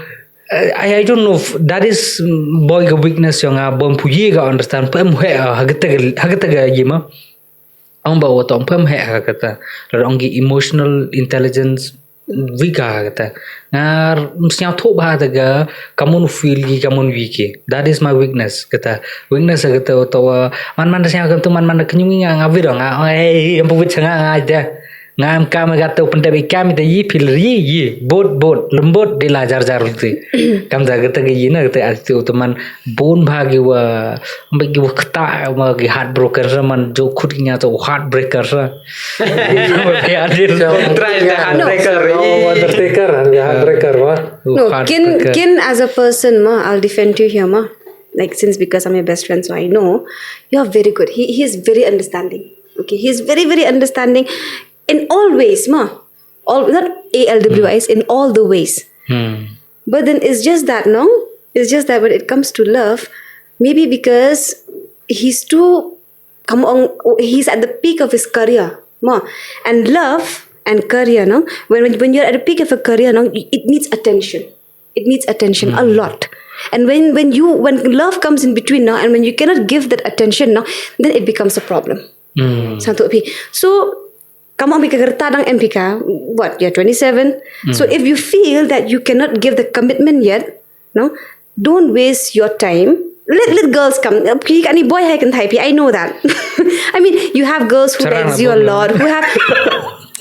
I don't know if that is boy weakness yang bom puji ga understand pem he hagata gima. Ang bawa tom pem he kata. Lalu emotional intelligence vika kata. Ngar mestinya thok bah daga kamu feel gi kamu wiki. That is my weakness kata. Weakness kata utawa man dasnya kata man kenyungi ngawir hey yang pun cenga aja. Ngam kami kata pendek kami tu ye feel ye bot lembut di lajar tu. Kami kata ye na kata arti teman bon bagi wa bagi wa kata bagi heartbroken man jo khudnya tu heartbreaker sa. Try the heartbreaker.
Undertaker, heartbreaker wah.
No, Kin as a person, ma, I'll defend you here, ma. Like since because I'm your best friend, so I know you're very good. He is very understanding. Okay, he's very very understanding in all ways, ma. All not ALWIs in all the ways. But then it's just that no, it's just that when it comes to love, maybe because he's too he's at the peak of his career, ma. And love and career, no, when you're at the peak of a career, no, it needs attention. It needs attention a lot. And when love comes in between now, and when you cannot give that attention now, then it becomes a problem. So kamu ambil kereta dang MPK, what, you're 27. So if you feel that you cannot give the commitment yet, no, don't waste your time. Let girls come. Any boy I can type. I know that. I mean, you have girls who likes you a lot. Who have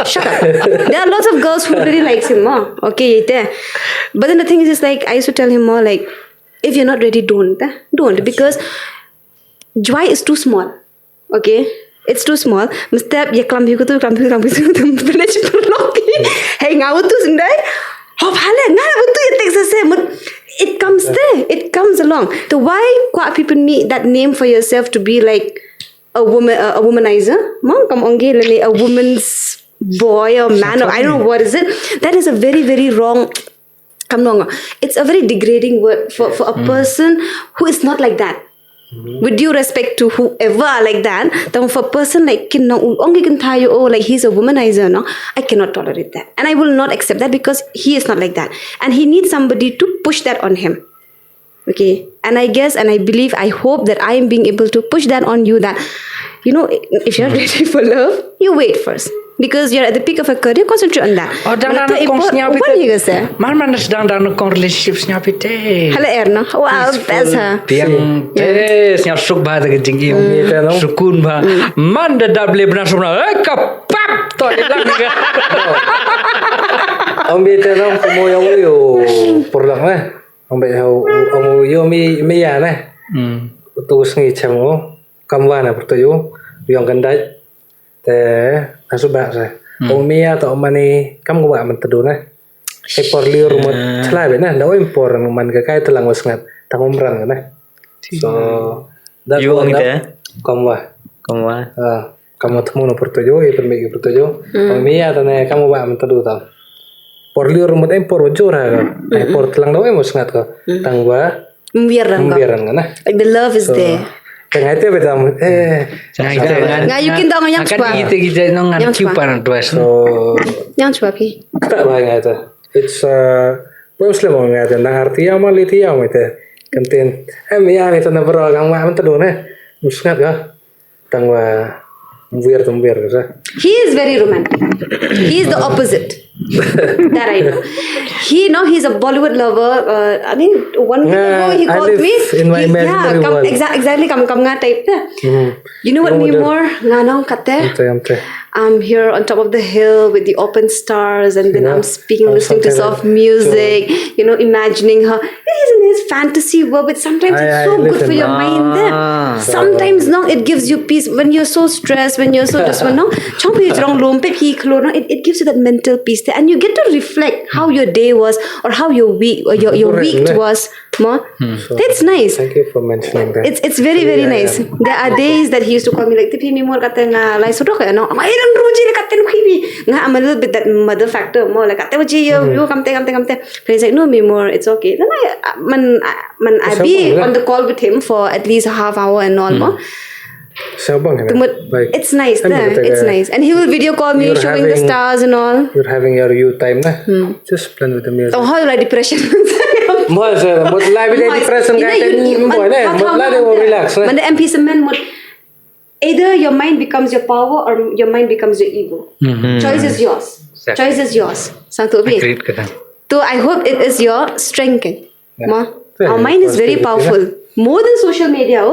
shut up. There are lots of girls who really likes him more. Okay, there. But then the thing is like I used to tell him more like, if you're not ready, don't because joy is too small. Okay. It's too small. Mesti ya kelambi tu village perloki. Hey ngau tu sendai. Oh bhale ngana betul ya Texas it comes there. It comes along. So why quite people need that name for yourself to be like a womanizer? Mom come on a woman's boy or man or I don't know what is it. That is a very very wrong. It's a very degrading word for a person who is not like that. With due respect to whoever like that, then for a person like like he's a womanizer, no, I cannot tolerate that, and I will not accept that because he is not like that, and he needs somebody to push that on him. Okay, and I guess, and I believe, I hope that I am being able to push that on you. That if you're not ready for love, you wait first. because you're at the peak of a career, concentrate on that.
Oh, dan kong snap
What are you gonna say?
Man sedang kong relationship snap itu.
Hello, Erna. Wow, that's her.
Tiang snap suk bah dengan jinggi. Sukun bah. Man dah boleh benar semua. Kapap. Toh hilang juga.
Ông biết thế không? Có môi ông yêu bột lặng này. Ông biết ông yêu mi già này. Tôi nghĩ chăng ó. Cầm vào này bột tôi yêu. Yang gần đấy. Thế anh số bạn rồi. Ông mi atau ông mani kamu gak bạn mình tự này. Ekor liur rumah celai benar. Đâu impor mình cái cái telang wasngat. Tanggung merang này. So that
You
one
ang
up.
ite?
Kamu wah.
Kamu
Kamu temu no pertuju, permisi pertuju. Ông mi atau này kamu bạn mình tự tao. Por liur rumah impor wajur ha. Por telang đâu em wasngat ko. Tangwa
Membiarkan kau.
membiarkan kan.
Like the love is there.
Tengah itu betul.
Nggak, you can tahu yang
Akan
cepat.
kita nongan
Yang cepat.
kiupan dua.
So
Yang cepat, Pi.
tak banyak itu. It's Muslim orang itu. Nah arti yang malah itu yang itu. Kantin. Ya itu nak beragam macam tu dona. Musngat ya. Tangwa membiar kan.
He is very romantic. He is the opposite. That I know. He's a Bollywood lover. I think 1 week ago he
I
called
live
me.
in my imaginary world.
Exactly. Come nga type na. You know what me more? Nga nang kate.
Ante.
I'm here on top of the hill with the open stars, and then I'm speaking, listening to soft music. Imagining her. He's in his fantasy world, but sometimes it's so good for your mind. Sometimes it gives you peace when you're so stressed, when you're so just it gives you that mental peace there, and you get to reflect how your day was or how your week or your week was. That's nice.
Thank you for mentioning that.
It's very very nice. There are days that he used to call me like tipi mi more kata nga lai sudok ya no. Mai dan roji le kata no kibi. Nga I'm a little bit that mother factor more like kata waji you kamte. But he's like no me more, it's okay. Then I be on the call with him for at least a half hour and all more.
Sabang kan?
It's nice there. It's nice. And he will video call me showing the stars and all.
You're having your you time na. Just plan with the music.
Oh, how you like depression?
Mas, live with depression guy kan boy na. Live will relax na.
When the MP semen either your mind becomes your power or your mind becomes your ego. Choice is yours.
Exactly.
Choice is yours. Satu bi.
Agreed kata.
So I hope it is your strength. Ma.
Very
Our mind is very
positive,
powerful. More than social media.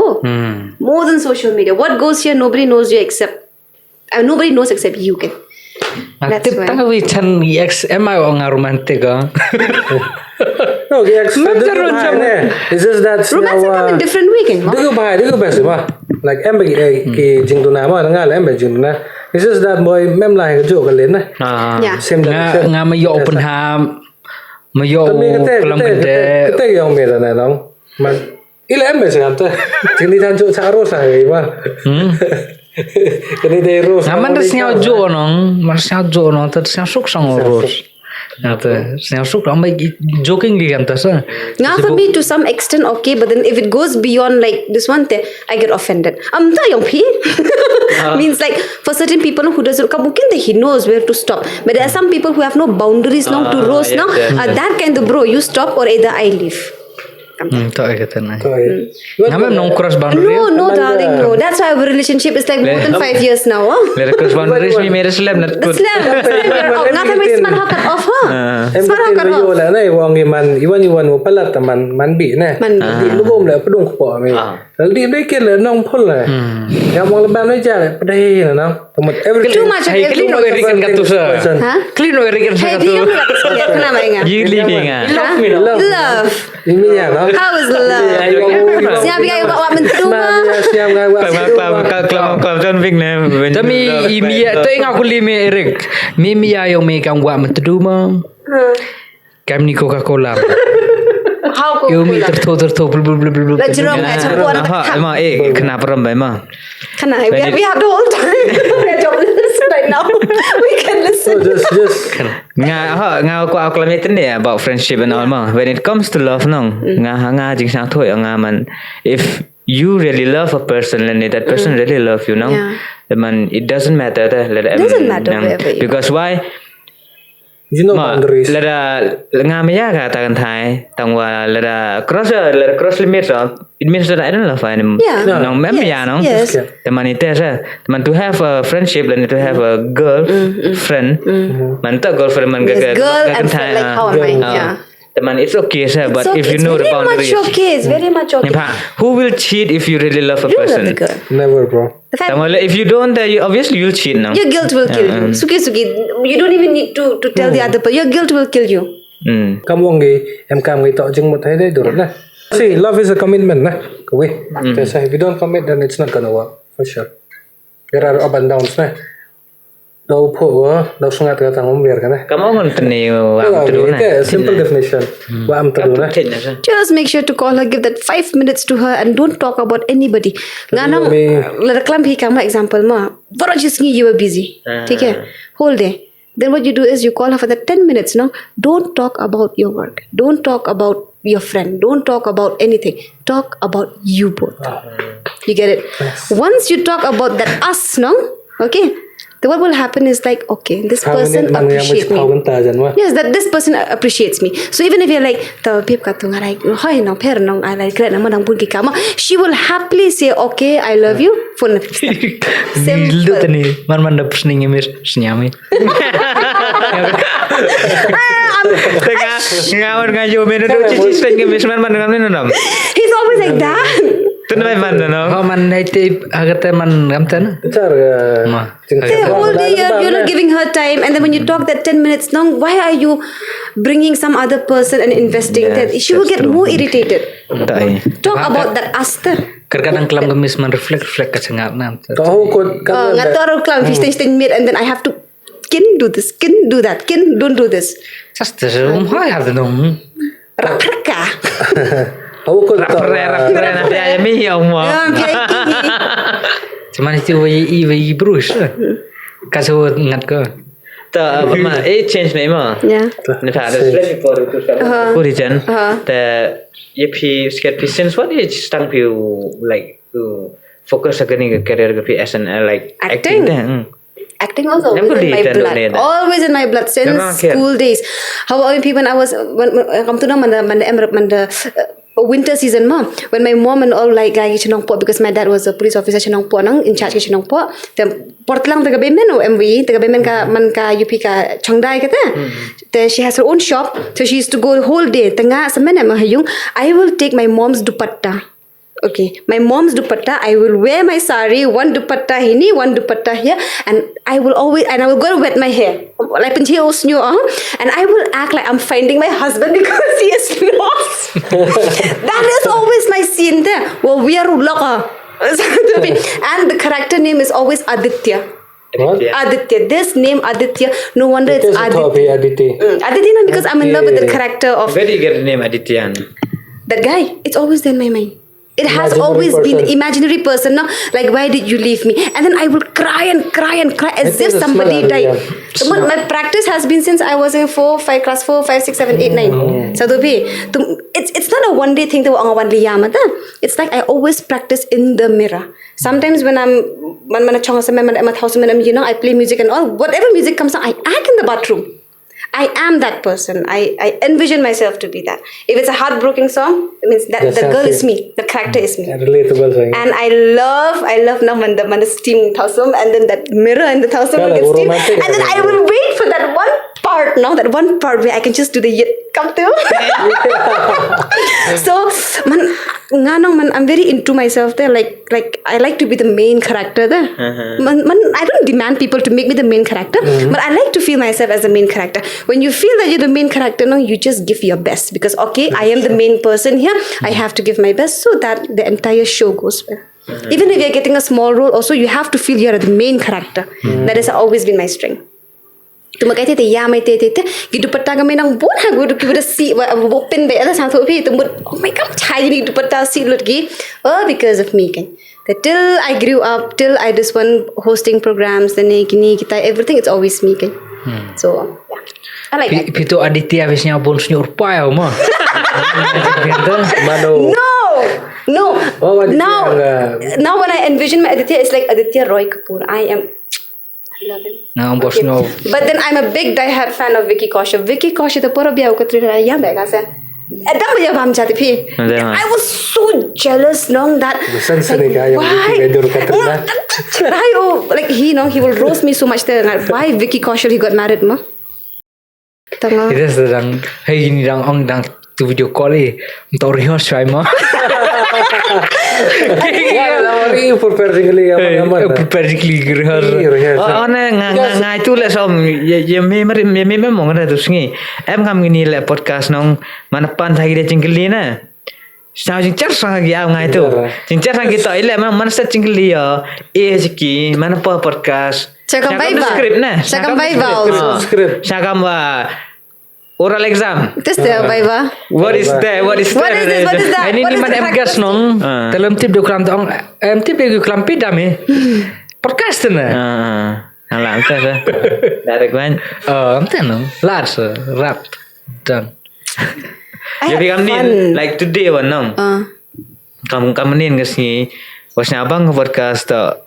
More than social media. What goes here, nobody knows you except nobody knows except you can. That's
Tip
why.
tanga wichan am I orang romantic ah.
No, it's just that
Romance come in different weekend. Ma.
Dia best mah. Like em bị cái jing tu na mà nga là em bị jing tu na. It's just that boy mem lai cái chỗ cái lên này.
Yeah.
Same that.
Nga mayo open ham. Mayo kelam gede.
Kita yang beda na dong. Man, ila em bisa kata. Jadi tan chỗ charo sa cái mà. Cái này ros.
Ngaman dah senyau jo nong, mas senyau jo nong, ter senyau suk sang urus. Nata senyau suk orang baik joking di kan tas.
Now for me to some extent okay, but then if it goes beyond like this one, I get offended. Yang pi means like for certain people who doesn't come, mungkin he knows where to stop. But there are some people who have no boundaries now to roast now. That kind of bro, you stop or either I leave.
Tak kata na.
Nama
Ngaman nong cross boundary.
No, darling, no. That's why our relationship is like more than 5 years now.
Let cross boundaries me mere slab na kut.
Slam, ngapa may smart hakat off,
em
Smart
tin
hakat
là
off.
vô là này wong iwan wo palat man bi này.
Man bi.
Di lu bom là pedung ko mi. Di dai ke le nong phol là. Ya wong le ban noi ja le pedai na nong. Temat everything.
Too much of
Hey, kali no erikan katu sa.
Huh?
Kali no erikan sa
Hey,
katu.
dia pula kesian. Kenapa ingat?
You leaving ah.
Love.
Ini ya no.
How is love? Siap kayo bawa mentu mah.
Siap ngai wa.
Klam John Vic ne.
Tapi imia tu ingat aku limi Eric. Mimia yang me kang buat mentedu mah. Kami ni Coca-Cola.
How ko?
Yo mi terto blu.
Lah jerong kat campur anak
Ha,
tak.
emang kenapa rembai mah?
Kana, we have the whole time. We are jobless right now. We can listen.
Just
Nga aku lamit ni about friendship and all mah. When it comes to love nong, nga jing sang thoi nga man. If you really love a person and that person really love you, nong,
Yeah.
man, it doesn't matter.
Doesn't matter wherever you
because why?
You know
Ma,
boundaries.
lada ngamaya ka takan thai tangwa lada cross limit it means that I don't know if I'm
Yeah.
no
Yes,
no
yes.
teman itu teman to have a friendship and to have a girl friend man tak girlfriend man
Yes, girl and friend, like how am I? Yeah.
teman it's okay sir but
It's
if you
okay.
know the
It's very
boundaries
much okay. It's very much okay.
who will cheat if you really love a
You love
person
the girl.
Never, bro.
The fact
Tangwa, if you don't you obviously you'll cheat now
your guilt will kill you. Suki. You don't even need to tell the other person. Your guilt will kill you.
Kamu ngi em kam ngi tok jeng mot hay dai dur na. See, love is a commitment na. Kawi. Kasi if you don't commit, then it's not gonna work for sure. There are up and downs na. Daw po, daw sungat ka tang umbiar ka na.
kamu ngon teni wa
Well,
tu na
okay, simple definition. Wa am tadu na.
Just make sure to call her, give that 5 minutes to her, and don't talk about anybody. Nganang, let klam hi kama example ma. Varo jisngi you were busy. Okay, whole day. Then what you do is you call her for that 10 minutes. No, don't talk about your work. Don't talk about your friend. Don't talk about anything. Talk about you both. You get it? Once you talk about that us, no, okay. Then what will happen is like, okay, this person appreciates me. Yes, that this person appreciates me. So even if you're like, the babe ka tunga like, hi no, per no, I like kret naman ang bunki kama, she will happily say, okay, I love you. Phone na
Gildo tani man da pusning emir senyami.
tengah ngawon ngayo menu do cici sing gemis man ngam nam
He's always like that.
tunai man no
Oh man naiti agate man gamtan.
Bicar
Ma.
The whole day you're not giving her time, and then when you talk that 10 minutes long, why are you bringing some other person and investing
Yes,
that? She will
that's
get
true.
more irritated.
tai
Talk about that aster.
Kadang kelam gemis man reflect ka sengap na.
Tahu kot kan.
Ngator klam fisting mid, and then I have to kin do this, kin do that, kin don't do this.
Sasta hai hada dong.
Rapraka.
Tahu kot.
rapre nanti aja mi mo
Cuman itu i Bruce. Kaso ngat ka.
ta ma change name ma
Yeah.
ni fa the let me for to origin the if he scared since what age stang you like to focus again career as an like
Acting. Acting also
Never
always in my
did,
blood.
never did.
Always in my blood since
Never cared.
school days. How about people when I was come to know man winter season ma when my mom and all like guy chinong po because my dad was a police officer chinong po nang in charge chinong po then portlang taga bemen o MV taga bemen ka man ka UP ka Changdai kata then she has her own shop so she used to go the whole day tanga sa mana mahayung I will take my mom's dupatta. Okay, my mom's dupatta, I will wear my sari, one dupatta hini, one dupatta here, and I will go and wet my hair. Like and I will act like I'm finding my husband because he is lost. That is always my scene there. Well, we are ulaka. And the character name is always Aditya.
What?
Aditya. This name Aditya, no wonder it's
It is a top
Aditya.
Aditi.
Aditya no, because I'm in love with the character of
where do you get the name Adityan
that guy. It's always there in my mind. It has
Imaginary
always been
person.
imaginary person, no? Like, why did you leave me? And then I will cry as
It
if
is a
somebody
smell,
died.
yeah.
So my practice has been since I was in class 4, 5, 6, 7, 8, 9. So it's not a one day thing that it's like I always practice in the mirror. Sometimes when I'm I play music and all, whatever music comes on, I act in the bathroom. I am that person. I envision myself to be that. If it's a heartbroken song, it means that
That's
the girl is
something.
me. The character is me.
Relatable saying.
And I love now when the steam tausum and then that mirror and the tausum will
Yeah,
get
like
steam.
romantic,
And then I
like
will wait for that one part, that one part where I can just do the yit come to. So I'm very into myself there. Like I like to be the main character there. I don't demand people to make me the main character, but I like to feel myself as the main character. When you feel that you're the main character, you just give your best because okay, I am the main person here. I have to give my best so that the entire show goes well. Even if you're getting a small role, also you have to feel you're the main character. That has always been my strength. Tumakay te ya may te gidupatta kami ng buwan hago ki buda si open be ala santo pi tumut oh my god chai ni dupatta si lutgi because of me kan that till I grew up till I just won hosting programs then kini kita everything it's always me kan so yeah I like that.
Pito Aditya habisnya bonus ni urpaya mo.
Mano.
No
Oh, Aditya
now when I envision my Aditya it's like Aditya Roy Kapoor. I am Love him.
Nah, bos no.
But then I'm a big diehard fan of Vicky Kaushal. Vicky Kaushal the pura biya ko trira ya bega sa. Adam baya bam jati phi. I was so jealous nong that. Like he will roast me so much there. Why Vicky Kaushal he got married ma? Tanga.
Itu sedang hey ini dang tu video call untuk rehearse try mah.
Ini prepare singli
Prepare singli rehearse.
ngai tu le som ye me mong ra tu sngi. Em kam gini le podcast nong mana pan thagi de singli na. Sao jing char sang gi ngai tu. Jing char sang kita ile mana set singli ya. Ki mana podcast.
Cakap
script na.
Cakap Bible.
Script.
Cakap oral exam.
This the Bible.
What is that?
What is that?
Ini ni mana gas nong. Dalam tip dia kelam tong. Tip dia kelam pidam podcast na.
Alam tu sah. Direct man.
Amten nong. Lars rap done.
Jadi kami ni like today one nong. Kamu ni ngasih. Wasnya abang podcast tu.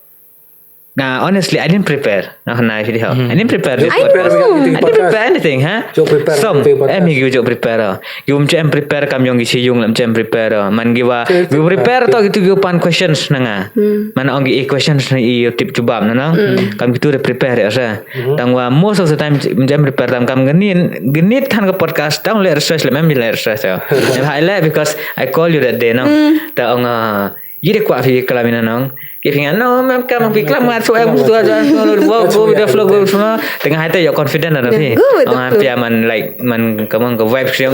Nah, honestly, I didn't prepare. I didn't prepare this podcast. I didn't prepare anything, huh? Some, you prepare. You prepare kam yung isi yung prepare. Man giwa, you prepare to gitu you pan questions nanga. Man ongi questions na i tip jubam na kam gitu prepare ya sa. Tangwa most of the time prepare kam genit kan ke podcast tang le research le le research ya. Highlight because I call you that day no. Ta ong jadi kuat fi kelamina nong. Kifing no mem kam fi kelam ngat so em tu aja go with the flow go semua tengah hati yo confident ada fi. Pia man like man kamang ke vibe yang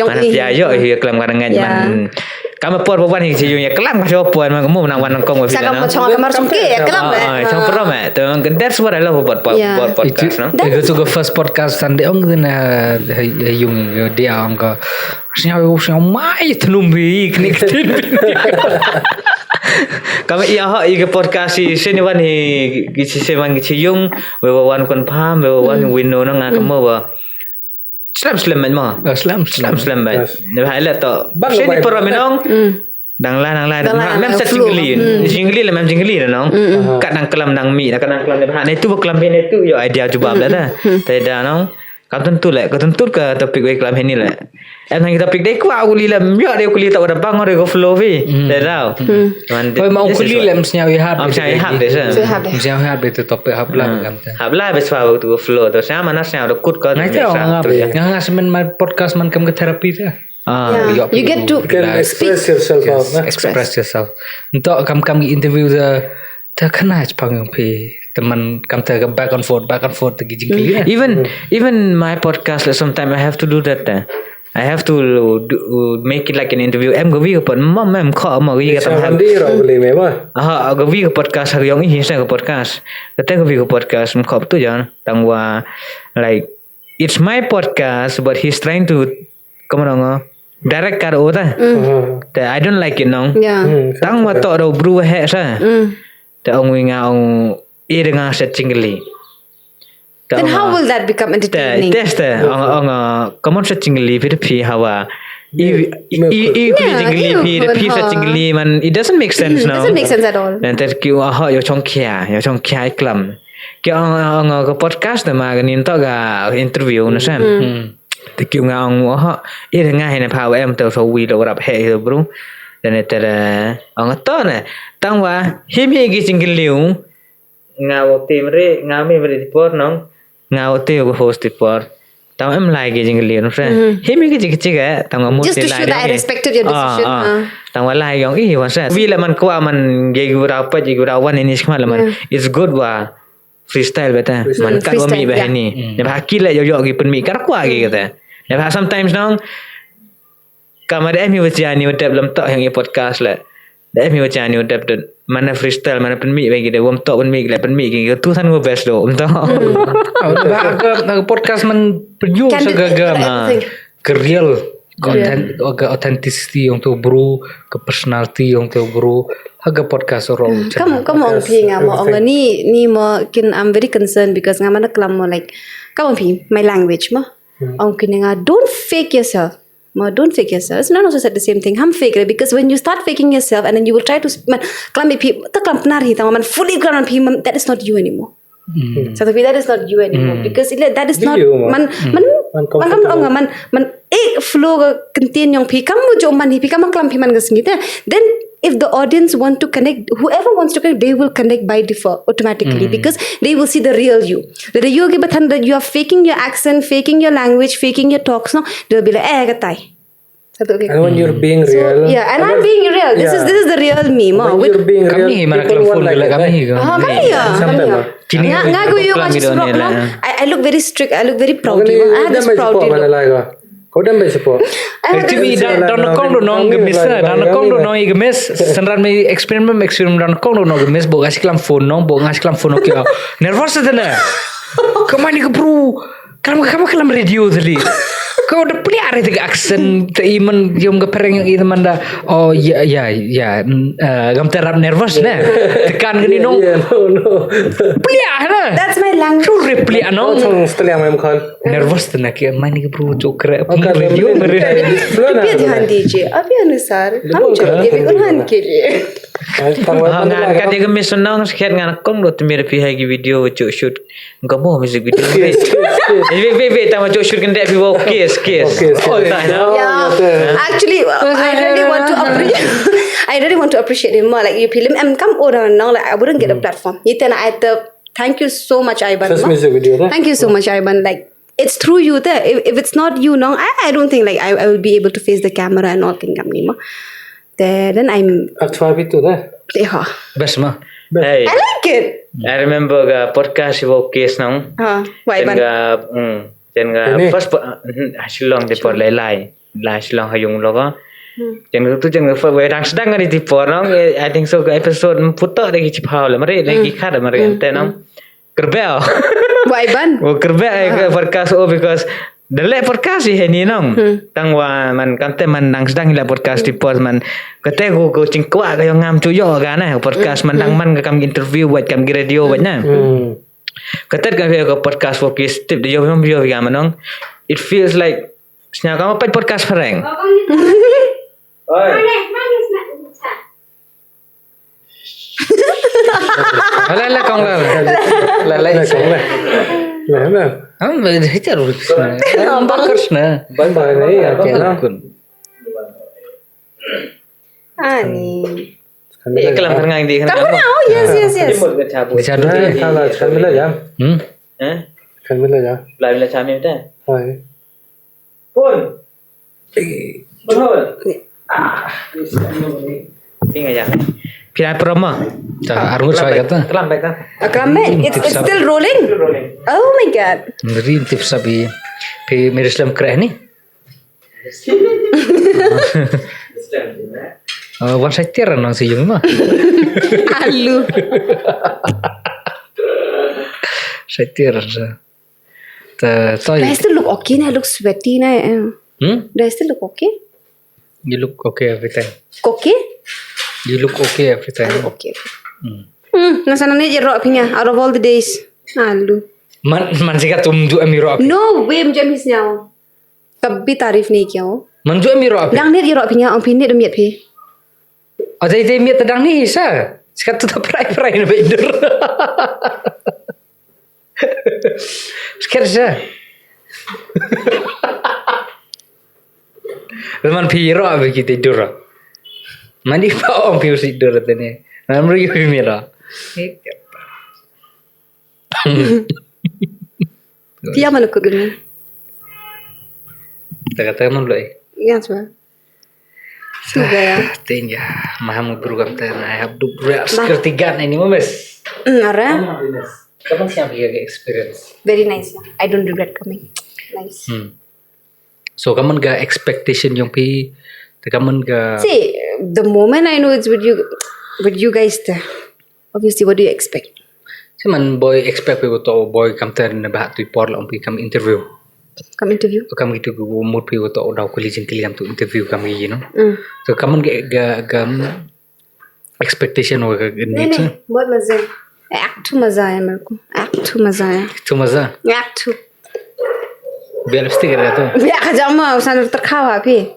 man pia yo hi kelam kadang man kamu por bukan hi si yo kelam ka so por man kamu nang wan kong fi
na. Cakap kamar sungki ya kelam
cong pro me. That's what I love about podcast no.
Itu juga first podcast sande ong na yung dia ong ka. Siya mai tenumbi knik.
Kami iya podcast si wan hi si sewan si yung we wan kon pam we wan winno na nga kamu ba slam man slam ba ne hala to sini por minong dang la mem sa jingli le mem jingli na nong kat nang kelam nang mi kat nang kelam ne tu kelam ne tu yo idea jubab la da da nong kam tentu ke topik we kelam ni la em nang topik dei ku aku li lam yo de ku li tak ada bang ore go flow vi da tau
Oi mau ku li lam snya we hab
snya
hab itu topik hab la kam
habla beswa tu flow to sama na snya do kut ko
ngai tau ngas men podcast man kam ke terapi tu.
You get to
express yourself out.
Express yourself. Untuk kam interview the kena panggung pi teman kam ter back and forth pergi jingli.
Even my podcast sometimes I have to do that. I have to make it like an interview. Em go vi pon mom em kho mo gi ka tam
Di ro beli me ba.
go vi podcast har yong hi sa podcast. Kata go vi podcast kho tu jan tangwa like it's my podcast but he's trying to come direct kar ota. I don't like it nong. Tang wa to ro bru he sa. Ta ong nga ong dengan set jingli.
Then how will that become entertaining?
Test come on set jingli pi hawa. Jingli set jingli man it doesn't make sense now.
It doesn't make sense at all.
Dan ter ki wa yo chong kia klam. Ki ong podcast na ma ganin to ga interview na sam. Te ki nga ong nga hena pa em to so we do rap he bro. Dan ter ong to na tangwa himi gi jingli ngau timre ngami beri por nong ngau te go host por tao em like jingli no friend hemi ke chiga tao mo
just to show that I respected your decision
tao like yong wan sa vi la man ko man ge gura pa ji gura wan ini skma la man it's good wa freestyle beta man ka go mi ba ni ne ba kila yo gi pen mi kar kwa gi kata ne ba sometimes nong kamar em hi wajani wadab lam to yang podcast la em hi wajani wadab mana freestyle mana penmi bagi dia wom tok penmi le penmi ki tu san go best do umto
podcast man perju segagam ke real content ke authenticity yang tu bro ke personality yang tu bro haga podcast orang
come on pi nga mo ong ni mo kin I'm very concerned because nga mana klam mo like come on pi my language mo ong kin nga don't fake yourself. Don't fake yourself. It's not also said the same thing. Ham fake it because when you start faking yourself and then you will try to climb a people, fully ground on people, that is not you anymore. So tapi that is not you anymore because that is not
You, man.
man flow contain yang pi kamu jo man hi pi kamu klam pi man gasngita. Then if the audience want to connect, whoever wants to connect, they will connect by default automatically because they will see the real you. The you ke bathan that you are faking your accent, faking your language, faking your talks, no, they'll be like gatai.
And when you're being real.
Yeah, and I'm being real. This is the real me, ma.
When you're being real,
Kami mana
people
kelam
won't
phone
like
gila
it,
kami
right?
ke.
Kami ya.
Sometimes,
Ngaku you
Kelam
macam
video
rock
ni
long.
lah.
I look very strict. I look very proud.
Ni
I have this
damai
proud
support mana
look.
lah kau? Kau damai support.
I have
Cumi
this.
dan kong do nong gemis na dan kong do nong gemis senran me eksperimen dan kong do nong gemis bo ngasih kelam phone nong bo ngasih kelam phone kya nervous tu na kemana ke bro kamu kelam radio tadi kau udah pelihara itu aksen iman yang kepereng itu manda oh ya kamu terap nervous na tekan gini nong
Yeah, no.
pelihara
That's my language.
tu reply
Kau
nong
cang setelah main kan.
nervous tu na kya mana ke bro cokre
Maka
radio
belum
अभी ध्यान दीजिए अभी अनुसार हम चलेंगे विगुणान के लिए
Ngan dia gemis senang sikit ngan kong do temir pi hai video cuk shoot. Engkau mau music video. Wait, tama cuk shoot kan dia pi wow case. Oh, tak na.
Yeah, actually, I really want to appreciate him more. Like you film, and come over now. Like I wouldn't get a platform. Thank you so much, Ivan.
First
ma.
music video dah.
Thank you so much, Ivan. Like it's through you there. If it's not you, no, I don't think like I will be able to face the camera and all can come anymore. Then I'm
Aktual itu dah.
yeah.
best mah
Hey,
I like it.
I remember ga podcast wow case nang.
Why Ivan?
Jen
Ini?
ga first Shillong de por lai Shillong hayung logo. Jen tu jen ga we dang sedang ni di por nang. I think so ga episode putok lagi cipau le mari lagi kada mari ente nang. Kerbel.
Why Ivan?
Oh kerbel ke podcast because Dalek podcast sih ni nong. Tang wa man kante man nang sedang ila podcast di pos man. Kate go cingkwa kayo ngam cuyo kan podcast man dang man kam interview buat kam radio buat na. Kate kan ke podcast focus tip dia yo ya manong. It feels like snya kamu podcast fereng. Oi.
Ala kong la
Lah.
itu harus bakers na
Bye ni ya.
Ani.
Kelam tengah di
Kamu na? Oh yes.
dicadu
Kalau kan mila jam. Kan mila jam.
Lain la chami dah.
Hai.
Pun. Betul. Tinggal aja. Pira promo.
arung soy kata
Kelam baik kan.
Akramet, it's still rolling. Oh my god.
Ngeri tips sabi pe mere Islam keren ni wan saya tiar nang si yung mah
Alu.
saya tiar sa ta
Do I still look okay? I look sweaty. Do I still look okay?
you look okay every time
Okay?
you look okay every time
Okay. Nasa na ni rock pinya out of all the days. Alu.
man sika tumju amiro api
No way मुझे मिस ना हो कभी तारीफ नहीं किया हो
manju amiro api
Lang ni rock pinya ang pinit demiat pi
ada ide miat tadang ni sa sika tu prai na bender sekarang sa man piro api kita tidur mandi pa om piu tidur tadi namru yu mira
Tiya mana ko ganyan
kata man loy
Yan sa Sugaya
Tinja, mahamu program tan. I have to seperti gan ini mas.
Ara
Kapan siapa ya experience?
Very nice I don't regret coming Nice
So kaman ga expectation yung pi, kaman ga.
See the moment I know it's with you guys there Obviously what do you expect
Si man boy expect ko to boy kam ter na bahat tu por lang pi kam interview.
Come interview
Kam gitu go mood pi ko to daw kulijin kili kam tu interview kam you know. So kaman ga expectation हो ga
नहीं
need
नहीं बहुत मजा है Act 2 मजा आया मेरे को Act 2 मजा आया
tu maza.
Act 2
Biar mesti kira tu.
Biar kerja mah usah terkawa pi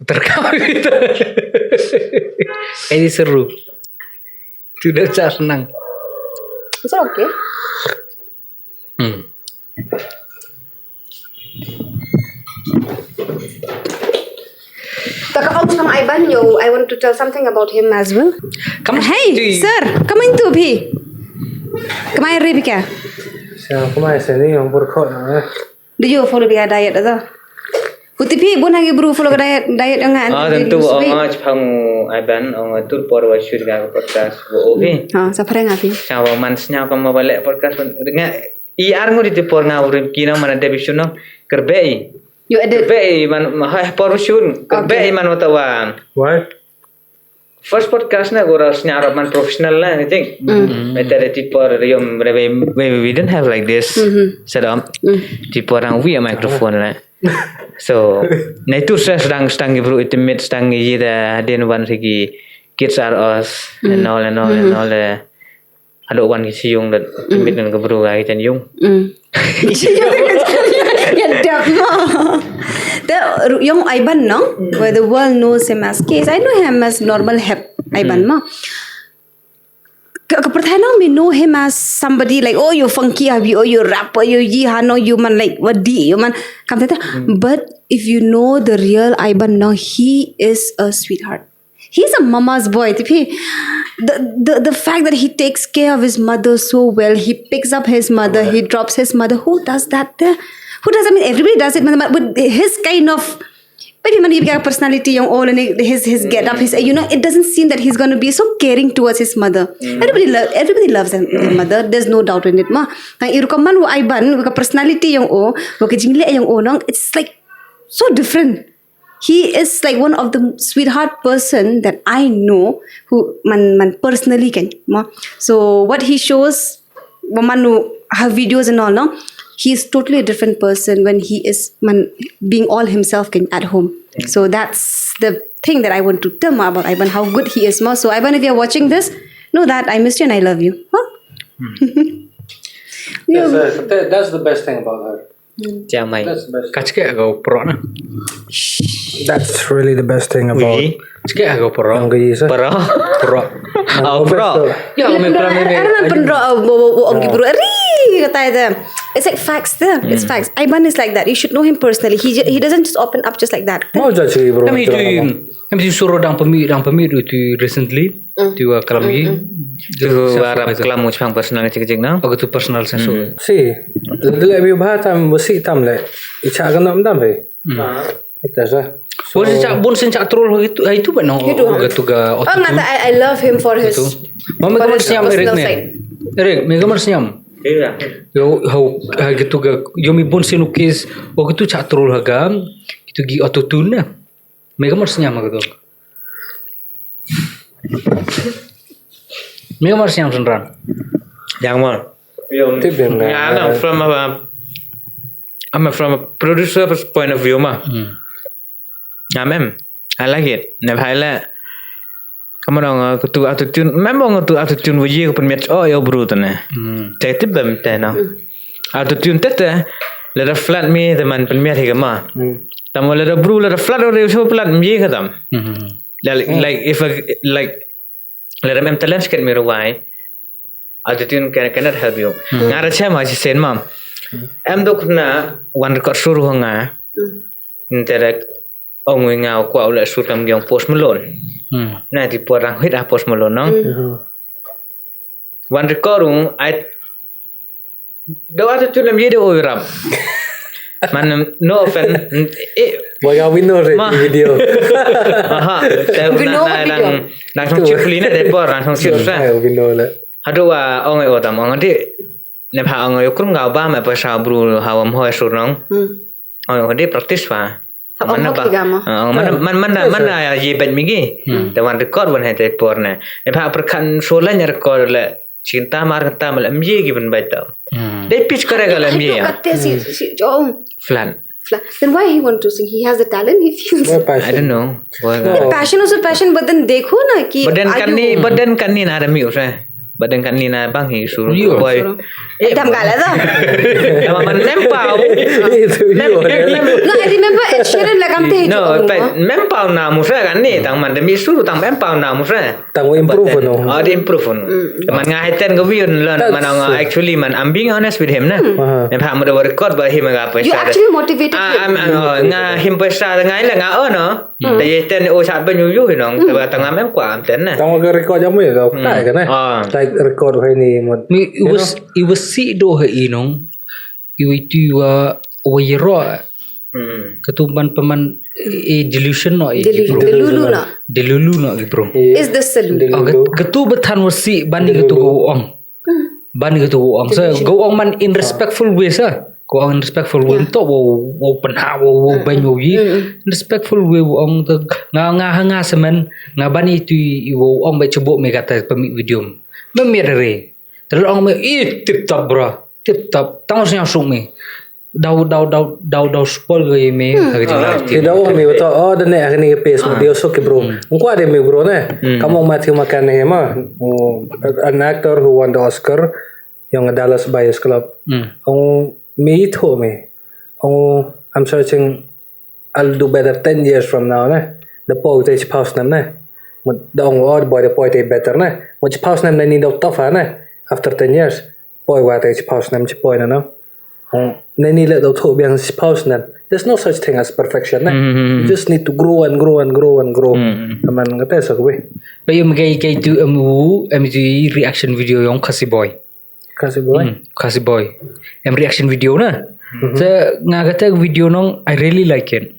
Terkawal gitu. Ini seru. Tidak senang.
Is that okay? Takapag sama Ivan, I want to tell something about him as well. Hey, sir, come into bhi. Kemarin Ri Bika.
Siapa kemana sini yang berkot na?
Do you follow Bika diet ada? Putih bhi, bun lagi bro follow diet yang kan?
tentu orang pangu Iban orang tu por wasyur ga podcast wo oke.
Sa pareng api.
Sawa mansnya kamu balik podcast dengan IR nguri di por ngawurin kina mana debisuno kerbei.
You edit.
Kerbei man mah por wasyur kerbei man watawan.
What?
First podcast na gora senyarap man professional lah I think. Better di por yung we didn't have like this set up. Di por ang we a microphone lah. So, na itu saya sedang bro intimate sedang ida den one segi kids are us and all. Ada one si yung dat intimate dengan bro guys dan yung.
Yang dap mo. The young Ivan no, where the world knows him as Case. I know him as normal hep Ivan mo. Kepertanyaan we know him as somebody like oh you funky abi oh you rapper you hano you man like what di you man come but if you know the real Ivan now he is a sweetheart. He's a mama's boy. The fact that he takes care of his mother so well, he picks up his mother, he drops his mother. Who does that? Who does? I mean, everybody does it, but his kind of maybe man, personality, yung all and his get up, his it doesn't seem that he's going to be so caring towards his mother. Everybody loves their mother. There's no doubt in it, ma. Ang irukaman wo Ivan, waka personality yung waka jingle yung nong, it's like so different. He is like one of the sweetheart person that I know who man personally can. So what he shows, man have videos and all, no, he is totally a different person when he is being all himself at home. So that's the thing that I want to tell about Ivan, how good he is. So Ivan, if you're watching this, know that I miss you and I love you. Huh?
That's the best thing about her.
Jamai.
That's the best.
Kacke agak pro na.
That's really the best thing about
Kacke agak pro.
ang gayisa.
Pro.
Pro.
Oh pro.
Ya, may pro
It's like facts there. It's facts. Ivan is like that. You should know him personally. He doesn't just open up just like that.
Mau judge bro.
Kami itu suruh dang pemir itu recently tu kalam ni.
Tu arab kelam ucapang personal cik na.
Aku tu personal sensu.
Si, dile bi bahatan besi tam le. Icha kan nam dam be. Ita sa.
Bon sencak troll itu ba no. Gitu ga.
Oh ngata I love him for his
Mama kamar siam Eric
personal
ne.
side.
Eric, me kamar siam.
Iya.
Yo how gitu ga yo mi bon senukis o gitu cak troll haga gitu gi autotune na. Me kamar siam gitu. Me kamar siam senran.
Yang mana?
Tip them na.
Yeah, from a producer's point of view mah. I like it. Nepala. Kamu dong tu autotune. Memang tu autotune wajib penmiat yo bro tu ne. Jadi bem tena. Autotune tete. Lada flat me teman penmiat higa mah. Tamu lada bro lada flat orang so flat wajib katam. Like if lada mem talent sikit meruai. Autotune cannot help you. Ngara saya masih sen mam. Em tu kena one record suruh nga. Interek ông ngào quạo lại sụt cầm giọng Post Malone. Này thì por rang hit Post Malone no. One record ai đâu ada tu làm gì đâu rap. Man no offense.
Boy window video.
Aha. Đang trong chip lý này để por đang trong chip ra.
Window le.
Aduh ông ấy otam ông ấy ne pa ông ấy cũng ngào ba mà pa sa bru hawam hoi sụt nong. Ông ấy practice va. Mana ye ben migi. The one record one hete porne. Ne pa perkan sola nya record le cinta mar kata malam ye given baita. They pitch karega le ye. Flan.
Then why he want to sing? He has the talent. He feels.
I don't know.
Passion also passion, but then देखो ना कि.
Badan kan ni na rami usai. Badan kan ni na bang hi suruh boy.
Dam gala dah.
Emang man lempa
Itu yo.
No, I remember Ed Sheeran like I'm the
No, but memang na musa kan ni tang man demi suruh tang memang na musa.
Tang improve no.
Oh, dia improve no. Man ngai ten go viewin learn man actually man I'm being honest with him na. Nem ha mo da record ba him ga pa.
You actually motivated him.
Nga him pa sa ngai la nga no. Da ye ten o sa ba nyu yu no. Ta ba tang mem kwa am ten na.
Tang ga record jam yo tai kan tai record hai ni mo.
It was si do he inong. Itu wayro. Ketumban peman delusion no delulu no bro.
Is the solution.
Ketu betan wasi bani ketu go ong. Bani ketu go ong. So go ong man in respectful way sa. Go ong in respectful way to wo penha wo banyo yi. Respectful way wo ong nga semen nga bani tu wo ong ba coba me kata pemik video. Memire. Terus ong me tip top bro. Tip top. Tangos yang sung me. Daw spoil gay me
Ti daw mi to da ne ni pes mo dio so ke bro. Ko ade mi bro ne. Kamu mati makan ne ma. An actor who won the Oscar yung Dallas Buyers Club. Ang me to me. I'm searching I'll do better 10 years from now ne. The poet pause nam ne. The odd boy the poet better ne. Which pause nam ni daw tough ne. After 10 years. Boy what pause nam chi boy na no. Nani let the top young spouse nan. There's no such thing as perfection. You just need to grow and grow and grow and grow. Naman ngata sa ko.
But yung kay tu reaction video yung kasi boy.
Kasi boy.
Kasi boy. Reaction video na. So nga kata video nong I really like it.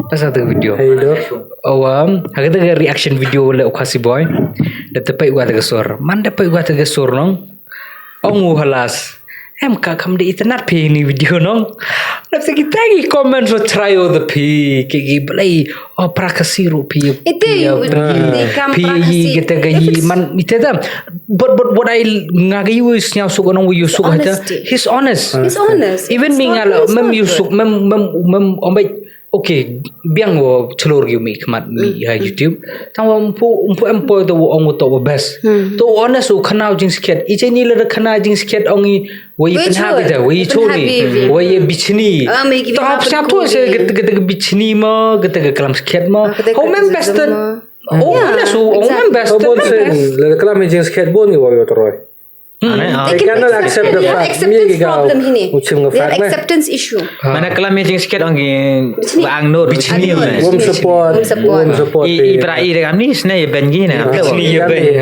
That's the video.
Hey do.
Agad reaction video le kasi boy. Dapat gua tagasor. Man dapat gua tagasor nong. Ang halas. Ka kam de internet pe ni video nong. Nap segi tagi comment so try the p ke play prakasiru p.
Ite they come
P kita gayi man iteda. But what I ngagi is nyau suka nong you suka ta. He's honest.
He's honest.
Even me ngala mem you suk mem ombai okay biang wo chlor gi mi khamat mi ha YouTube tang wo empo to wo ong to best to honest wo khanau jing sket iche ni le khana jing sket ongi wo yi penha bi da wo yi choni wo yi bichni to ap sa to se get bichni ma get kalam sket ma ho mem best honest wo mem best
Bon sen le kala me jing sket bon ni wo yo troy. They cannot accept the fact.
Acceptance problem ini.
Uchim
They
fact
have acceptance issue.
Mana kalau matching sikit orang ang nur bichni mana.
Home support.
Ipra ira kami sini ya bengi na. Bichni ya ben.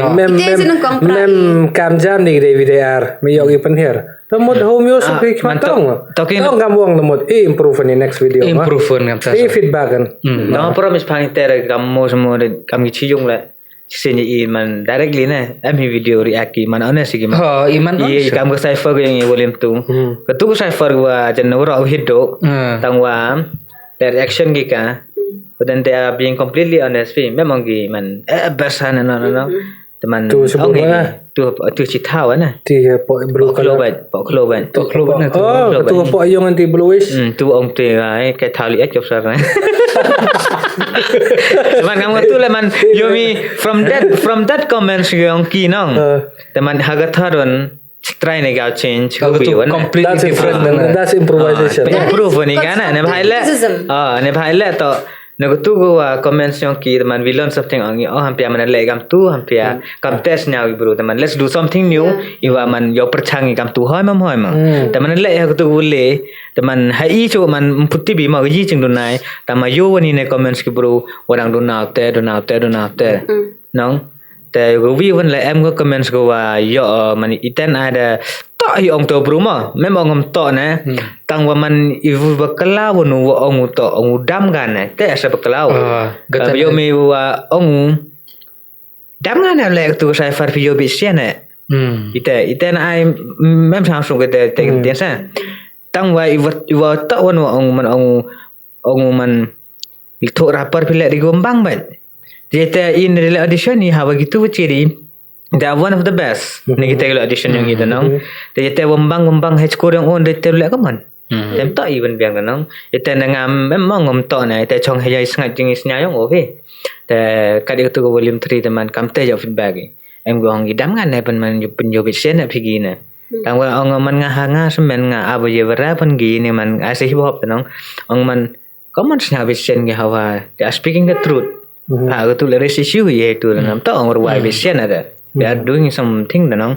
Mem kamjam ni David AR. Me yogi penher. Tomod home yo so kik matong. Tong gamwang nomod improve ni next video.
Improve ngam sa.
Feedback kan.
Nama promise pangit ter kamu semua kami cium lah. Sini man directly na ami video react man honest sigi man
iman
kamu cipher yang volume tu ketu cipher gua jenura hido tangwa reaction gika but then they are being completely honest fi memang gi man besan no teman
tu sebab
tu citau na
ti po blue
clover na
tu po yung anti bluish
tu ong te ai cái thali at job sar teman kamu tu lah man yomi from that comments yung kinong teman hagat haron try na gao change
completely different
that's improvisation
improve ni kana ne bhaile to Nagutu gua comments yung ki teman we learn something on hampir mana lagi kam tu hampir kam test now bro teman let's do something new iwa man yo perchangi kam tu hoi mam teman lagi aku tu boleh teman hai cu man putih bi ma gi ching dunai tama yo ni ne comments ki bro orang dunau te nong te go vi wan la em go comments go wa yo man iten ada to hi ong to bro ma memang ngom to na tang wa man ivu bakala wonu wa ong to ong dam gan na te asa bakala yo me wa ong dam gan na le tu sai far video bi sia na ite na ai mem sang sung ke te te sa tang wa iwa to wonu ong man itu rapper pile di gombang ban Jeta in the audition ni hawa gitu ciri. They are one of the best. Ni kita audition yang gitu nong. Jeta wombang hechko yang on deta lek kaman. Tem tak even biang nong. Jeta ngam memang ngom to na jeta chong hayai sangat jingis nyayong oke. Te kadi tu volume 3 teman kam te jo feedback. Em go hang idam kan ne pen man penjobit sen na pigi na. tang wa ong man nga semen nga abo je bara pan gi ni man asih hip hop nong ong man common sna vision ge hawa they are speaking the truth ha tu le issue ye tu nam to ong ruai vision ada they are doing something nong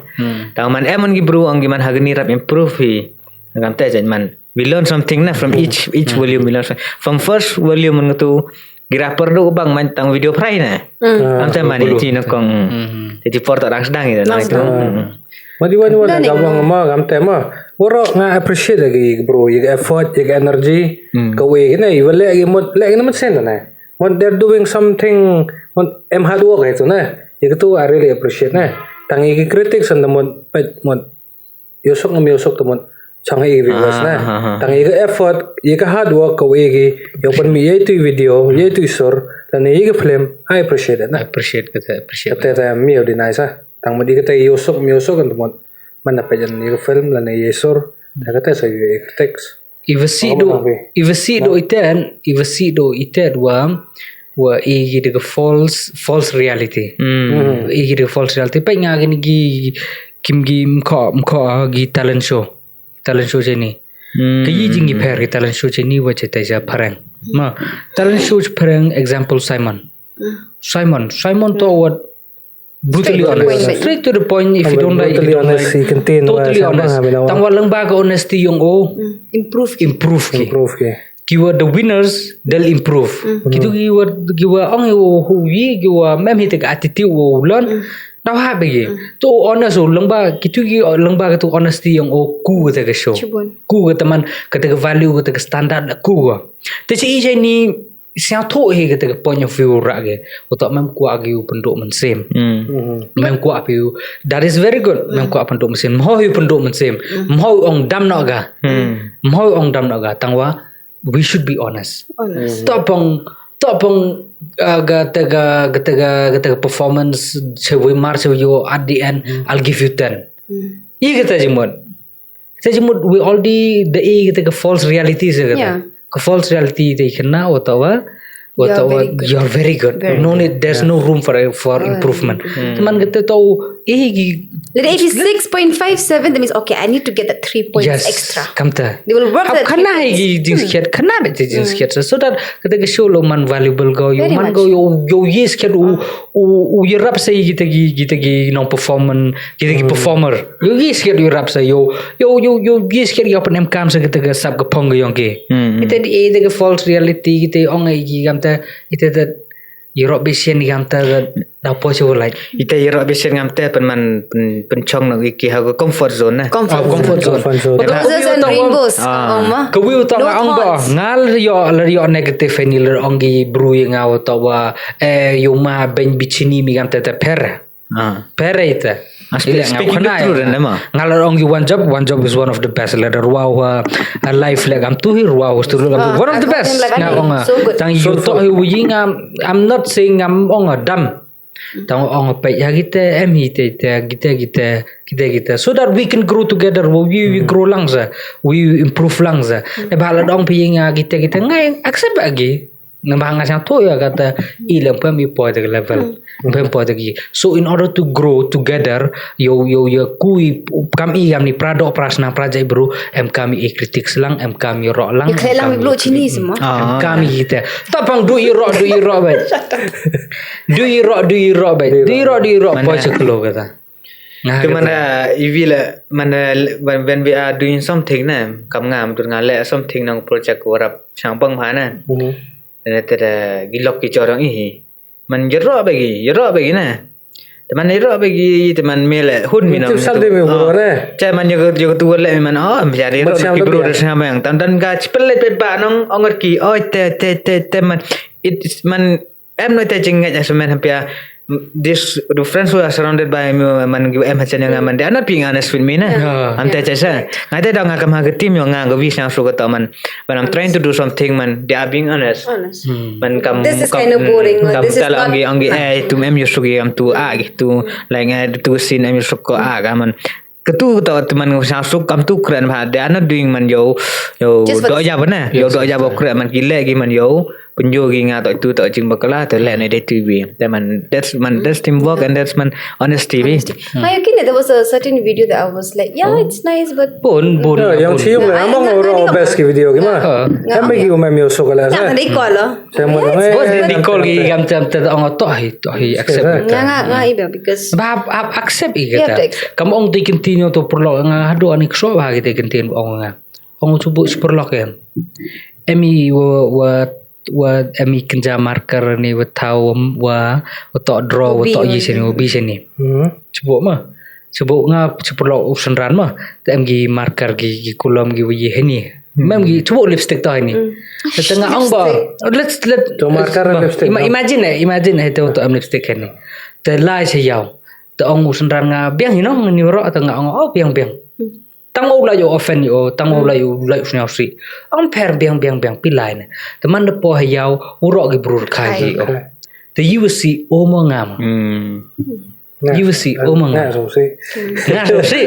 tang man emon gi bro ong gi man hagni rap improve hi ngam te jan man we learn something na from each volume we learn from first volume man tu gira perlu bang man tang video prai na am te man ti na kong jadi porto orang sedang itu nah itu
Madi-wani gabang ma gam tema woro nga appreciate lagi bro yung effort yung energy kawe gina wala lagi mod lagi naman sen na mod they're doing something mod hard work itu na itu I really appreciate na tangi ki critics and mod yusok to mod changi videos na tangi ki effort yung hard work kawe gi yung pan mi itu video itu isor dan yung film I appreciate it na
appreciate
kata mi di nice tang madi kata yusok kan temot mana pejan yung film lan yesor kata sa text
ivasi do iten wa igi de false reality igi de false reality pa nga gi kim ko gi talent show jeni kayi jingi per talent show jeni wa cheta ja parang ma talent show parang example Simon to what brutally honest straight to the point if you don't like totally honest tang walang baga honesty yung improve kiwa the winners they'll improve kitu giwa ong giwa mem hit attitude wo learn now ha begi to honest lang ba kitu lang ba to honesty yung ku ta show ku teman kata value kata standard ku te si ni siang thô hi cái point of view ra ge utak mem kuat ge penduk mensem mem kuat view that is very good mem kuat penduk mensem mau hi penduk mensem mau ong dam nak ga tangwa we should be honest topong ga performance chewi mar yo at the end I'll give you 10 i kata jimut we already the false realities ga false reality they kena whatever you're very good no need there's no room for improvement teman kita tahu
let 86.57 that means okay I need to get that 3 points extra
kamta
they will work that
kana jenis kiat so that kita show lo man valuable go you man go yo yes kiat u rap say kita no performance kita performer yo yes kiat you rap say yo yes kiat yo pen kam sa kita sab ka pong yo ke kita the false reality kita ong gamta ita that Europe besian gamta da pocho like
ita Europe besian gamta pencong nak iki ha comfort zone na
comfort zone roses and rainbows
kawi uta ong ba ngal yo negative ni ler ongi brewing aw tawa yo ma ben bichini mi gamta ta per ita
speaking the truth nama
ngalor ong one job is one of the best leader wow a life like am tu wow is one of the best tang you to wi I'm not saying I'm ong dam tang ong pe ya kita kita so that we can grow together we grow langsa we improve langsa ne bala dong pi kita ngai accept lagi nambah ngasang to ya kata ilang pami point level pami point lagi so in order to grow together yo kui kami ni produk prasna praja bro kami kritik selang kami ro lang
kami blo chini semua
kami kita tapang do iro bet do iro point sekelo kata
mana ivila mana when we are doing something na kam ngam tur ngale something nang project warap sampang mana Neta gilok ki corong ihi man jero bagi na teman jero bagi teman mele hun minam cha man yo tu le man jari ro ki bro sama yang tan ga pelet pe ba nong ongor ki te man it man no te jinga ja semen hampir the friends who are surrounded by me man give macam yang man they are not being honest with me na am ta cha ngate dang ngam ha team yo nga go wi sang su ko man when I'm trying to do something man they are being honest man kam
this is kind of boring
this is not angi tu mem yo sugi am tu gitu like tu sin am yo ko man ketu teman sang su kam tu kran ba they are not doing man yo do ja bana yo do ja bo kran man gile gi man yo penjogi nga to tu to jing bakala to le ne de TV. That's teamwork and that's honesty.
There was a certain video that I was like, yeah, it's nice, but
Pun
Yang cium lah, among orang best ke video gimana? Kan bagi umam yo sokala
nak
sa.
di call lah.
Saya mau
Bos di call gi gam tam ta ong to hi accept.
Nga iba because
Ba accept i
You have to
kata.
accept.
Kamu ong ti continue to perlo nga hado ani kso ba kita continue ong nga. Ong cubu perlo ke. Emi wa emi kenja marker ni wa tau wa to draw wa to yi sini wa bi sini. Cubu mah. Cubu nga perlo option ran mah. Em gi marker gi kolom gi wi heni. Mem gi cubu lipstick to ni. Tengah ong ba. Let's
To marker lipstick.
imagine itu to lipstick ni. Te lai se yau. Te ong usun ran nga biang hino ni ro ta nga ong biang. Tang o la yo offen yo tang o la yo la usnya si. Ong per biang pilai ne. Te man de po yau uro gi brur kai gi o. Te you see o mo ngam. You see o mo ngam.
Nah, so si.
Nga so si.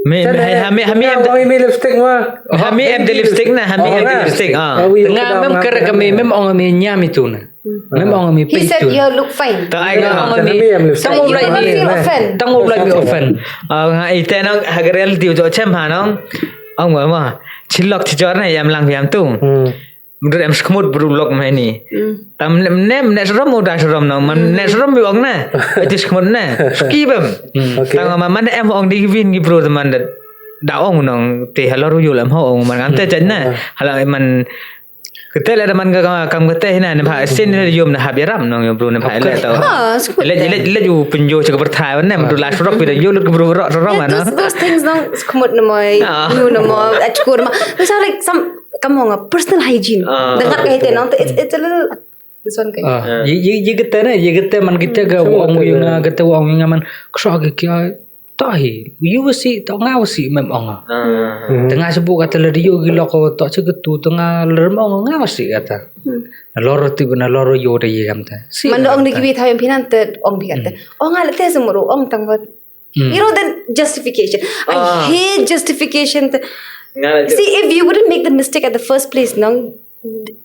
Me hami
Kami lipstick mah.
hami em de lipstick na hami em de lipstick
Tengah mem kere kami mem ong mi nyam itu na. Mem ong mi
he
pe
said
itu.
you look fine.
to ai
Tengah
ga
ong mi. Tang o
You
lai
don't
mi.
feel offended.
Tang o lai mi offen.
nga ite nong hagarel tiu jo chem ha nong ong ma chilok chi jor na yam lang yam tu menurut em skmut berulok ma ni tam nem ne srom udah srom nong man ne srom bi ong na itu skmut na skibem tang ma man em ong di win gi bro teman da ong nong te halor yu lam ho ong man am te chen na hala man kete le man ga kam kete na ne pha sin le yum na habiram nong yo bro ne pha le to le yu penjo che berthai wan ne man la srok bi yo lu bro ro
Yeah,
man
those things don't kumut na mo, nu na mo, at kur ma. Those are like some, come on, personal hygiene. Dengar kahit no, it's a little, this one kayo.
Ye kita man kita ga ong yung kita ong yung man kso ga kya tahi. You si to nga si mem ong. Tengah sebu kata le dio gi loko to che tu tengah lerm ong nga si kata. Loro ti na loro yo de ye gamta. Si.
Mando ong nagibit hayo pinan te ong bigat. Ong ala te sumuro ong tangbat. You know that justification. I hate justification. See, if you wouldn't make the mistake at the first place, no,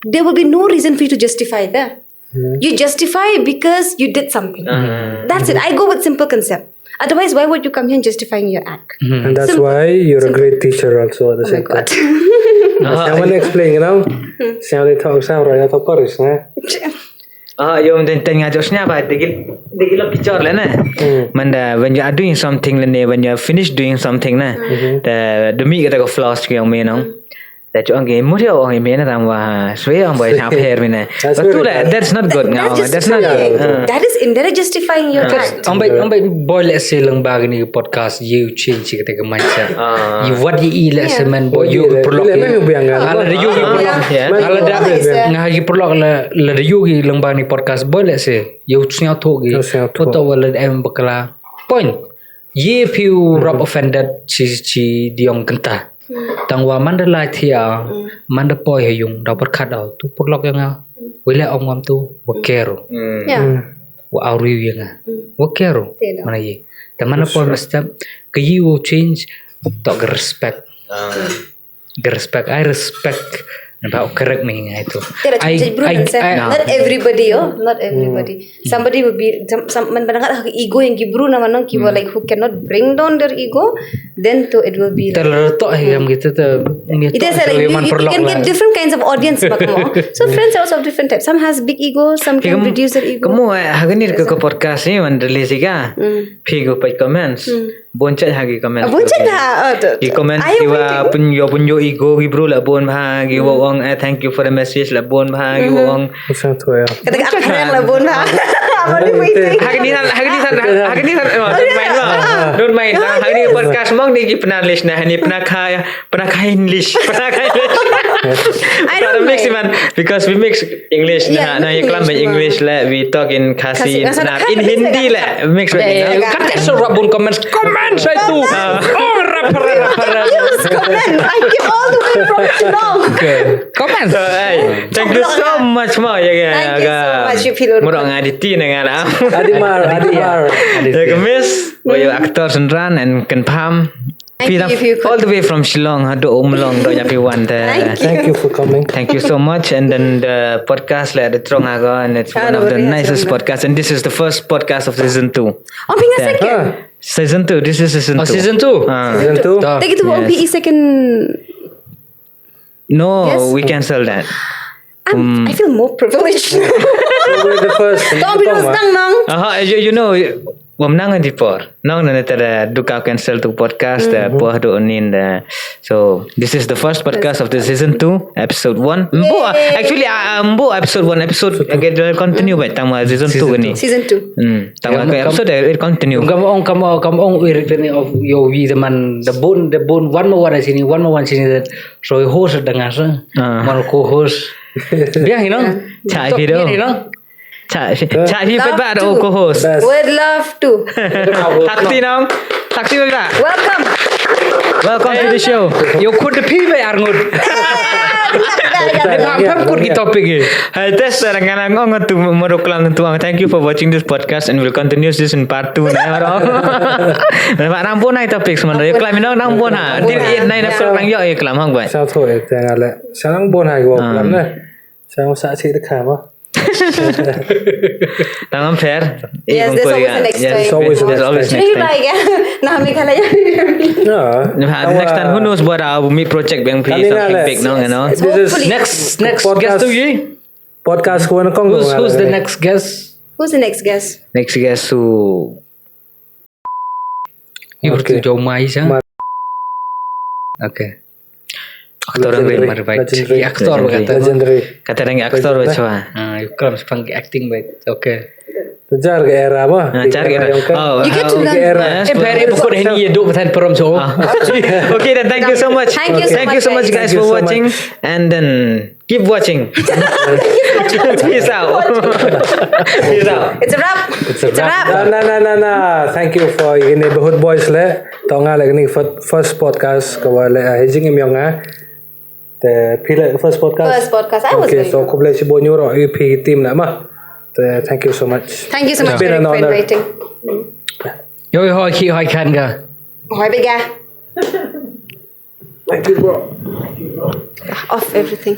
there will be no reason for you to justify that. You justify because you did something. That's it. I go with simple concept. Otherwise, why would you come here and justifying your act?
And that's why you're a great teacher also at the
Oh my
same time.
God.
Someone explain, you know? Sao they talk, sao raya to Paris, na?
Yung ten nga jos nya ba digil picture le na manda when you are doing something le when you are finished doing something na the mi ka ko flaws ki yung me no that yung game mo yo ang me na tam wa swe ang boy sa pair me na but tu that's not good nga that's not
That is indirect justifying your act.
Ambai boy let's say lang bagi ni podcast you change kita ke mindset. You what you eat let's say man boy you perlu. Ala de you ala da nga gi perlu la de you lang bagi ni podcast boy let's say you snya to gi to wala em bakala point. Ye piu rob offended chi diong kenta. Tangwa mandala thia manda poi yung dapat kadau tu perlu yang wala ongam tu wakero.
Yeah.
Wa auri yang wakero
Tidak.
mana ye tamana po masta kayi will change to respect respect I respect about correct me nga ito
Not everybody, not everybody. Somebody would be some man banangat ego yang gibru naman nang kiwa like who cannot bring down their ego, then to it will be like,
terleto yang gitu tuh
it is like you can get different kinds of audience bak mo. So friends are also of different types. Some has big ego, some can reduce their ego.
kamu haganir ke podcast ni man release ka pigo pa comments bonchat hagi comments
Bunchat na.
I comment kiwa punyo ego gi bro la bon ba gi wong thank you for the message la bon ba gi wong
Sao to ya?
Kata akarang la bun ha. Apa ni waiting?
hagni don't mind hagni podcast mong ni gi pernah list na hani pernah English
I don't
mix
mind.
man because we mix English
Yeah,
na iklan by English la we talk in Kasi in Hindi la mix with
kan serap bun comments saya tu rapper
Use comment. I came all the way from Shillong.
comments
so thank you so much mo ya
Thank you so much, you feel
murang aditi na nga na
Adimar.
ya kemis boyo aktor sendran and kan paham
Thank you if you
all
could.
the way from Shillong, do umlong do yapi one there.
Thank you for coming.
Thank you so much. And then the podcast like the Trong Aga, and it's one of the nicest podcasts. And this is the first podcast of season 2.
Oh, being a
Yeah.
second.
Season 2. This is season 2.
Season 2.
Season 2.
Take it to
Yes.
OPE second.
No,
Yes.
we cancel that.
I feel more privileged.
So we're the first.
Don't be senang nang.
You know, wamnang di por. Nang na tada duka cancel to podcast po do onin da. So this is the first podcast of the season 2, episode 1. Mbo actually mbo episode 1 episode again continue by tama season 2 ni.
Season 2.
Tama ka episode it continue.
Kamu wirik ni of yo wi teman the bone one more one sini that so host dengan mal co-host. Biar you know.
Cak video.
You know.
Cak video
Love
ba
to.
do co-host.
Best.
Would love to.
Takti nong. Takti ba.
Welcome.
Welcome to the show.
Yo could the people Arnold. Apa could kita topik ni?
Hai tes sarang ngong tu meruklang tuang. Thank you for watching this podcast and we'll continue this in part 2 na ro. Nampak nampun nai topik sebenarnya. Klam nang nampun ha. Dir nai nak nang yo klam hang bai.
Sao thôi chẳng là sáng buồn hay của lắm này. Sao xã sĩ được khám á?
Tangan fair.
Yes, there's always a next time.
There's always a
There's
next
always
time.
Jadi
next time.
baik ya. Nah, mereka lah ya.
No.
Next time who knows buat bumi project yang
Kami
pi
nak
something
lah.
big no you know.
This is
Hopefully.
Next
Podcast.
guest tu ye.
podcast của nó không
Who's the next guest?
Who's the next guest?
Next guest to
You
Okay.
jauh mai sah. Okay. Aktor yang
Legendary.
benar baik.
Legendary.
Aktor kata.
legendary.
kata orang aktor macam.
You come sepanggil acting baik. Okay.
Jar cái era mà.
Cari kita. Oh,
You get to learn.
era.
Peri bukan ini duk betul perom so.
Okay then thank you so much.
Thank you so much,
guys
Thank you
for
so
watching and then keep watching. Peace out. Peace out.
It's a wrap. It's a wrap.
Nah. Thank you for your neighborhood boys le. Tao nga lại cái first podcast của lại Hejing em yong á. The first podcast.
First podcast. I was
Okay,
very
so cũng lại chỉ bao nhiêu rồi EP team nữa mà. Thank you so much.
Thank you so much
It's been
for
an honor.
inviting.
Yo hoi kan ka.
Hỏi bây giờ.
Thank you, bro.
Off everything.